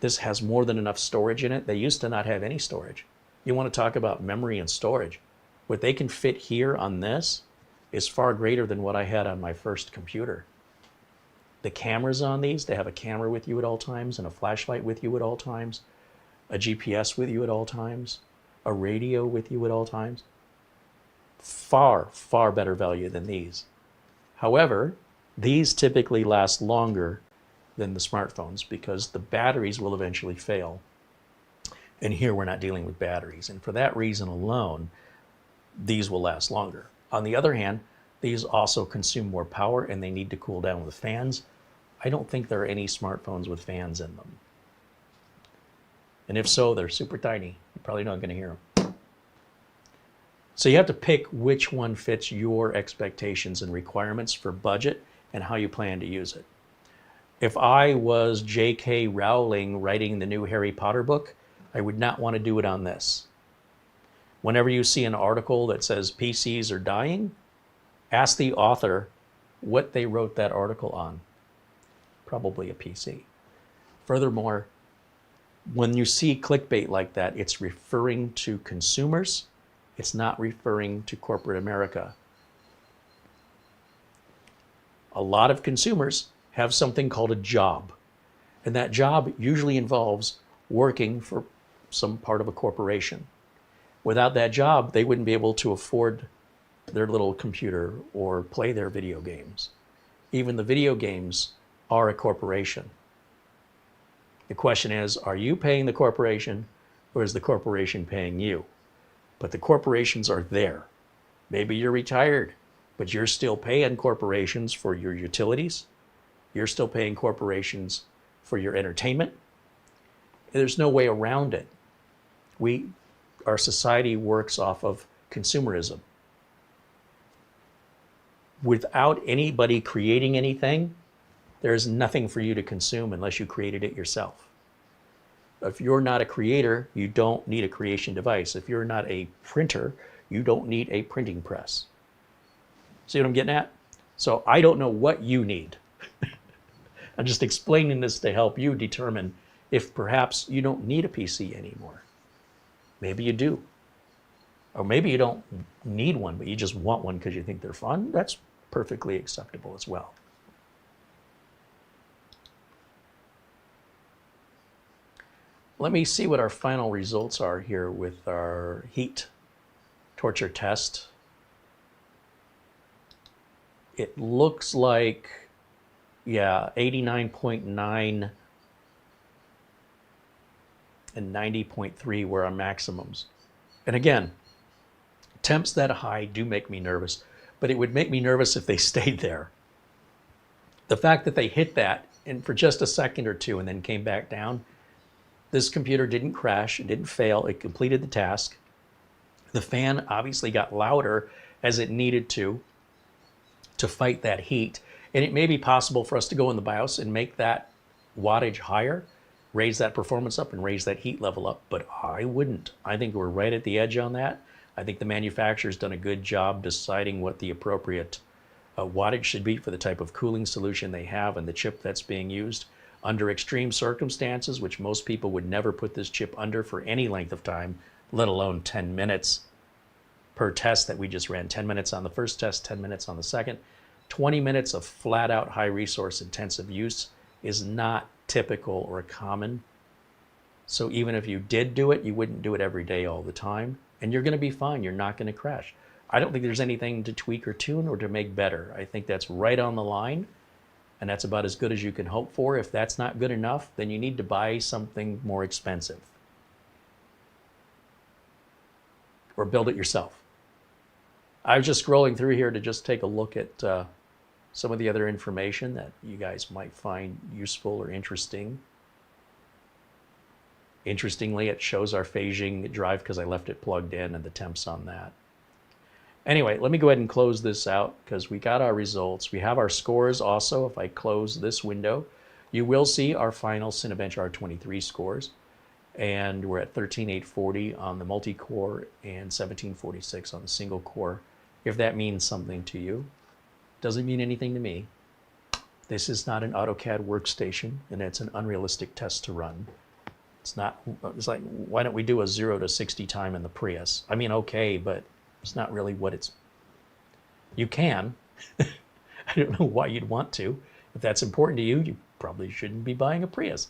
This has more than enough storage in it. They used to not have any storage. You want to talk about memory and storage. What they can fit here on this is far greater than what I had on my first computer. The cameras on these, they have a camera with you at all times and a flashlight with you at all times, a GPS with you at all times, a radio with you at all times. Far, far better value than these. However, these typically last longer than the smartphones because the batteries will eventually fail. And here we're not dealing with batteries. And for that reason alone, these will last longer. On the other hand, these also consume more power and they need to cool down with fans. I don't think there are any smartphones with fans in them. And if so, they're super tiny. You're probably not going to hear them. So you have to pick which one fits your expectations and requirements for budget and how you plan to use it. If I was J.K. Rowling writing the new Harry Potter book, I would not want to do it on this. Whenever you see an article that says PCs are dying, ask the author what they wrote that article on. Probably a PC. Furthermore, when you see clickbait like that, it's referring to consumers. It's not referring to corporate America. A lot of consumers have something called a job. And that job usually involves working for some part of a corporation. Without that job, they wouldn't be able to afford their little computer or play their video games. Even the video games are a corporation. The question is, are you paying the corporation or is the corporation paying you? But the corporations are there. Maybe you're retired, but you're still paying corporations for your utilities. You're still paying corporations for your entertainment. There's no way around it. Our society works off of consumerism. Without anybody creating anything, there's nothing for you to consume unless you created it yourself. If you're not a creator, you don't need a creation device. If you're not a printer, you don't need a printing press. See what I'm getting at? So I don't know what you need. I'm just explaining this to help you determine if perhaps you don't need a PC anymore. Maybe you do. Or maybe you don't need one, but you just want one because you think they're fun. That's perfectly acceptable as well. Let me see what our final results are here with our heat torture test. It looks like, yeah, 89.9 and 90.3 were our maximums. And again, temps that high do make me nervous, but it would make me nervous if they stayed there. The fact that they hit that and for just a second or two and then came back down, this computer didn't crash, it didn't fail, it completed the task. The fan obviously got louder as it needed to fight that heat. And it may be possible for us to go in the BIOS and make that wattage higher, raise that performance up and raise that heat level up, but I wouldn't. I think we're right at the edge on that. I think the manufacturer's done a good job deciding what the appropriate wattage should be for the type of cooling solution they have and the chip that's being used. Under extreme circumstances, which most people would never put this chip under for any length of time, let alone 10 minutes, per test that we just ran. 10 minutes on the first test, 10 minutes on the second. 20 minutes of flat out high resource intensive use is not typical or common. So even if you did do it, you wouldn't do it every day all the time. And you're going to be fine. You're not going to crash. I don't think there's anything to tweak or tune or to make better. I think that's right on the line. And that's about as good as you can hope for. If that's not good enough, then you need to buy something more expensive. Or build it yourself. I was just scrolling through here to just take a look at some of the other information that you guys might find useful or interesting. Interestingly, it shows our phasing drive because I left it plugged in and the temps on that. Anyway, let me go ahead and close this out because we got our results. We have our scores also. If I close this window, you will see our final Cinebench R23 scores. And we're at 13,840 on the multi-core and 1746 on the single core. If that means something to you, doesn't mean anything to me. This is not an AutoCAD workstation, and it's an unrealistic test to run. It's like, why don't we do a 0 to 60 time in the Prius? I mean, okay, but it's not really what it's... You can. I don't know why you'd want to. If that's important to you, you probably shouldn't be buying a Prius.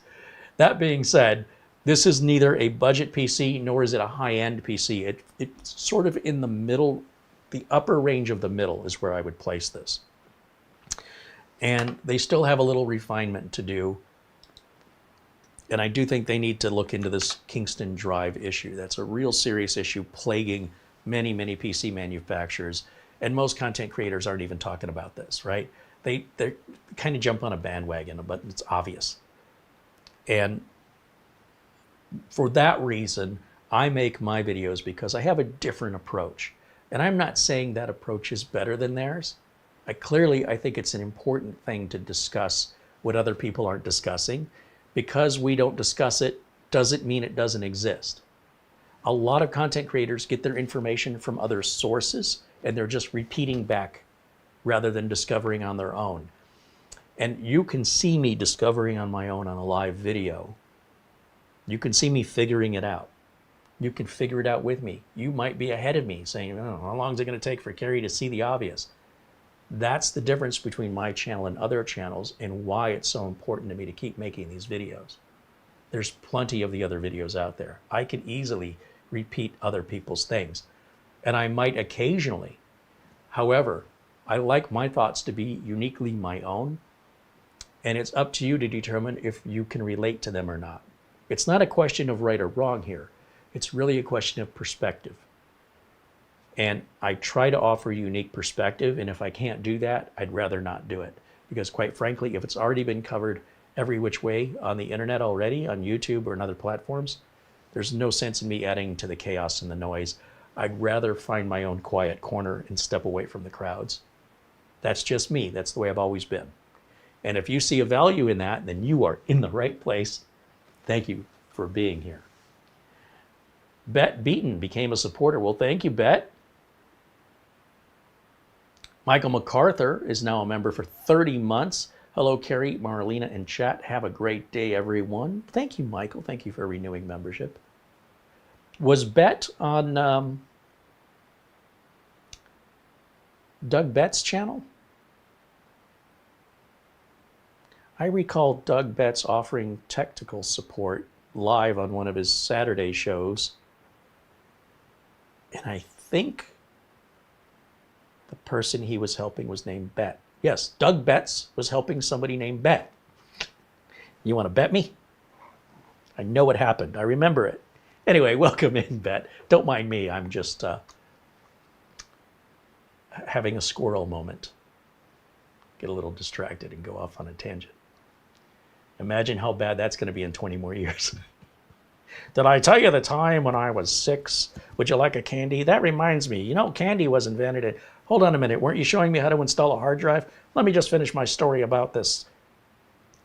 That being said, this is neither a budget PC nor is it a high-end PC. It's sort of in the middle, the upper range of the middle is where I would place this. And they still have a little refinement to do. And I do think they need to look into this Kingston drive issue. That's a real serious issue plaguing many, many PC manufacturers. And most content creators aren't even talking about this, right? They kind of jump on a bandwagon, but it's obvious. And for that reason, I make my videos because I have a different approach. And I'm not saying that approach is better than theirs. I think it's an important thing to discuss what other people aren't discussing. Because we don't discuss it doesn't mean it doesn't exist. A lot of content creators get their information from other sources and they're just repeating back rather than discovering on their own. And you can see me discovering on my own on a live video. You can see me figuring it out. You can figure it out with me. You might be ahead of me saying, oh, how long is it going to take for Carey to see the obvious? That's the difference between my channel and other channels and why it's so important to me to keep making these videos. There's plenty of the other videos out there. I can easily repeat other people's things. And I might occasionally. However, I like my thoughts to be uniquely my own. And it's up to you to determine if you can relate to them or not. It's not a question of right or wrong here. It's really a question of perspective. And I try to offer a unique perspective, and if I can't do that, I'd rather not do it. Because quite frankly, if it's already been covered every which way on the internet already, on YouTube or on other platforms, there's no sense in me adding to the chaos and the noise. I'd rather find my own quiet corner and step away from the crowds. That's just me. That's the way I've always been. And if you see a value in that, then you are in the right place. Thank you for being here. Bet Beaton became a supporter. Well, thank you, Bet. Michael MacArthur is now a member for 30 months. Hello, Carey, Marlena, and chat. Have a great day, everyone. Thank you, Michael. Thank you for renewing membership. Was Bet on Doug Betts' channel? I recall Doug Betts offering technical support live on one of his Saturday shows. And I think the person he was helping was named Bet. Yes, Doug Betts was helping somebody named Bet. You want to bet me? I know what happened. I remember it. Anyway, welcome in, Bet. Don't mind me. I'm just having a squirrel moment. Get a little distracted and go off on a tangent. Imagine how bad that's going to be in 20 more years. Did I tell you the time when I was 6? Would you like a candy? That reminds me, you know, candy was invented. Hold on a minute. Weren't you showing me how to install a hard drive? Let me just finish my story about this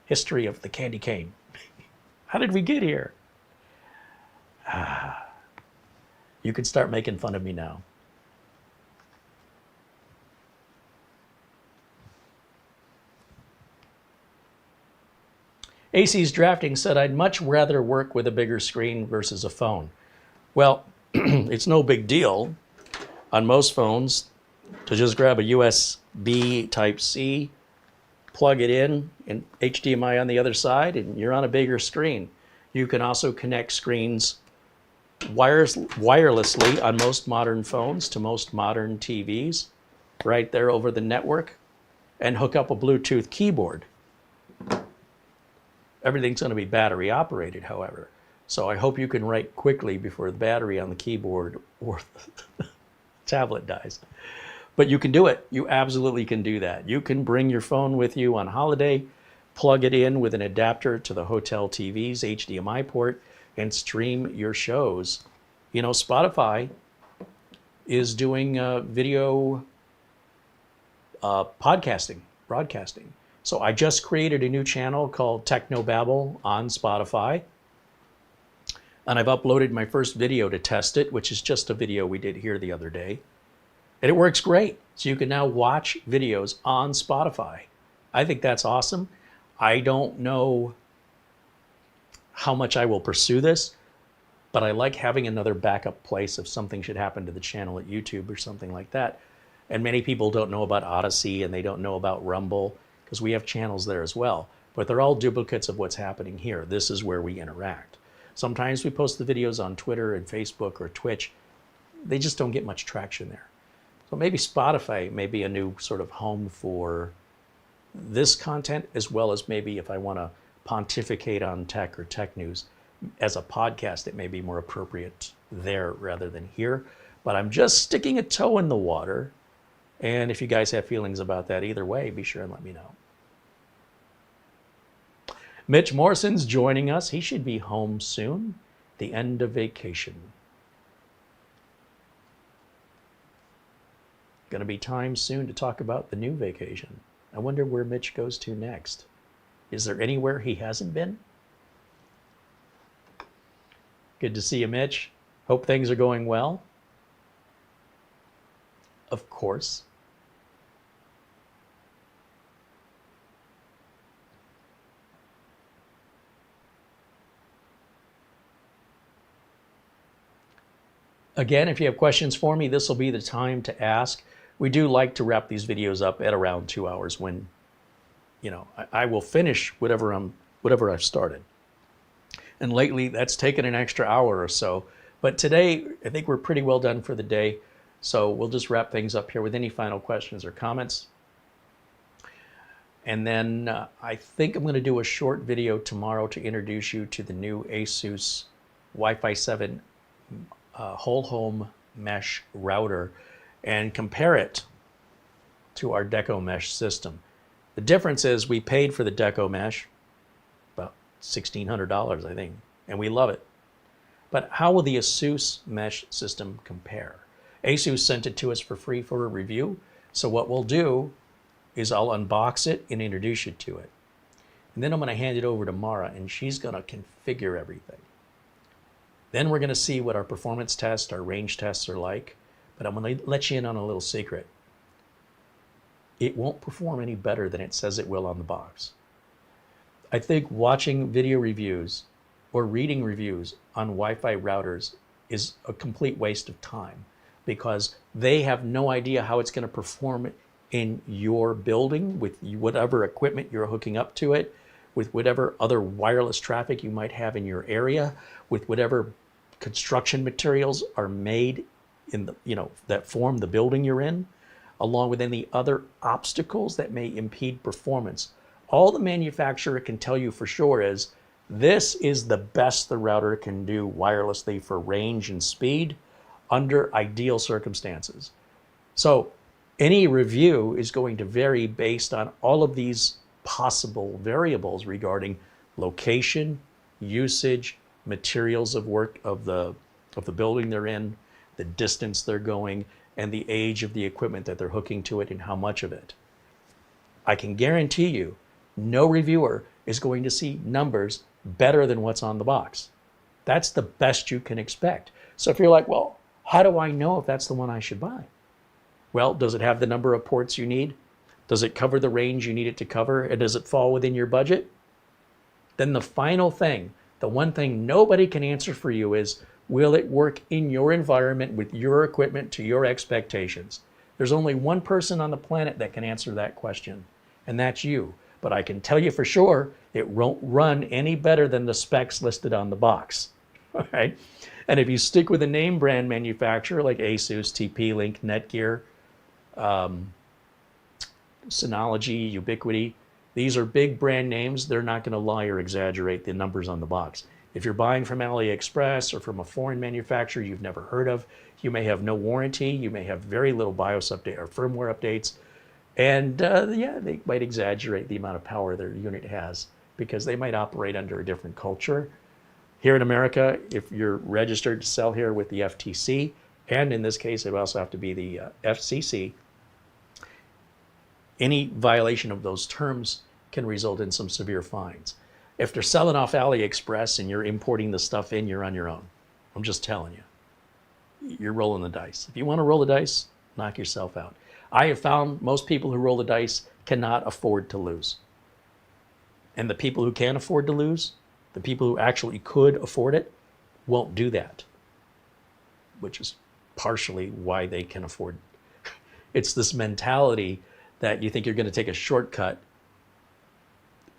history of the candy cane. How did we get here? You can start making fun of me now. AC's Drafting said, I'd much rather work with a bigger screen versus a phone. Well, it's no big deal. on most phones to just grab a USB Type-C, plug it in, and HDMI on the other side, and you're on a bigger screen. You can also connect screens wirelessly on most modern phones to most modern TVs, right there over the network, and hook up a Bluetooth keyboard. Everything's going to be battery operated, however. So I hope you can write quickly before the battery on the keyboard or the tablet dies. But you can do it. You absolutely can do that. You can bring your phone with you on holiday, plug it in with an adapter to the hotel TV's HDMI port, and stream your shows. You know, Spotify is doing video broadcasting. So I just created a new channel called Technobabble on Spotify. And I've uploaded my first video to test it, which is just a video we did here the other day. And it works great. So you can now watch videos on Spotify. I think that's awesome. I don't know how much I will pursue this, but I like having another backup place if something should happen to the channel at YouTube or something like that. And many people don't know about Odyssey and they don't know about Rumble because we have channels there as well. But they're all duplicates of what's happening here. This is where we interact. Sometimes we post the videos on Twitter and Facebook or Twitch. They just don't get much traction there. So maybe Spotify may be a new sort of home for this content, as well as maybe if I want to pontificate on tech or tech news as a podcast, it may be more appropriate there rather than here. But I'm just sticking a toe in the water. And if you guys have feelings about that either way, be sure and let me know. Mitch Morrison's joining us. He should be home soon, the end of vacation. Going to be time soon to talk about the new vacation. I wonder where Mitch goes to next. Is there anywhere he hasn't been? Good to see you, Mitch. Hope things are going well. Of course. Again, if you have questions for me, this will be the time to ask. We do like to wrap these videos up at around 2 hours when, you know, I will finish whatever I've started. And lately, that's taken an extra hour or so. But today, I think we're pretty well done for the day. So we'll just wrap things up here with any final questions or comments. And then I think I'm going to do a short video tomorrow to introduce you to the new ASUS Wi-Fi 7 whole home mesh router and compare it to our Deco Mesh system. The difference is we paid for the Deco Mesh, about $1,600, I think, and we love it. But how will the ASUS mesh system compare? ASUS sent it to us for free for a review. So what we'll do is I'll unbox it and introduce you to it. And then I'm going to hand it over to Mara, and she's going to configure everything. Then we're going to see what our performance tests, our range tests are like. But I'm going to let you in on a little secret. It won't perform any better than it says it will on the box. I think watching video reviews or reading reviews on Wi-Fi routers is a complete waste of time because they have no idea how it's going to perform in your building with whatever equipment you're hooking up to it, with whatever other wireless traffic you might have in your area, with whatever construction materials are made in the, that form the building you're in, along with any other obstacles that may impede performance. All the manufacturer can tell you for sure is this is the best the router can do wirelessly for range and speed under ideal circumstances. So any review is going to vary based on all of these possible variables regarding location, usage, materials of work of the building they're in, the distance they're going, and the age of the equipment that they're hooking to it and how much of it. I can guarantee you no reviewer is going to see numbers better than what's on the box. That's the best you can expect. So if you're like, well, how do I know if that's the one I should buy? Well, does it have the number of ports you need? Does it cover the range you need it to cover? And does it fall within your budget? Then the final thing, the one thing nobody can answer for you is, Will it work in your environment with your equipment to your expectations? There's only one person on the planet that can answer that question, and that's you. But I can tell you for sure, it won't run any better than the specs listed on the box. All right? And if you stick with a name brand manufacturer like Asus, TP-Link, Netgear, Synology, Ubiquiti, these are big brand names. They're not going to lie or exaggerate the numbers on the box. If you're buying from AliExpress or from a foreign manufacturer you've never heard of, you may have no warranty, you may have very little BIOS update or firmware updates, and yeah, they might exaggerate the amount of power their unit has because they might operate under a different culture. Here in America, if you're registered to sell here with the FTC, and in this case, it would also have to be the FCC, any violation of those terms can result in some severe fines. If they're selling off AliExpress and you're importing the stuff in, you're on your own. I'm just telling you. You're rolling the dice. If you want to roll the dice, knock yourself out. I have found most people who roll the dice cannot afford to lose. And the people who can afford to lose, the people who actually could afford it, won't do that. Which is partially why they can afford it. It's this mentality that you think you're going to take a shortcut,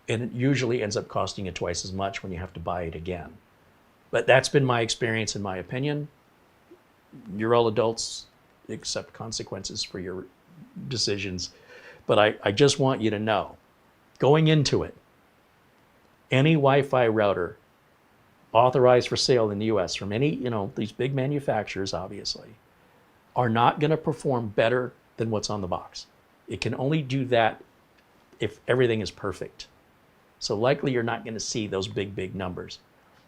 and it usually ends up costing you twice as much when you have to buy it again. But that's been my experience, in my opinion. You're all adults, accept consequences for your decisions. But I just want you to know, going into it, any Wi-Fi router authorized for sale in the US from any, these big manufacturers, obviously, are not going to perform better than what's on the box. It can only do that if everything is perfect. So likely you're not going to see those big numbers.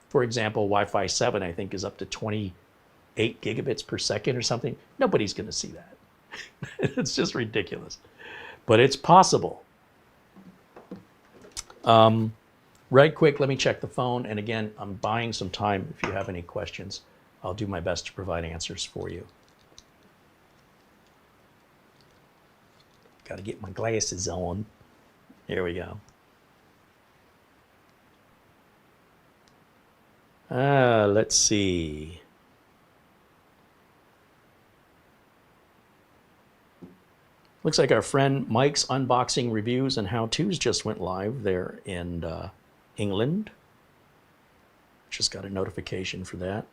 For example, Wi-Fi 7, I think, is up to 28 gigabits per second or something. Nobody's going to see that. It's just ridiculous. But it's possible. Right quick, let me check the phone. And again, I'm buying some time. If you have any questions, I'll do my best to provide answers for you. Got to get my glasses on. Here we go. Let's see. Looks like our friend Mike's unboxing reviews and how-tos just went live there in England. Just got a notification for that.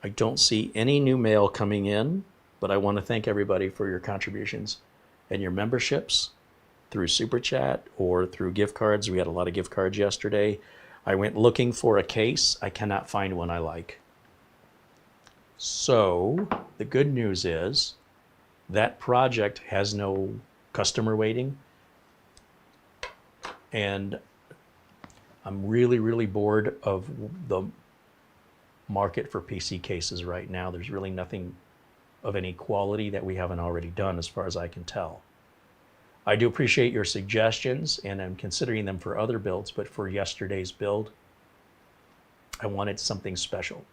I don't see any new mail coming in, but I want to thank everybody for your contributions and your memberships through Super Chat or through gift cards. We had a lot of gift cards yesterday. I went looking for a case. I cannot find one I like. So the good news is that project has no customer waiting. And I'm really bored of the market for PC cases right now. There's really nothing of any quality that we haven't already done as far as I can tell. I do appreciate your suggestions, and I'm considering them for other builds, but for yesterday's build, I wanted something special.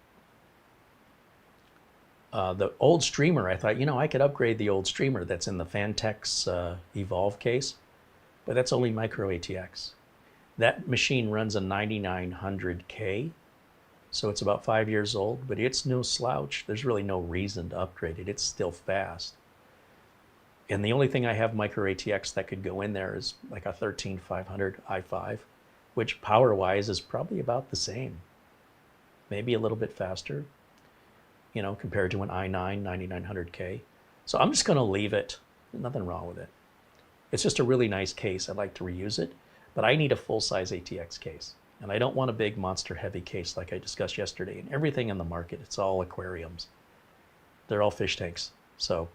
The old streamer, I thought, I could upgrade the old streamer that's in the Fantex Evolve case, but that's only micro ATX. That machine runs a 9900K, so it's about 5 years old, but it's no slouch. There's really no reason to upgrade it. It's still fast. And the only thing I have micro ATX that could go in there is like a 13500 i5, which power-wise is probably about the same. Maybe a little bit faster, compared to an i9 9900K. So I'm just going to leave it. There's nothing wrong with it. It's just a really nice case. I'd like to reuse it, but I need a full-size ATX case. And I don't want a big monster-heavy case like I discussed yesterday. And everything in the market, it's all aquariums. They're all fish tanks. So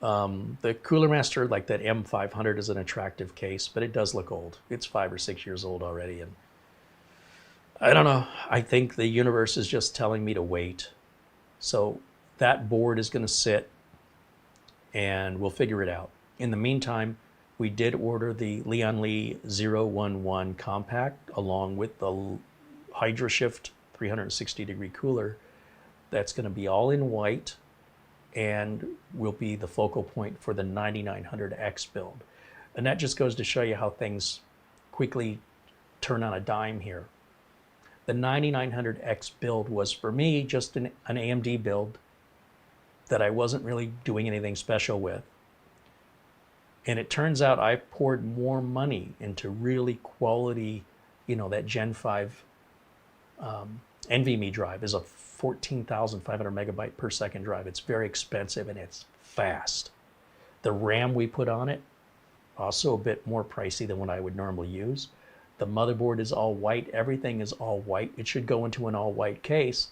the Cooler Master, like that M500, is an attractive case, but it does look old. It's 5 or 6 years old already, and I don't know. I think the universe is just telling me to wait. So that board is going to sit, and we'll figure it out. In the meantime, we did order the Lian Li 011 compact along with the HydroShift 360-degree cooler. That's going to be all in white and will be the focal point for the 9900X build. And that just goes to show you how things quickly turn on a dime here. The 9900X build was for me just an AMD build that I wasn't really doing anything special with. And it turns out I poured more money into really quality, you know, that Gen 5 NVMe drive is a 14,500 megabyte per second drive. It's very expensive and it's fast. The RAM we put on it, also a bit more pricey than what I would normally use. The motherboard is all white. Everything is all white. It should go into an all white case.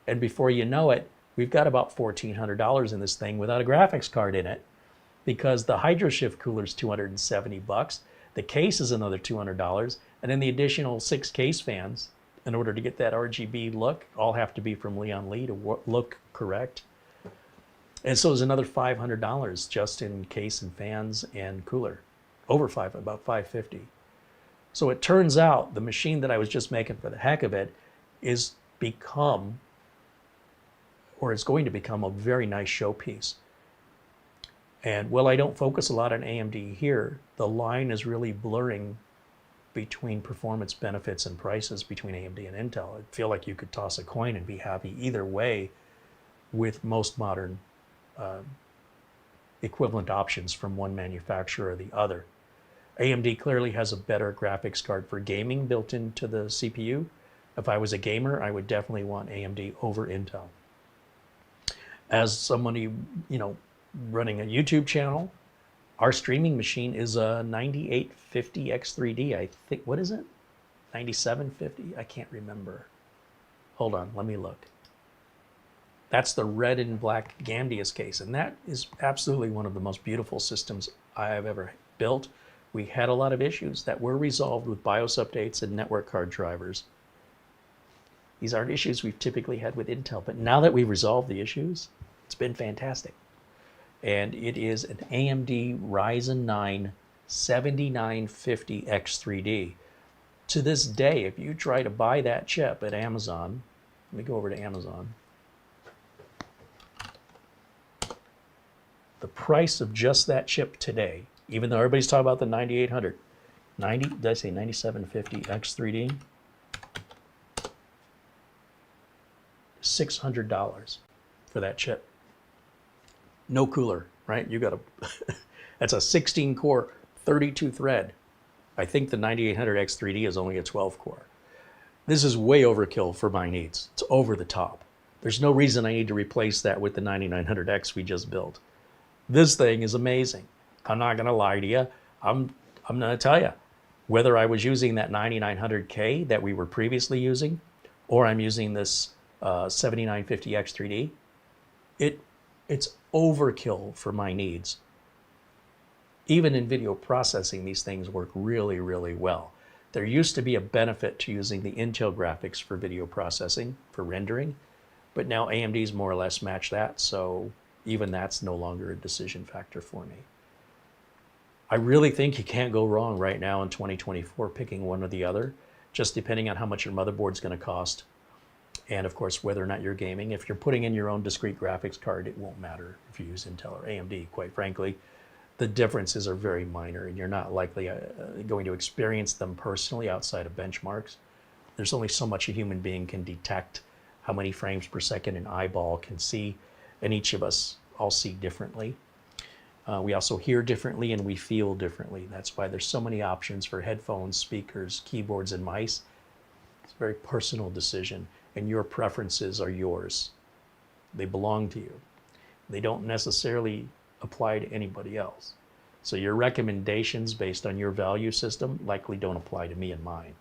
And before you know it, we've got about $1,400 in this thing without a graphics card in it, because the HydroShift cooler is $270. The case is another $200. And then the additional 6 case fans, in order to get that RGB look, all have to be from Leon Lee to look correct. And so there's another $500 just in case and fans and cooler. About $550. So it turns out the machine that I was just making for the heck of it is become, or is going to become, a very nice showpiece. And while I don't focus a lot on AMD here, the line is really blurring between performance benefits and prices between AMD and Intel. I feel like you could toss a coin and be happy either way with most modern equivalent options from one manufacturer or the other. AMD clearly has a better graphics card for gaming built into the CPU. If I was a gamer, I would definitely want AMD over Intel. As somebody, you know, running a YouTube channel, our streaming machine is a 9850 X3D. I think, what is it? 9750? I can't remember. Hold on, let me look. That's the red and black Gamdius case, and that is absolutely one of the most beautiful systems I have ever built. We had a lot of issues that were resolved with BIOS updates and network card drivers. These aren't issues we've typically had with Intel, but now that we've resolved the issues, it's been fantastic. And it is an AMD Ryzen 9 7950 X3D. To this day, if you try to buy that chip at Amazon, let me go over to Amazon. The price of just that chip today, even though everybody's talking about the 9800, did I say 9750 X3D? $600 for that chip. No cooler, right? You got that's a 16 core, 32 thread. I think the 9800 X3D is only a 12 core. This is way overkill for my needs. It's over the top. There's no reason I need to replace that with the 9900X we just built. This thing is amazing. I'm not gonna lie to you. I'm gonna tell you, whether I was using that 9900K that we were previously using, or I'm using this 7950 X3D, it's overkill for my needs. Even in video processing, these things work really, really well. There used to be a benefit to using the Intel graphics for video processing, for rendering, but now AMD's more or less matched that, so even that's no longer a decision factor for me. I really think you can't go wrong right now in 2024 picking one or the other, just depending on how much your motherboard's going to cost. And of course, whether or not you're gaming. If you're putting in your own discrete graphics card, it won't matter if you use Intel or AMD, quite frankly. The differences are very minor, and you're not likely going to experience them personally outside of benchmarks. There's only so much a human being can detect, how many frames per second an eyeball can see, and each of us all see differently. We also hear differently and we feel differently. That's why there's so many options for headphones, speakers, keyboards, and mice. It's a very personal decision, and your preferences are yours. They belong to you. They don't necessarily apply to anybody else. So your recommendations based on your value system likely don't apply to me and mine.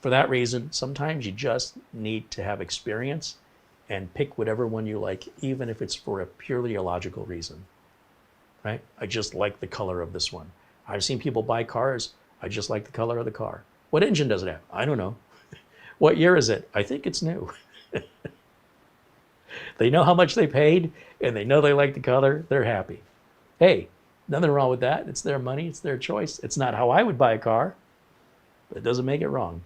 For that reason, sometimes you just need to have experience and pick whatever one you like, even if it's for a purely illogical reason. Right? I just like the color of this one. I've seen people buy cars. I just like the color of the car. What engine does it have? I don't know. What year is it? I think it's new. They know how much they paid, and they know they like the color. They're happy. Hey, nothing wrong with that. It's their money. It's their choice. It's not how I would buy a car, but it doesn't make it wrong.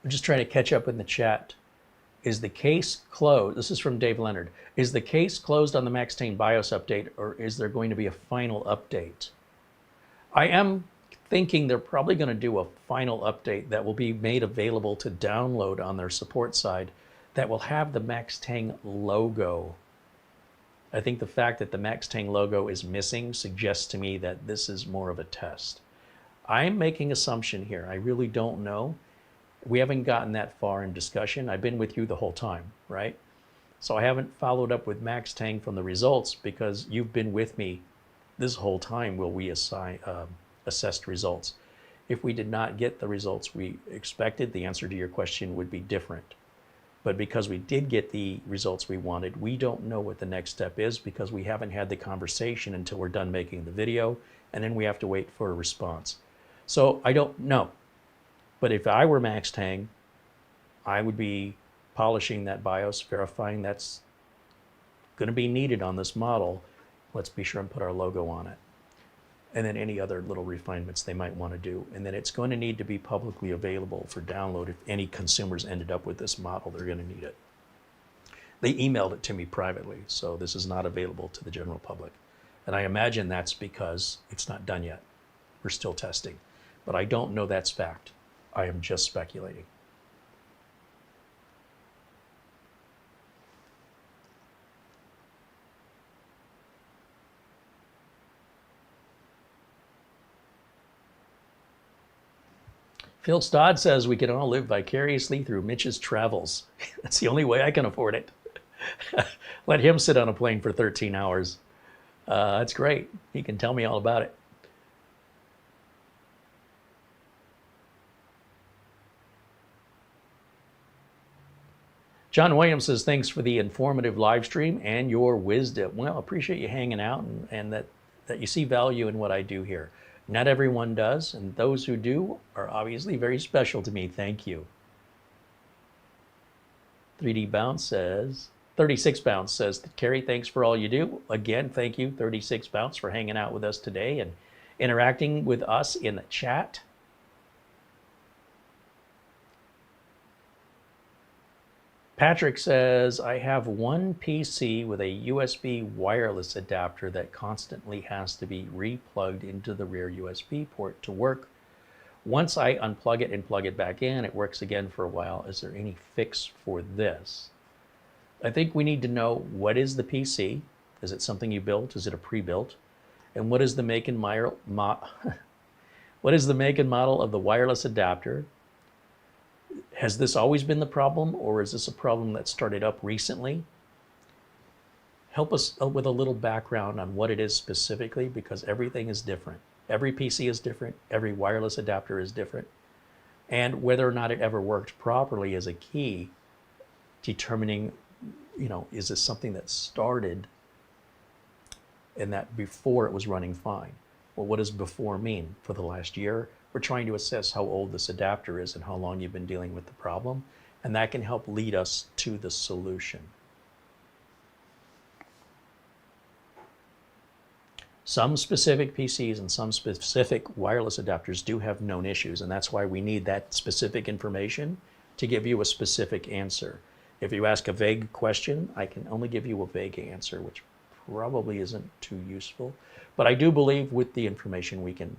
I'm just trying to catch up in the chat. Is the case closed? This is from Dave Leonard. Is the case closed on the Maxtang BIOS update, or is there going to be a final update? I am thinking they're probably going to do a final update that will be made available to download on their support side that will have the Maxtang logo. I think the fact that the Maxtang logo is missing suggests to me that this is more of a test. I'm making assumption here. I really don't know. We haven't gotten that far in discussion. I've been with you the whole time, right? So I haven't followed up with Maxtang from the results because you've been with me this whole time while we assessed results. If we did not get the results we expected, the answer to your question would be different. But because we did get the results we wanted, we don't know what the next step is because we haven't had the conversation until we're done making the video, and then we have to wait for a response. So I don't know. But if I were Maxtang, I would be polishing that BIOS, verifying that's going to be needed on this model. Let's be sure and put our logo on it. And then any other little refinements they might want to do. And then it's going to need to be publicly available for download. If any consumers ended up with this model, they're going to need it. They emailed it to me privately, so this is not available to the general public. And I imagine that's because it's not done yet. We're still testing. But I don't know that's fact. I am just speculating. Phil Stodd says we can all live vicariously through Mitch's travels. That's the only way I can afford it. Let him sit on a plane for 13 hours. That's great. He can tell me all about it. John Williams says, thanks for the informative live stream and your wisdom. Well, I appreciate you hanging out and that you see value in what I do here. Not everyone does, and those who do are obviously very special to me. Thank you. 3D Bounce says, 36 Bounce says, Carey, thanks for all you do. Again, thank you, 36 Bounce, for hanging out with us today and interacting with us in the chat. Patrick says, I have one PC with a USB wireless adapter that constantly has to be replugged into the rear USB port to work. Once I unplug it and plug it back in, it works again for a while. Is there any fix for this? I think we need to know, what is the PC? Is it something you built? Is it a pre-built? And what is the make and model of the wireless adapter? Has this always been the problem, or is this a problem that started up recently? Help us with a little background on what it is specifically, because everything is different. Every PC is different. Every wireless adapter is different. And whether or not it ever worked properly is a key determining, is this something that started and that before it was running fine? Well, what does before mean? For the last year? We're trying to assess how old this adapter is and how long you've been dealing with the problem, and that can help lead us to the solution. Some specific PCs and some specific wireless adapters do have known issues, and that's why we need that specific information to give you a specific answer. If you ask a vague question, I can only give you a vague answer, which probably isn't too useful. But I do believe with the information we can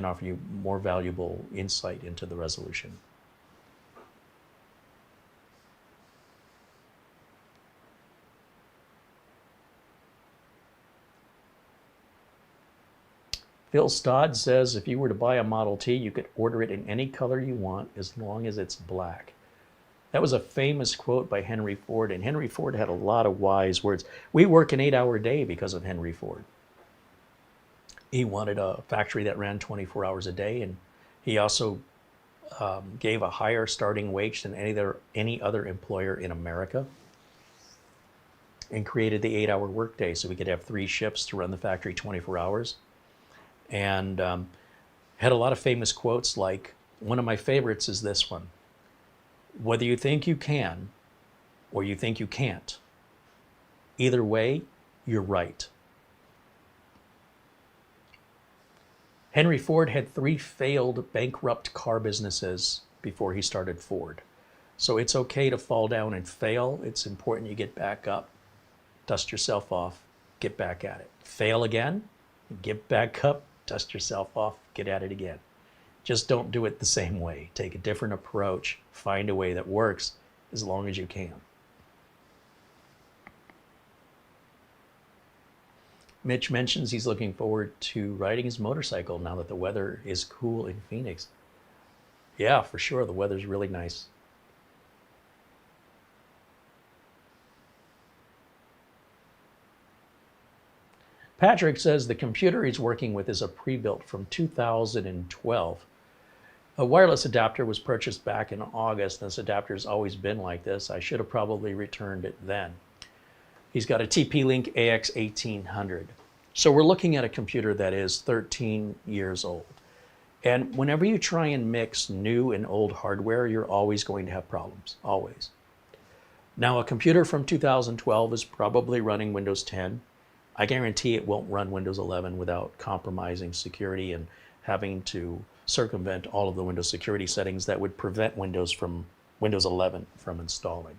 offer you more valuable insight into the resolution. Phil Stodd says, if you were to buy a Model T, you could order it in any color you want as long as it's black. That was a famous quote by Henry Ford, and Henry Ford had a lot of wise words. We work an 8-hour day because of Henry Ford. He wanted a factory that ran 24 hours a day, and he also gave a higher starting wage than any other employer in America, and created the 8-hour workday so we could have 3 shifts to run the factory 24 hours. And had a lot of famous quotes, like one of my favorites is this one: whether you think you can or you think you can't, either way, you're right. Henry Ford had 3 failed bankrupt car businesses before he started Ford. So it's okay to fall down and fail. It's important you get back up, dust yourself off, get back at it. Fail again, get back up, dust yourself off, get at it again. Just don't do it the same way. Take a different approach. Find a way that works as long as you can. Mitch mentions he's looking forward to riding his motorcycle now that the weather is cool in Phoenix. Yeah, for sure. The weather's really nice. Patrick says the computer he's working with is a pre-built from 2012. A wireless adapter was purchased back in August. This adapter's always been like this. I should have probably returned it then. He's got a TP-Link AX1800. So we're looking at a computer that is 13 years old. And whenever you try and mix new and old hardware, you're always going to have problems, always. Now, a computer from 2012 is probably running Windows 10. I guarantee it won't run Windows 11 without compromising security and having to circumvent all of the Windows security settings that would prevent Windows 11 from installing.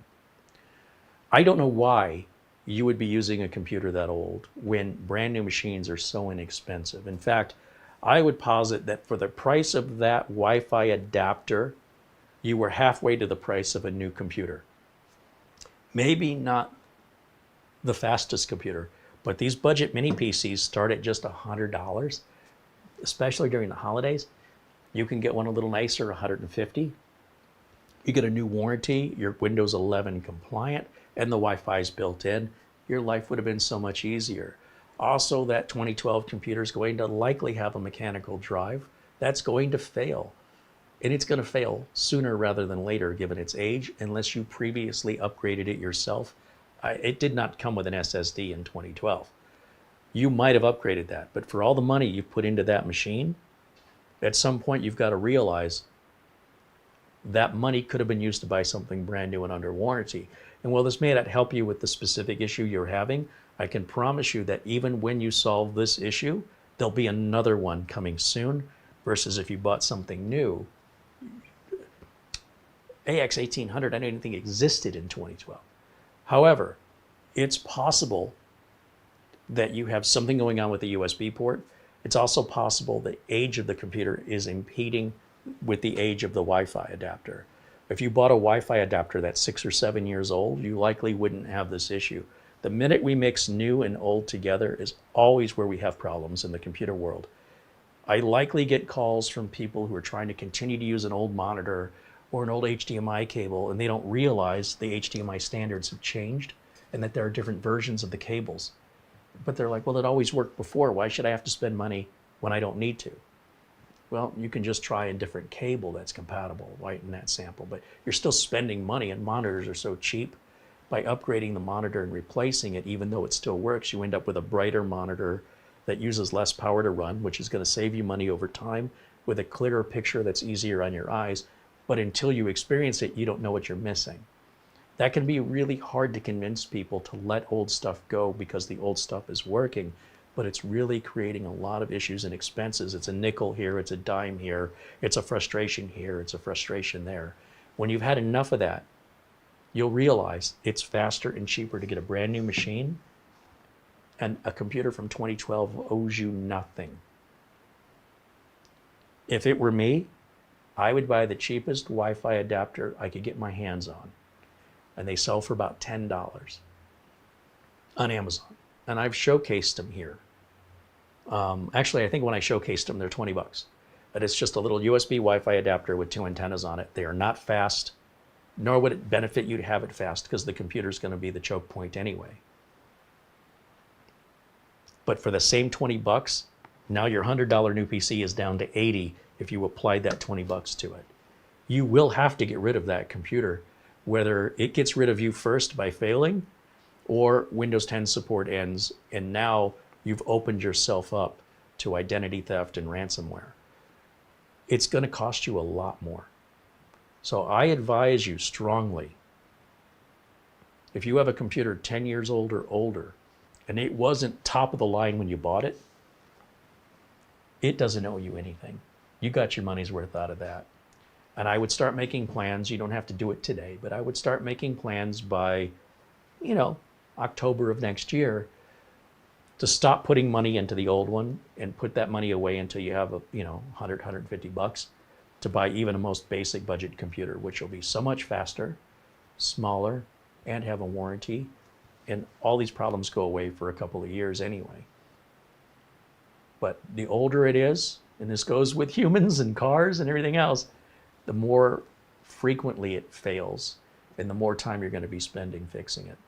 I don't know why you would be using a computer that old when brand new machines are so inexpensive. In fact, I would posit that for the price of that Wi-Fi adapter, you were halfway to the price of a new computer. Maybe not the fastest computer, but these budget mini PCs start at just $100, especially during the holidays. You can get one a little nicer, $150. You get a new warranty, you're Windows 11 compliant, and the Wi-Fi is built in. Your life would have been so much easier. Also, that 2012 computer is going to likely have a mechanical drive. That's going to fail. And it's going to fail sooner rather than later, given its age, unless you previously upgraded it yourself. It did not come with an SSD in 2012. You might have upgraded that, but for all the money you've put into that machine, at some point you've got to realize that money could have been used to buy something brand new and under warranty. And while this may not help you with the specific issue you're having, I can promise you that even when you solve this issue, there'll be another one coming soon, versus if you bought something new. AX1800, I don't even think existed in 2012. However, it's possible that you have something going on with the USB port. It's also possible the age of the computer is impeding with the age of the Wi-Fi adapter. If you bought a Wi-Fi adapter that's 6 or 7 years old, you likely wouldn't have this issue. The minute we mix new and old together is always where we have problems in the computer world. I likely get calls from people who are trying to continue to use an old monitor or an old HDMI cable, and they don't realize the HDMI standards have changed and that there are different versions of the cables. But they're like, well, it always worked before. Why should I have to spend money when I don't need to? Well, you can just try a different cable that's compatible, right, in that sample. But you're still spending money, and monitors are so cheap. By upgrading the monitor and replacing it, even though it still works, you end up with a brighter monitor that uses less power to run, which is going to save you money over time, with a clearer picture that's easier on your eyes. But until you experience it, you don't know what you're missing. That can be really hard to convince people to let old stuff go because the old stuff is working, but it's really creating a lot of issues and expenses. It's a nickel here, it's a dime here, it's a frustration here, it's a frustration there. When you've had enough of that, you'll realize it's faster and cheaper to get a brand new machine, and a computer from 2012 owes you nothing. If it were me, I would buy the cheapest Wi-Fi adapter I could get my hands on. And they sell for about $10 on Amazon. And I've showcased them here. Actually, I think when I showcased them, they're 20 bucks. But it's just a little USB Wi-Fi adapter with 2 antennas on it. They are not fast, nor would it benefit you to have it fast because the computer's going to be the choke point anyway. But for the same 20 bucks, now your $100 new PC is down to 80 if you applied that 20 bucks to it. You will have to get rid of that computer, whether it gets rid of you first by failing or Windows 10 support ends and now you've opened yourself up to identity theft and ransomware. It's going to cost you a lot more. So I advise you strongly, if you have a computer 10 years old or older and it wasn't top of the line when you bought it, it doesn't owe you anything. You got your money's worth out of that. And I would start making plans. You don't have to do it today, but I would start making plans by, October of next year to stop putting money into the old one and put that money away until you have 100, 150 bucks to buy even a most basic budget computer, which will be so much faster, smaller, and have a warranty. And all these problems go away for a couple of years anyway. But the older it is, and this goes with humans and cars and everything else, the more frequently it fails and the more time you're going to be spending fixing it.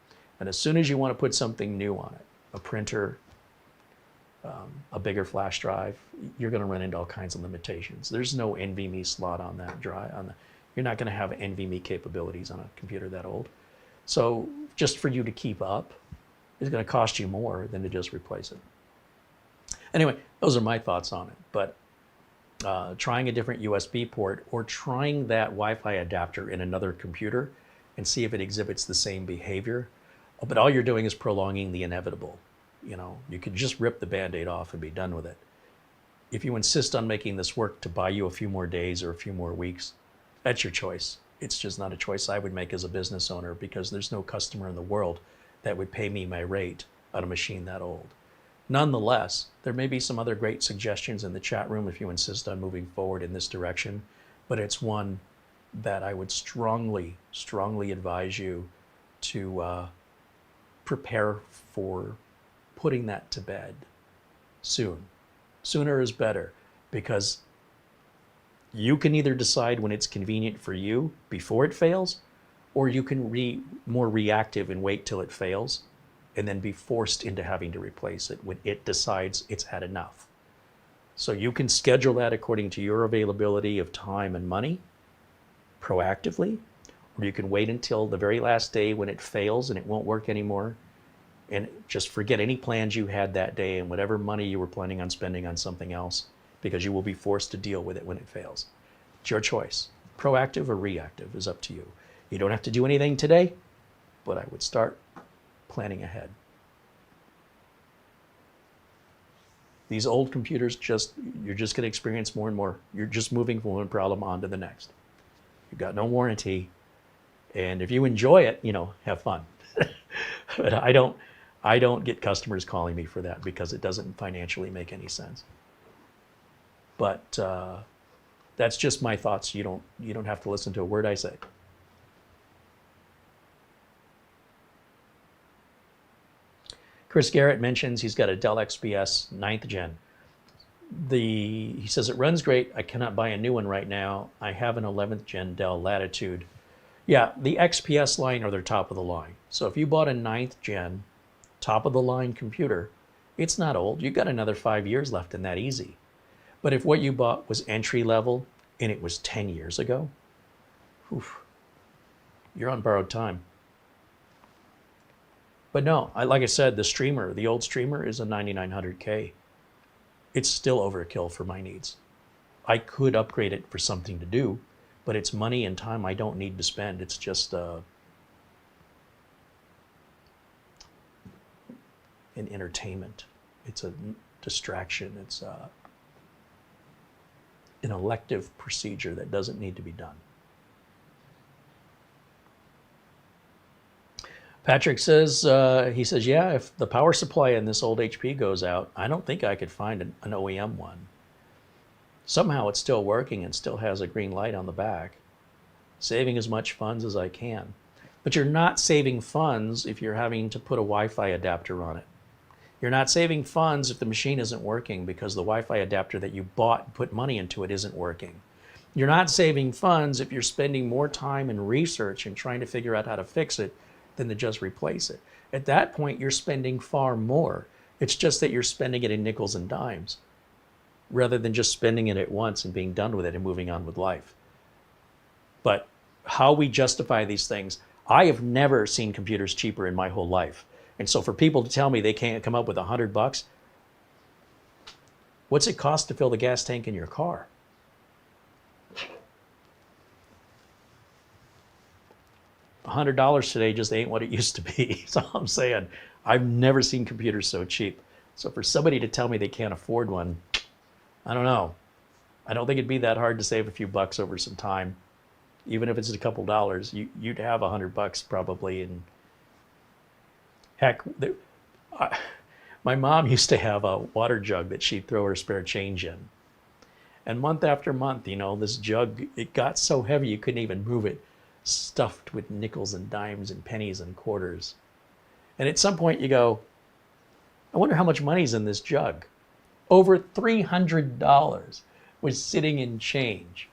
And as soon as you want to put something new on it, a printer, a bigger flash drive, you're going to run into all kinds of limitations. There's no NVMe slot on that drive. You're not going to have NVMe capabilities on a computer that old. So just for you to keep up is going to cost you more than to just replace it. Anyway, those are my thoughts on it. But trying a different USB port or trying that Wi-Fi adapter in another computer and see if it exhibits the same behavior. But all you're doing is prolonging the inevitable. You could just rip the Band-Aid off and be done with it. If you insist on making this work to buy you a few more days or a few more weeks, that's your choice. It's just not a choice I would make as a business owner, because there's no customer in the world that would pay me my rate on a machine that old. Nonetheless, there may be some other great suggestions in the chat room if you insist on moving forward in this direction, but it's one that I would strongly, strongly advise you to prepare for putting that to bed soon. Sooner is better, because you can either decide when it's convenient for you before it fails, or you can be more reactive and wait till it fails and then be forced into having to replace it when it decides it's had enough. So you can schedule that according to your availability of time and money proactively, or you can wait until the very last day when it fails and it won't work anymore and just forget any plans you had that day and whatever money you were planning on spending on something else, because you will be forced to deal with it when it fails. It's your choice. Proactive or reactive is up to you. You don't have to do anything today, but I would start planning ahead. These old computers, you're just going to experience more and more. You're just moving from one problem on to the next. You've got no warranty, and if you enjoy it, have fun. But I don't get customers calling me for that, because it doesn't financially make any sense. But that's just my thoughts. You don't have to listen to a word I say. Chris Garrett mentions he's got a Dell XPS 9th gen. He says it runs great. I cannot buy a new one right now. I have an 11th gen Dell Latitude. Yeah, the XPS line are their top of the line. So if you bought a 9th gen top of the line computer, it's not old. You've got another 5 years left in that easy. But if what you bought was entry level and it was 10 years ago, you're on borrowed time. But no, like I said, the old streamer is a 9900K. It's still overkill for my needs. I could upgrade it for something to do, but it's money and time I don't need to spend. It's just an entertainment. It's a distraction. It's an elective procedure that doesn't need to be done. Patrick says, yeah, if the power supply in this old HP goes out, I don't think I could find an OEM one. Somehow it's still working and still has a green light on the back. Saving as much funds as I can. But you're not saving funds if you're having to put a Wi-Fi adapter on it. You're not saving funds if the machine isn't working because the Wi-Fi adapter that you bought and put money into it isn't working. You're not saving funds if you're spending more time in research and trying to figure out how to fix it than to just replace it. At that point, you're spending far more. It's just that you're spending it in nickels and dimes rather than just spending it at once and being done with it and moving on with life. But how we justify these things, I have never seen computers cheaper in my whole life. And so for people to tell me they can't come up with $100, what's it cost to fill the gas tank in your car? $100 today just ain't what it used to be. So I'm saying I've never seen computers so cheap. So for somebody to tell me they can't afford one, I don't know. I don't think it'd be that hard to save a few bucks over some time. Even if it's a couple dollars, you'd have $100 probably. And heck, my mom used to have a water jug that she'd throw her spare change in. And month after month, you know, this jug, it got so heavy you couldn't even move it, stuffed with nickels and dimes and pennies and quarters. And at some point you go, I wonder how much money's in this jug. Over $300 was sitting in change.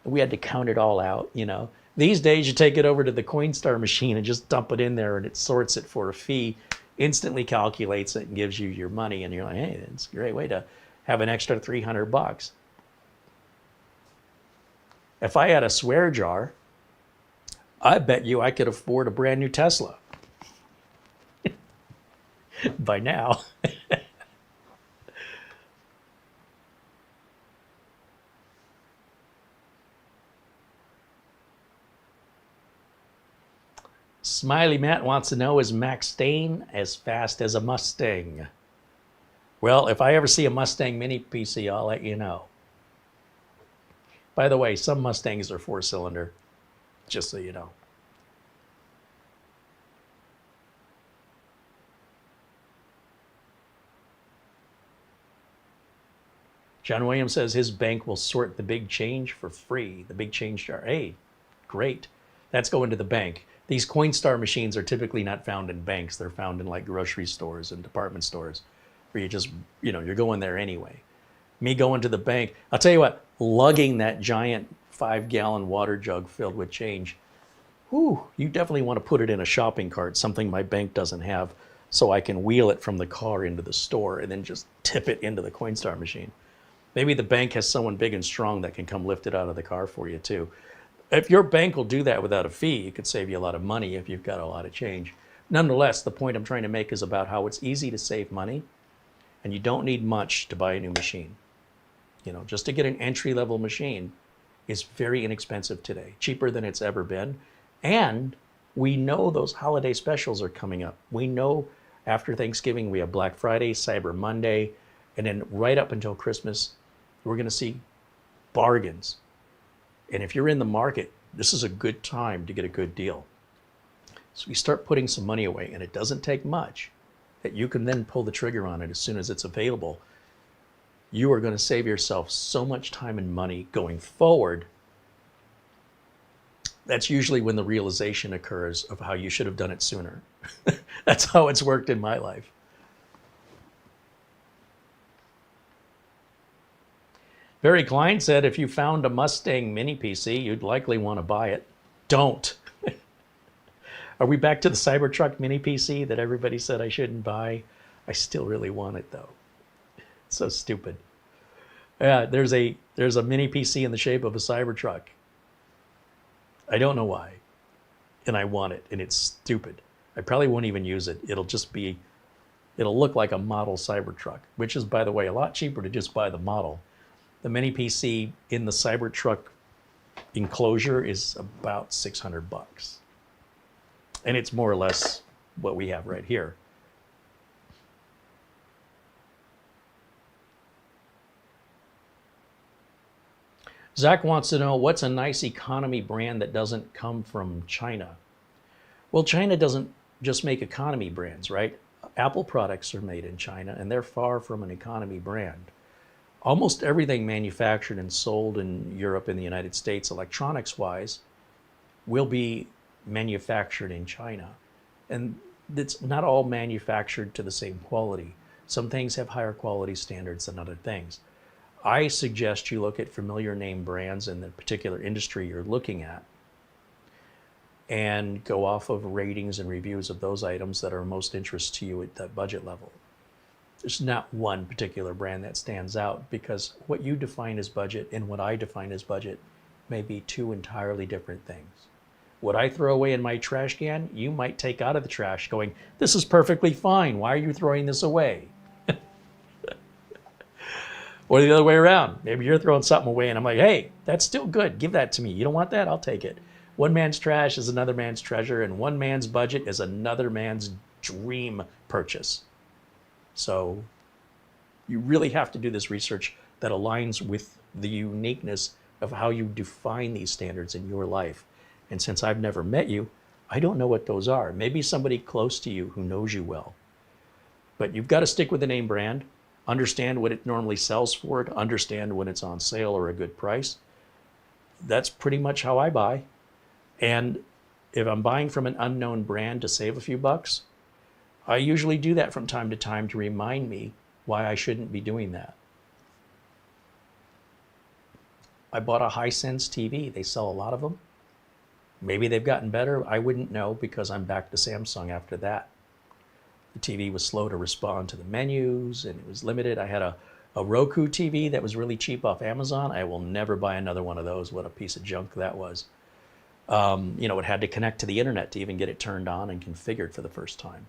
We had to count it all out, you know. These days you take it over to the Coinstar machine and just dump it in there and it sorts it for a fee, instantly calculates it and gives you your money. And you're like, hey, it's a great way to have an extra $300. If I had a swear jar, I bet you I could afford a brand new Tesla by now. Smiley Matt wants to know, is Maxtang as fast as a Mustang? Well, if I ever see a Mustang Mini PC, I'll let you know. By the way, some Mustangs are 4-cylinder, just so you know. John Williams says his bank will sort the big change for free, the big change jar. Hey, great. That's going to the bank. These Coinstar machines are typically not found in banks. They're found in like grocery stores and department stores where you just, you know, you're going there anyway. Me going to the bank, I'll tell you what, lugging that giant 5-gallon water jug filled with change, whew, you definitely want to put it in a shopping cart, something my bank doesn't have, so I can wheel it from the car into the store and then just tip it into the Coinstar machine. Maybe the bank has someone big and strong that can come lift it out of the car for you too. If your bank will do that without a fee, it could save you a lot of money if you've got a lot of change. Nonetheless, the point I'm trying to make is about how it's easy to save money and you don't need much to buy a new machine. You know, just to get an entry-level machine is very inexpensive today, cheaper than it's ever been. And we know those holiday specials are coming up. We know after Thanksgiving, we have Black Friday, Cyber Monday, and then right up until Christmas, we're going to see bargains. And if you're in the market, this is a good time to get a good deal. So you start putting some money away, and it doesn't take much, that you can then pull the trigger on it as soon as it's available. You are going to save yourself so much time and money going forward. That's usually when the realization occurs of how you should have done it sooner. That's how it's worked in my life. Barry Klein said, if you found a Mustang Mini PC, you'd likely want to buy it. Don't. Are we back to the Cybertruck Mini PC that everybody said I shouldn't buy? I still really want it though. It's so stupid. Yeah, there's a Mini PC in the shape of a Cybertruck. I don't know why. And I want it, and it's stupid. I probably won't even use it. It'll look like a model Cybertruck, which is, by the way, a lot cheaper to just buy the model. The Mini PC in the Cybertruck enclosure is about $600. And it's more or less what we have right here. Zach wants to know, what's a nice economy brand that doesn't come from China? Well, China doesn't just make economy brands, right? Apple products are made in China, and they're far from an economy brand. Almost everything manufactured and sold in Europe and the United States, electronics-wise, will be manufactured in China. And it's not all manufactured to the same quality. Some things have higher quality standards than other things. I suggest you look at familiar name brands in the particular industry you're looking at and go off of ratings and reviews of those items that are of most interest to you at that budget level. There's not one particular brand that stands out, because what you define as budget and what I define as budget may be two entirely different things. What I throw away in my trash can, you might take out of the trash going, this is perfectly fine. Why are you throwing this away? Or the other way around. Maybe you're throwing something away and I'm like, hey, that's still good. Give that to me. You don't want that? I'll take it. One man's trash is another man's treasure, and one man's budget is another man's dream purchase. So you really have to do this research that aligns with the uniqueness of how you define these standards in your life. And since I've never met you, I don't know what those are. Maybe somebody close to you who knows you well. But you've got to stick with the name brand, understand what it normally sells for, to understand when it's on sale or a good price. That's pretty much how I buy. And if I'm buying from an unknown brand to save a few bucks, I usually do that from time to time to remind me why I shouldn't be doing that. I bought a Hisense TV. They sell a lot of them. Maybe they've gotten better. I wouldn't know because I'm back to Samsung after that. The TV was slow to respond to the menus and it was limited. I had a Roku TV that was really cheap off Amazon. I will never buy another one of those. What a piece of junk that was. It had to connect to the internet to even get it turned on and configured for the first time.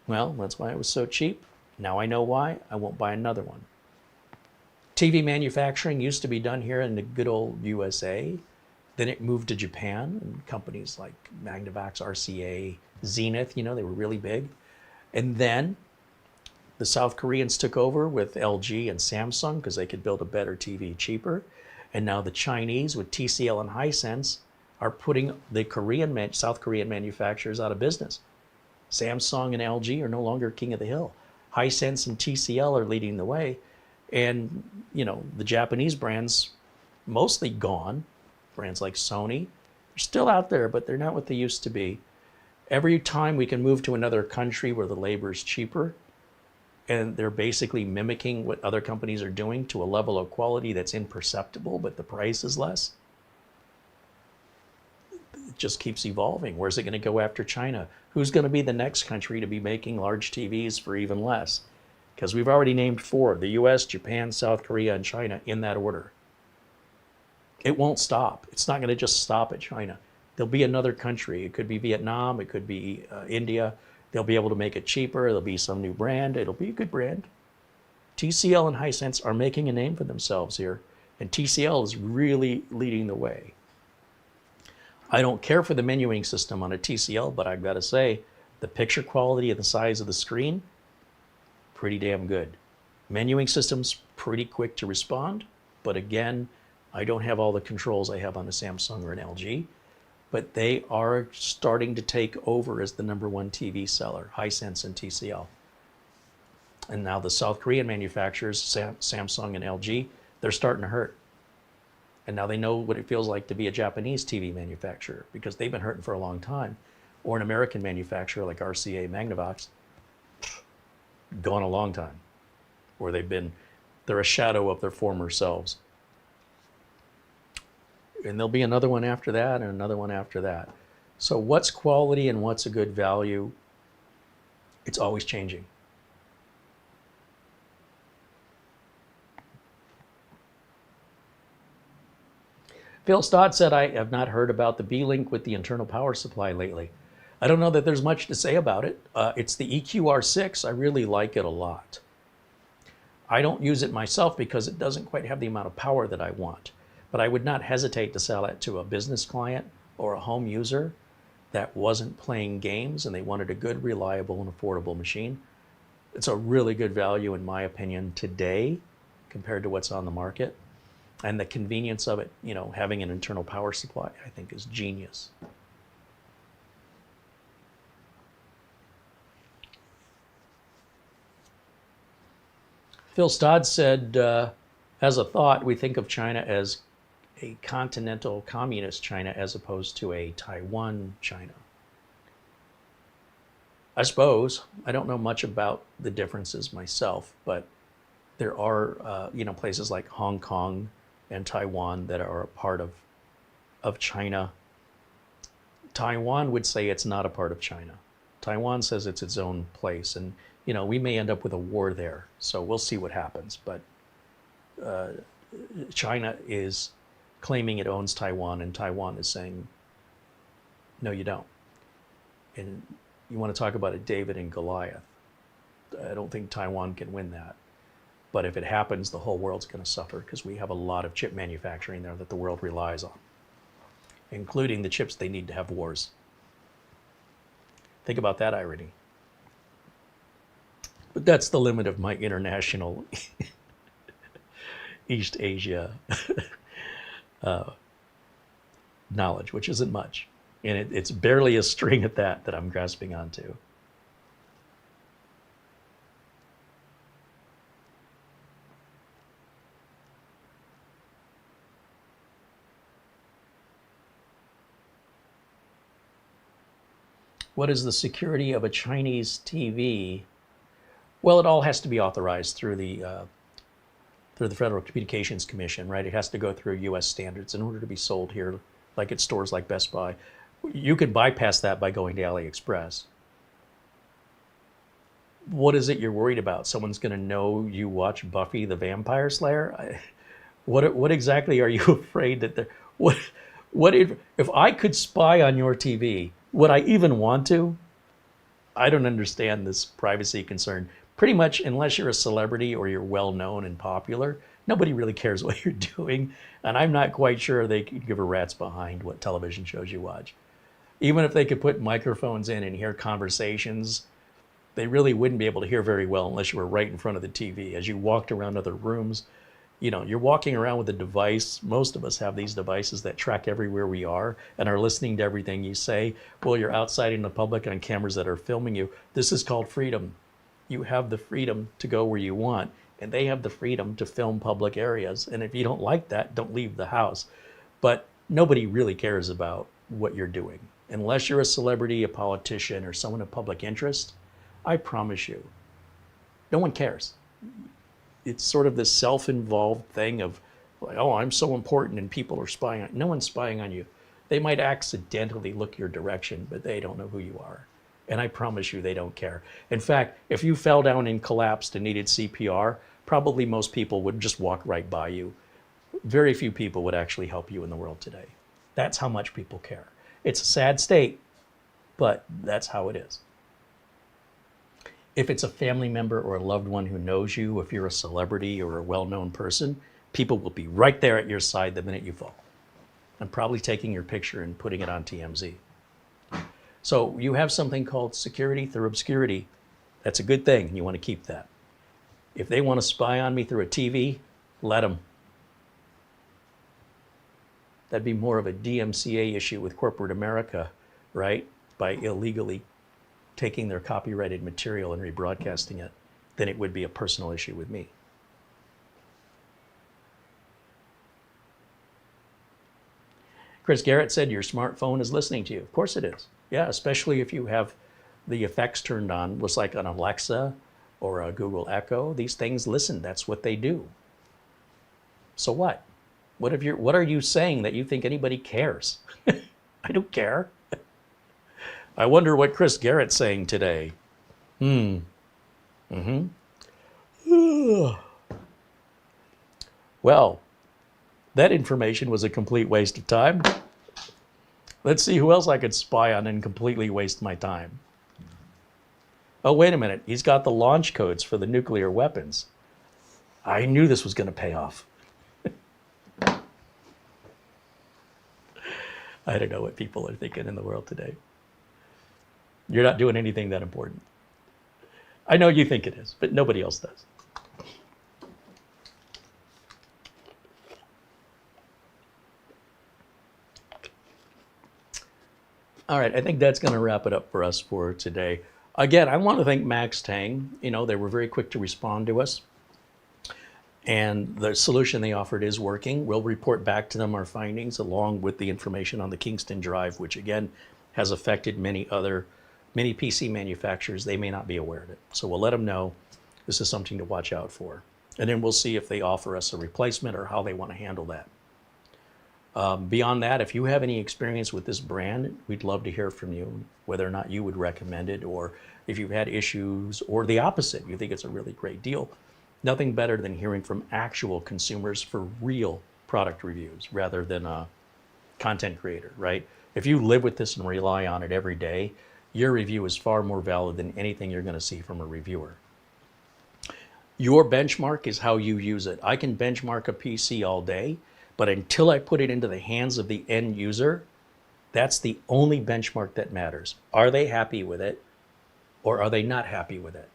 Well, that's why it was so cheap. Now I know why. I won't buy another one. TV manufacturing used to be done here in the good old USA. Then it moved to Japan, and companies like Magnavox, RCA, Zenith, they were really big. And then the South Koreans took over with LG and Samsung because they could build a better TV cheaper. And now the Chinese with TCL and Hisense are putting the South Korean manufacturers out of business. Samsung and LG are no longer king of the hill. Hisense and TCL are leading the way. And, the Japanese brands, mostly gone. Brands like Sony, they're still out there, but they're not what they used to be. Every time we can move to another country where the labor is cheaper, and they're basically mimicking what other companies are doing to a level of quality that's imperceptible, but the price is less. It just keeps evolving. Where's it going to go after China? Who's going to be the next country to be making large TVs for even less? Because we've already named 4, the US, Japan, South Korea, and China in that order. It won't stop. It's not going to just stop at China. There'll be another country. It could be Vietnam. It could be India. They'll be able to make it cheaper. There'll be some new brand. It'll be a good brand. TCL and Hisense are making a name for themselves here, and TCL is really leading the way. I don't care for the menuing system on a TCL, but I've got to say, the picture quality and the size of the screen, pretty damn good. Menuing system's pretty quick to respond, but again, I don't have all the controls I have on a Samsung or an LG, but they are starting to take over as the #1 TV seller, Hisense and TCL. And now the South Korean manufacturers, Samsung and LG, they're starting to hurt. And now they know what it feels like to be a Japanese TV manufacturer because they've been hurting for a long time. Or an American manufacturer like RCA, Magnavox, gone a long time. Or they're a shadow of their former selves. And there'll be another one after that and another one after that. So what's quality and what's a good value? It's always changing. Phil Stott said, I have not heard about the B-Link with the internal power supply lately. I don't know that there's much to say about it. It's the EQR6. I really like it a lot. I don't use it myself because it doesn't quite have the amount of power that I want. But I would not hesitate to sell it to a business client or a home user that wasn't playing games and they wanted a good, reliable, and affordable machine. It's a really good value, in my opinion, today compared to what's on the market. And the convenience of it, having an internal power supply, I think is genius. Phil Stodd said, as a thought, we think of China as a continental communist China as opposed to a Taiwan China. I suppose. I don't know much about the differences myself, but there are places like Hong Kong and Taiwan that are a part of China. Taiwan would say it's not a part of China. Taiwan says it's its own place, and we may end up with a war there, so we'll see what happens. But China is claiming it owns Taiwan, and Taiwan is saying, no, you don't. And you want to talk about a David and Goliath. I don't think Taiwan can win that. But if it happens, the whole world's going to suffer because we have a lot of chip manufacturing there that the world relies on, including the chips they need to have wars. Think about that irony. But that's the limit of my international East Asia knowledge, which isn't much. And it's barely a string at that I'm grasping onto. What is the security of a Chinese TV? Well, it all has to be authorized through the Federal Communications Commission, right? It has to go through U.S. standards in order to be sold here, like at stores like Best Buy. You could bypass that by going to AliExpress. What is it you're worried about? Someone's going to know you watch Buffy the Vampire Slayer? What exactly are you afraid that they're... What if I could spy on your TV, would I even want to? I don't understand this privacy concern. Pretty much, unless you're a celebrity or you're well known and popular, nobody really cares what you're doing. And I'm not quite sure they could give a rat's behind what television shows you watch. Even if they could put microphones in and hear conversations, they really wouldn't be able to hear very well unless you were right in front of the TV. As you walked around other rooms, you know, you're walking around with a device. Most of us have these devices that track everywhere we are and are listening to everything you say. Well, you're outside in the public on cameras that are filming you. This is called freedom. You have the freedom to go where you want, and they have the freedom to film public areas. And if you don't like that, don't leave the house. But nobody really cares about what you're doing. Unless you're a celebrity, a politician, or someone of public interest, I promise you, no one cares. It's sort of this self-involved thing of, like, oh, I'm so important and people are spying on you. No one's spying on you. They might accidentally look your direction, but they don't know who you are. And I promise you, they don't care. In fact, if you fell down and collapsed and needed CPR, probably most people would just walk right by you. Very few people would actually help you in the world today. That's how much people care. It's a sad state, but that's how it is. If it's a family member or a loved one who knows you, if you're a celebrity or a well-known person, people will be right there at your side the minute you fall. And probably taking your picture and putting it on TMZ. So you have something called security through obscurity. That's a good thing, and you want to keep that. If they want to spy on me through a TV, let them. That'd be more of a DMCA issue with corporate America, right? By illegally taking their copyrighted material and rebroadcasting it, than it would be a personal issue with me. Chris Garrett said your smartphone is listening to you. Of course it is. Yeah, especially if you have the effects turned on, just like an Alexa or a Google Echo. These things listen. That's what they do. So what? What are you saying that you think anybody cares? I don't care. I wonder what Chris Garrett's saying today. Well, that information was a complete waste of time. Let's see who else I could spy on and completely waste my time. Oh, wait a minute. He's got the launch codes for the nuclear weapons. I knew this was going to pay off. I don't know what people are thinking in the world today. You're not doing anything that important. I know you think it is, but nobody else does. All right, I think that's going to wrap it up for us for today. Again, I want to thank Maxtang. You know, they were very quick to respond to us. And the solution they offered is working. We'll report back to them our findings along with the information on the Kingston drive, which again has affected many PC manufacturers. They may not be aware of it. So we'll let them know this is something to watch out for. And then we'll see if they offer us a replacement or how they want to handle that. Beyond that, if you have any experience with this brand, we'd love to hear from you, whether or not you would recommend it, or if you've had issues, or the opposite, you think it's a really great deal. Nothing better than hearing from actual consumers for real product reviews rather than a content creator, right? If you live with this and rely on it every day, your review is far more valid than anything you're going to see from a reviewer. Your benchmark is how you use it. I can benchmark a PC all day, but until I put it into the hands of the end user, that's the only benchmark that matters. Are they happy with it, or are they not happy with it?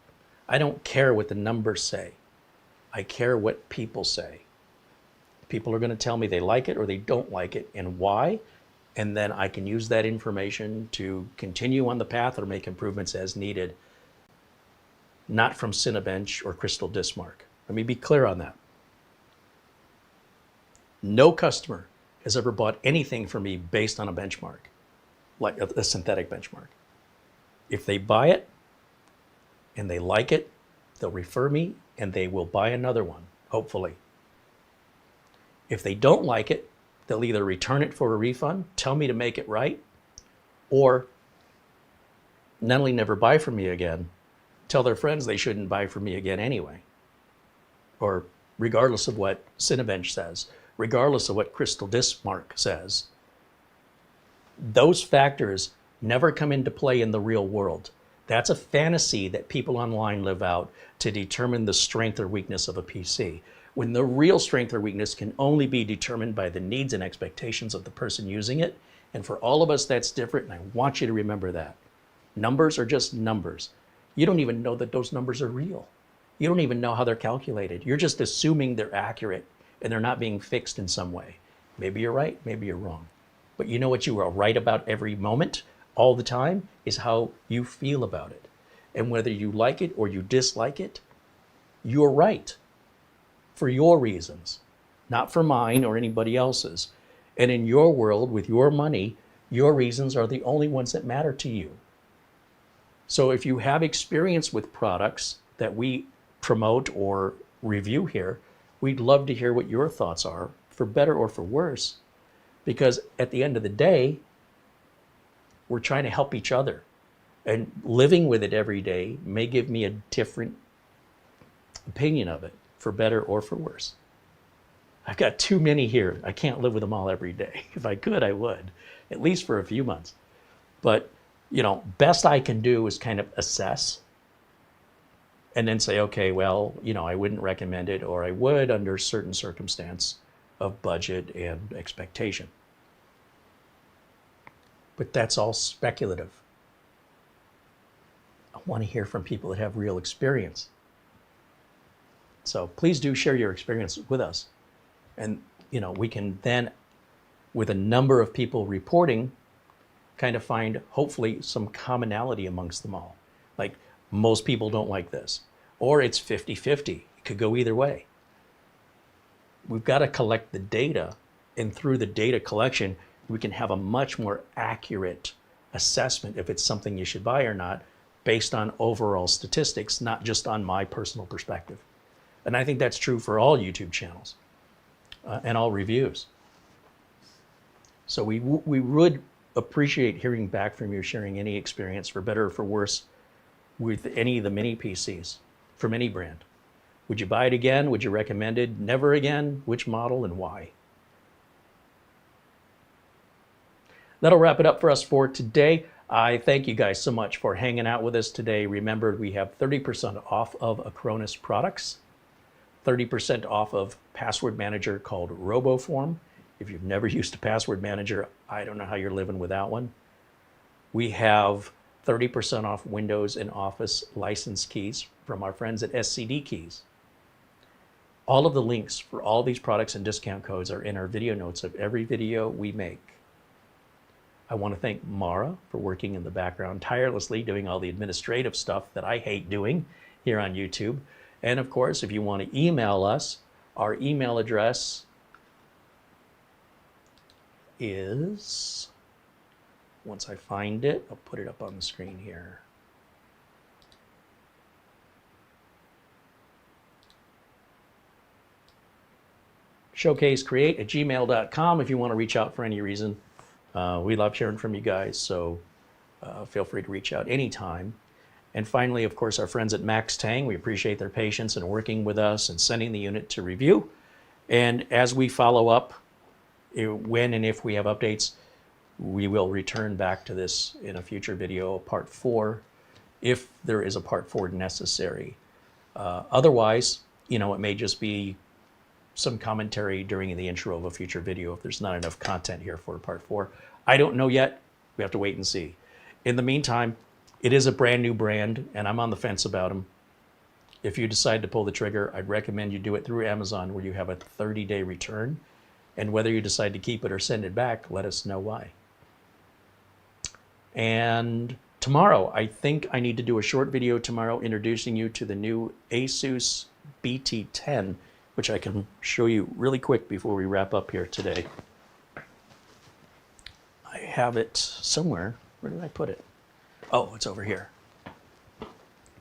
I don't care what the numbers say. I care what people say. People are going to tell me they like it or they don't like it and why. And then I can use that information to continue on the path or make improvements as needed, not from Cinebench or Crystal Dismark. Let me be clear on that. No customer has ever bought anything from me based on a benchmark, like a synthetic benchmark. If they buy it and they like it, they'll refer me and they will buy another one, hopefully. If they don't like it, they'll either return it for a refund, tell me to make it right, or not only never buy from me again, tell their friends they shouldn't buy from me again anyway. Or regardless of what Cinebench says, regardless of what Crystal Dismark says, those factors never come into play in the real world. That's a fantasy that people online live out to determine the strength or weakness of a PC, when the real strength or weakness can only be determined by the needs and expectations of the person using it. And for all of us, that's different, and I want you to remember that. Numbers are just numbers. You don't even know that those numbers are real. You don't even know how they're calculated. You're just assuming they're accurate and they're not being fixed in some way. Maybe you're right, maybe you're wrong. But you know what you are right about every moment, all the time, is how you feel about it. And whether you like it or you dislike it, you're right for your reasons, not for mine or anybody else's. And in your world, with your money, your reasons are the only ones that matter to you. So if you have experience with products that we promote or review here, we'd love to hear what your thoughts are, for better or for worse, because at the end of the day, we're trying to help each other. And living with it every day may give me a different opinion of it, for better or for worse. I've got too many here. I can't live with them all every day. If I could, I would, at least for a few months. But, you know, best I can do is kind of assess and then say, okay, well, you know, I wouldn't recommend it, or I would under certain circumstance of budget and expectation. But that's all speculative. I want to hear from people that have real experience. So please do share your experience with us. And, you know, we can then, with a number of people reporting, kind of find, hopefully, some commonality amongst them all. Like, most people don't like this. Or it's 50-50. It could go either way. We've got to collect the data, and through the data collection, we can have a much more accurate assessment if it's something you should buy or not, based on overall statistics, not just on my personal perspective. And I think that's true for all YouTube channels and all reviews. So we would appreciate hearing back from you, sharing any experience, for better or for worse, with any of the mini PCs from any brand. Would you buy it again? Would you recommend it? Never again? Which model and why? That'll wrap it up for us for today. I thank you guys so much for hanging out with us today. Remember, we have 30% off of Acronis products, 30% off of password manager called RoboForm. If you've never used a password manager, I don't know how you're living without one. We have 30% off Windows and Office license keys from our friends at SCD Keys. All of the links for all these products and discount codes are in our video notes of every video we make. I want to thank Mara for working in the background tirelessly, doing all the administrative stuff that I hate doing here on YouTube. And of course, if you want to email us, our email address is, once I find it, I'll put it up on the screen here. showcasecreate@gmail.com if you want to reach out for any reason. We love hearing from you guys, so feel free to reach out anytime. And finally, of course, our friends at Maxtang, we appreciate their patience in working with us and sending the unit to review. And as we follow up, when and if we have updates, we will return back to this in a future video, part 4, if there is a part 4 necessary. Otherwise, you know, it may just be some commentary during the intro of a future video if there's not enough content here for part 4. I don't know yet. We have to wait and see. In the meantime, it is a brand new brand, and I'm on the fence about them. If you decide to pull the trigger, I'd recommend you do it through Amazon where you have a 30-day return. And whether you decide to keep it or send it back, let us know why. And tomorrow, I think I need to do a short video tomorrow introducing you to the new Asus BT10, which I can show you really quick before we wrap up here today. I have it somewhere. Where did I put it? Oh, it's over here.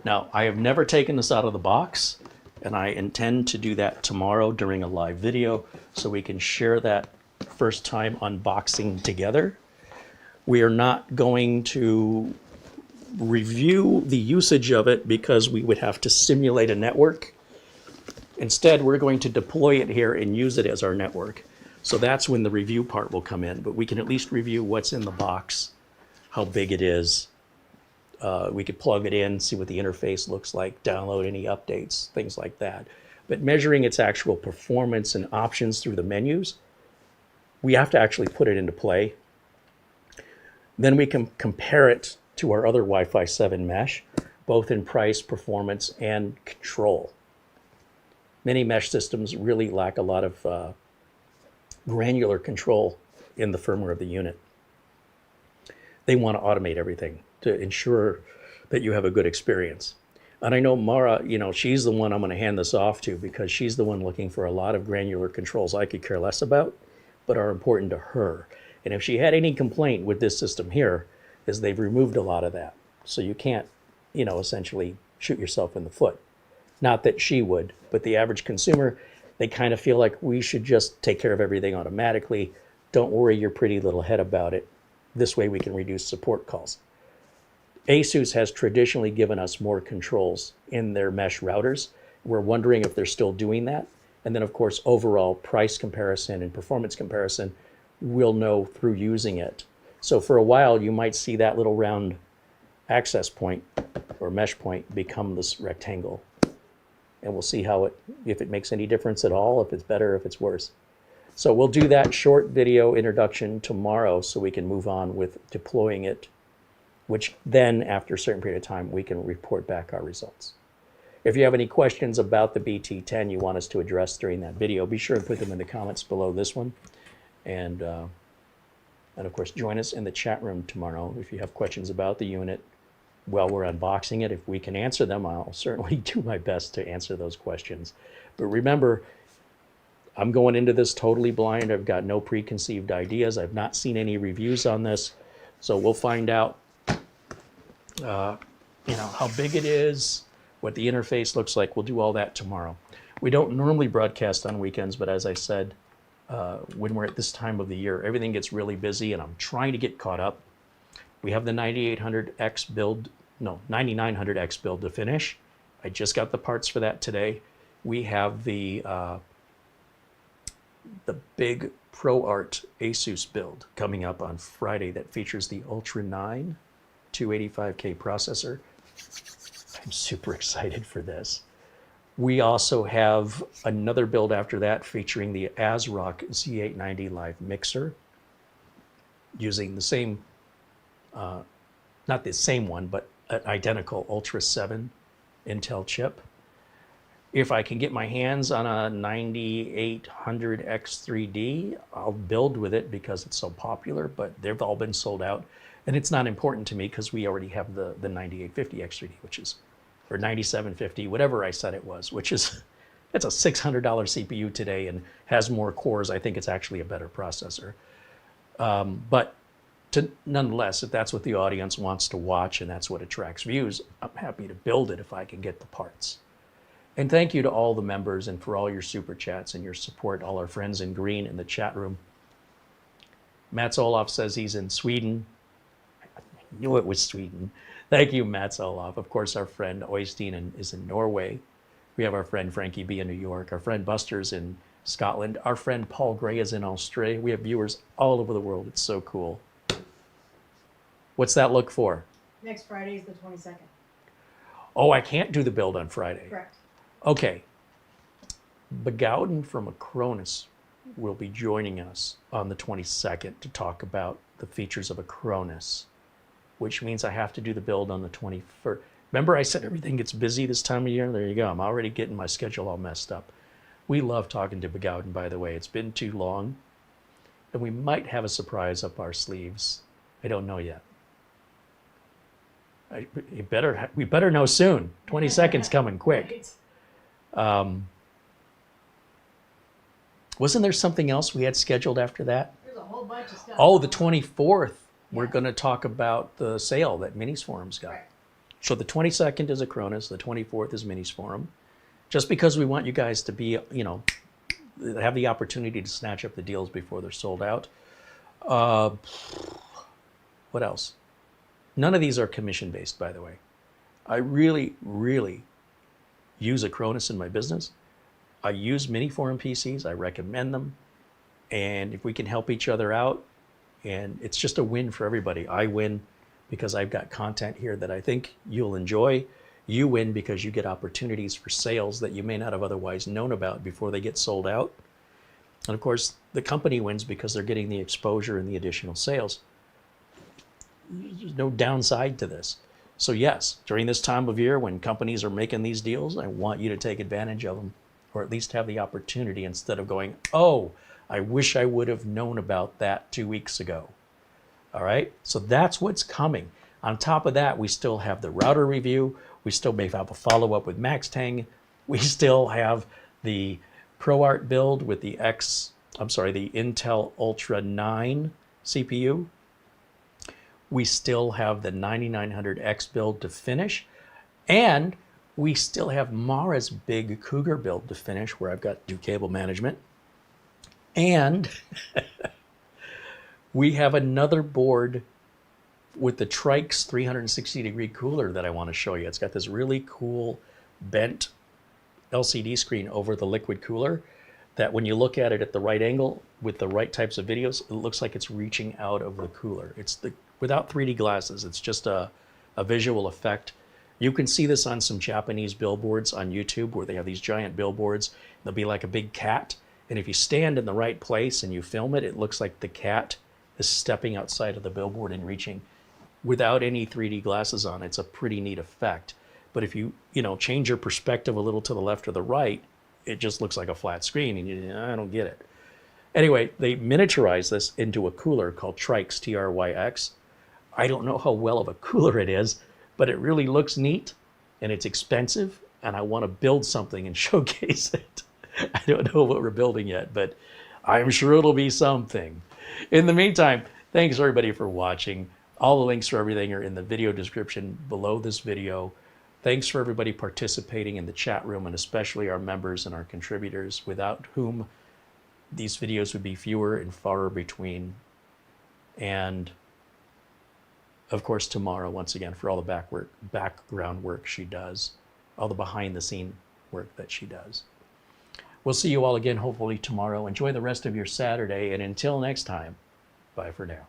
Now, I have never taken this out of the box, and I intend to do that tomorrow during a live video so we can share that first time unboxing together. We are not going to review the usage of it because we would have to simulate a network. Instead, we're going to deploy it here and use it as our network. So that's when the review part will come in, but we can at least review what's in the box, how big it is. We could plug it in, see what the interface looks like, download any updates, things like that. But measuring its actual performance and options through the menus, we have to actually put it into play. Then we can compare it to our other Wi-Fi 7 mesh, both in price, performance, and control. Many mesh systems really lack a lot of granular control in the firmware of the unit. They want to automate everything to ensure that you have a good experience. And I know Mara, she's the one I'm going to hand this off to because she's the one looking for a lot of granular controls I could care less about, but are important to her. And if she had any complaint with this system here, is they've removed a lot of that. So you can't, essentially shoot yourself in the foot. Not that she would, but the average consumer, they kind of feel like we should just take care of everything automatically. Don't worry your pretty little head about it. This way we can reduce support calls. Asus has traditionally given us more controls in their mesh routers. We're wondering if they're still doing that. And then, of course, overall price comparison and performance comparison, we'll know through using it. So for a while, you might see that little round access point or mesh point become this rectangle. And we'll see if it makes any difference at all, if it's better, if it's worse. So we'll do that short video introduction tomorrow so we can move on with deploying it, which then after a certain period of time, we can report back our results. If you have any questions about the BT10 you want us to address during that video, be sure to put them in the comments below this one. And of course, join us in the chat room tomorrow if you have questions about the unit while we're unboxing it. If we can answer them, I'll certainly do my best to answer those questions. But remember, I'm going into this totally blind. I've got no preconceived ideas. I've not seen any reviews on this. So we'll find out how big it is, what the interface looks like. We'll do all that tomorrow. We don't normally broadcast on weekends, but as I said, when we're at this time of the year, everything gets really busy and I'm trying to get caught up. We have the 9800X build, no, 9900X build to finish. I just got the parts for that today. We have the big ProArt Asus build coming up on Friday that features the Ultra 9 285K processor. I'm super excited for this. We also have another build after that featuring the ASRock Z890 Live mixer using the same, not the same one, but an identical Ultra 7 Intel chip. If I can get my hands on a 9800X3D, I'll build with it because it's so popular, but they've all been sold out. And it's not important to me because we already have the 9850X3D, which is, or 9750, whatever I said it was, which is, it's a $600 CPU today and has more cores. I think it's actually a better processor. But nonetheless, if that's what the audience wants to watch and that's what attracts views, I'm happy to build it if I can get the parts. And thank you to all the members and for all your super chats and your support, all our friends in green in the chat room. Mats Olof says he's in Sweden. I knew it was Sweden. Thank you, Mats Olof. Of course, our friend Oystein is in Norway. We have our friend Frankie B in New York. Our friend Buster's in Scotland. Our friend Paul Gray is in Australia. We have viewers all over the world. It's so cool. What's that look for? Next Friday is the 22nd. Oh, I can't do the build on Friday. Correct. Okay. Begouden from Acronis will be joining us on the 22nd to talk about the features of Acronis, which means I have to do the build on the 21st. Remember I said everything gets busy this time of year? There you go. I'm already getting my schedule all messed up. We love talking to Begowden, by the way. It's been too long. And we might have a surprise up our sleeves. I don't know yet. We better know soon. 20 seconds coming quick. Right. Wasn't there something else we had scheduled after that? There's a whole bunch of stuff. Oh, the 24th. We're Yeah. going to talk about the sale that Minis Forum's got. Right. So the 22nd is Acronis, the 24th is Minis Forum. Just because we want you guys to be, you know, have the opportunity to snatch up the deals before they're sold out. What else? None of these are commission-based, by the way. I really, really use Acronis in my business. I use Mini Forum PCs. I recommend them. And if we can help each other out, and it's just a win for everybody. I win because I've got content here that I think you'll enjoy. You win because you get opportunities for sales that you may not have otherwise known about before they get sold out. And of course, the company wins because they're getting the exposure and the additional sales. There's no downside to this. So yes, during this time of year when companies are making these deals, I want you to take advantage of them, or at least have the opportunity instead of going, oh, I wish I would have known about that 2 weeks ago. All right, so that's what's coming. On top of that, we still have the router review. We still may have a follow-up with Maxtang. We still have the ProArt build with the the Intel Ultra 9 CPU. We still have the 9900X build to finish. And we still have Mara's big Cougar build to finish, where I've got to do cable management. And we have another board with the Trikes 360-degree cooler that I want to show you. It's got this really cool bent LCD screen over the liquid cooler that when you look at it at the right angle with the right types of videos, it looks like it's reaching out of the cooler. It's without 3D glasses. It's just a visual effect. You can see this on some Japanese billboards on YouTube where they have these giant billboards. They'll be like a big cat. And if you stand in the right place and you film it, it looks like the cat is stepping outside of the billboard and reaching without any 3D glasses on. It's a pretty neat effect. But if you change your perspective a little to the left or the right, it just looks like a flat screen, and I don't get it. Anyway, they miniaturized this into a cooler called Trikes, TRYX. I don't know how well of a cooler it is, but it really looks neat, and it's expensive, and I want to build something and showcase it. I don't know what we're building yet, but I'm sure it'll be something. In the meantime, thanks everybody for watching. All the links for everything are in the video description below this video. Thanks for everybody participating in the chat room, and especially our members and our contributors, without whom these videos would be fewer and far between. And of course, tomorrow, once again, for all the background work she does, all the behind the scene work that she does. We'll see you all again, hopefully tomorrow. Enjoy the rest of your Saturday, and until next time, bye for now.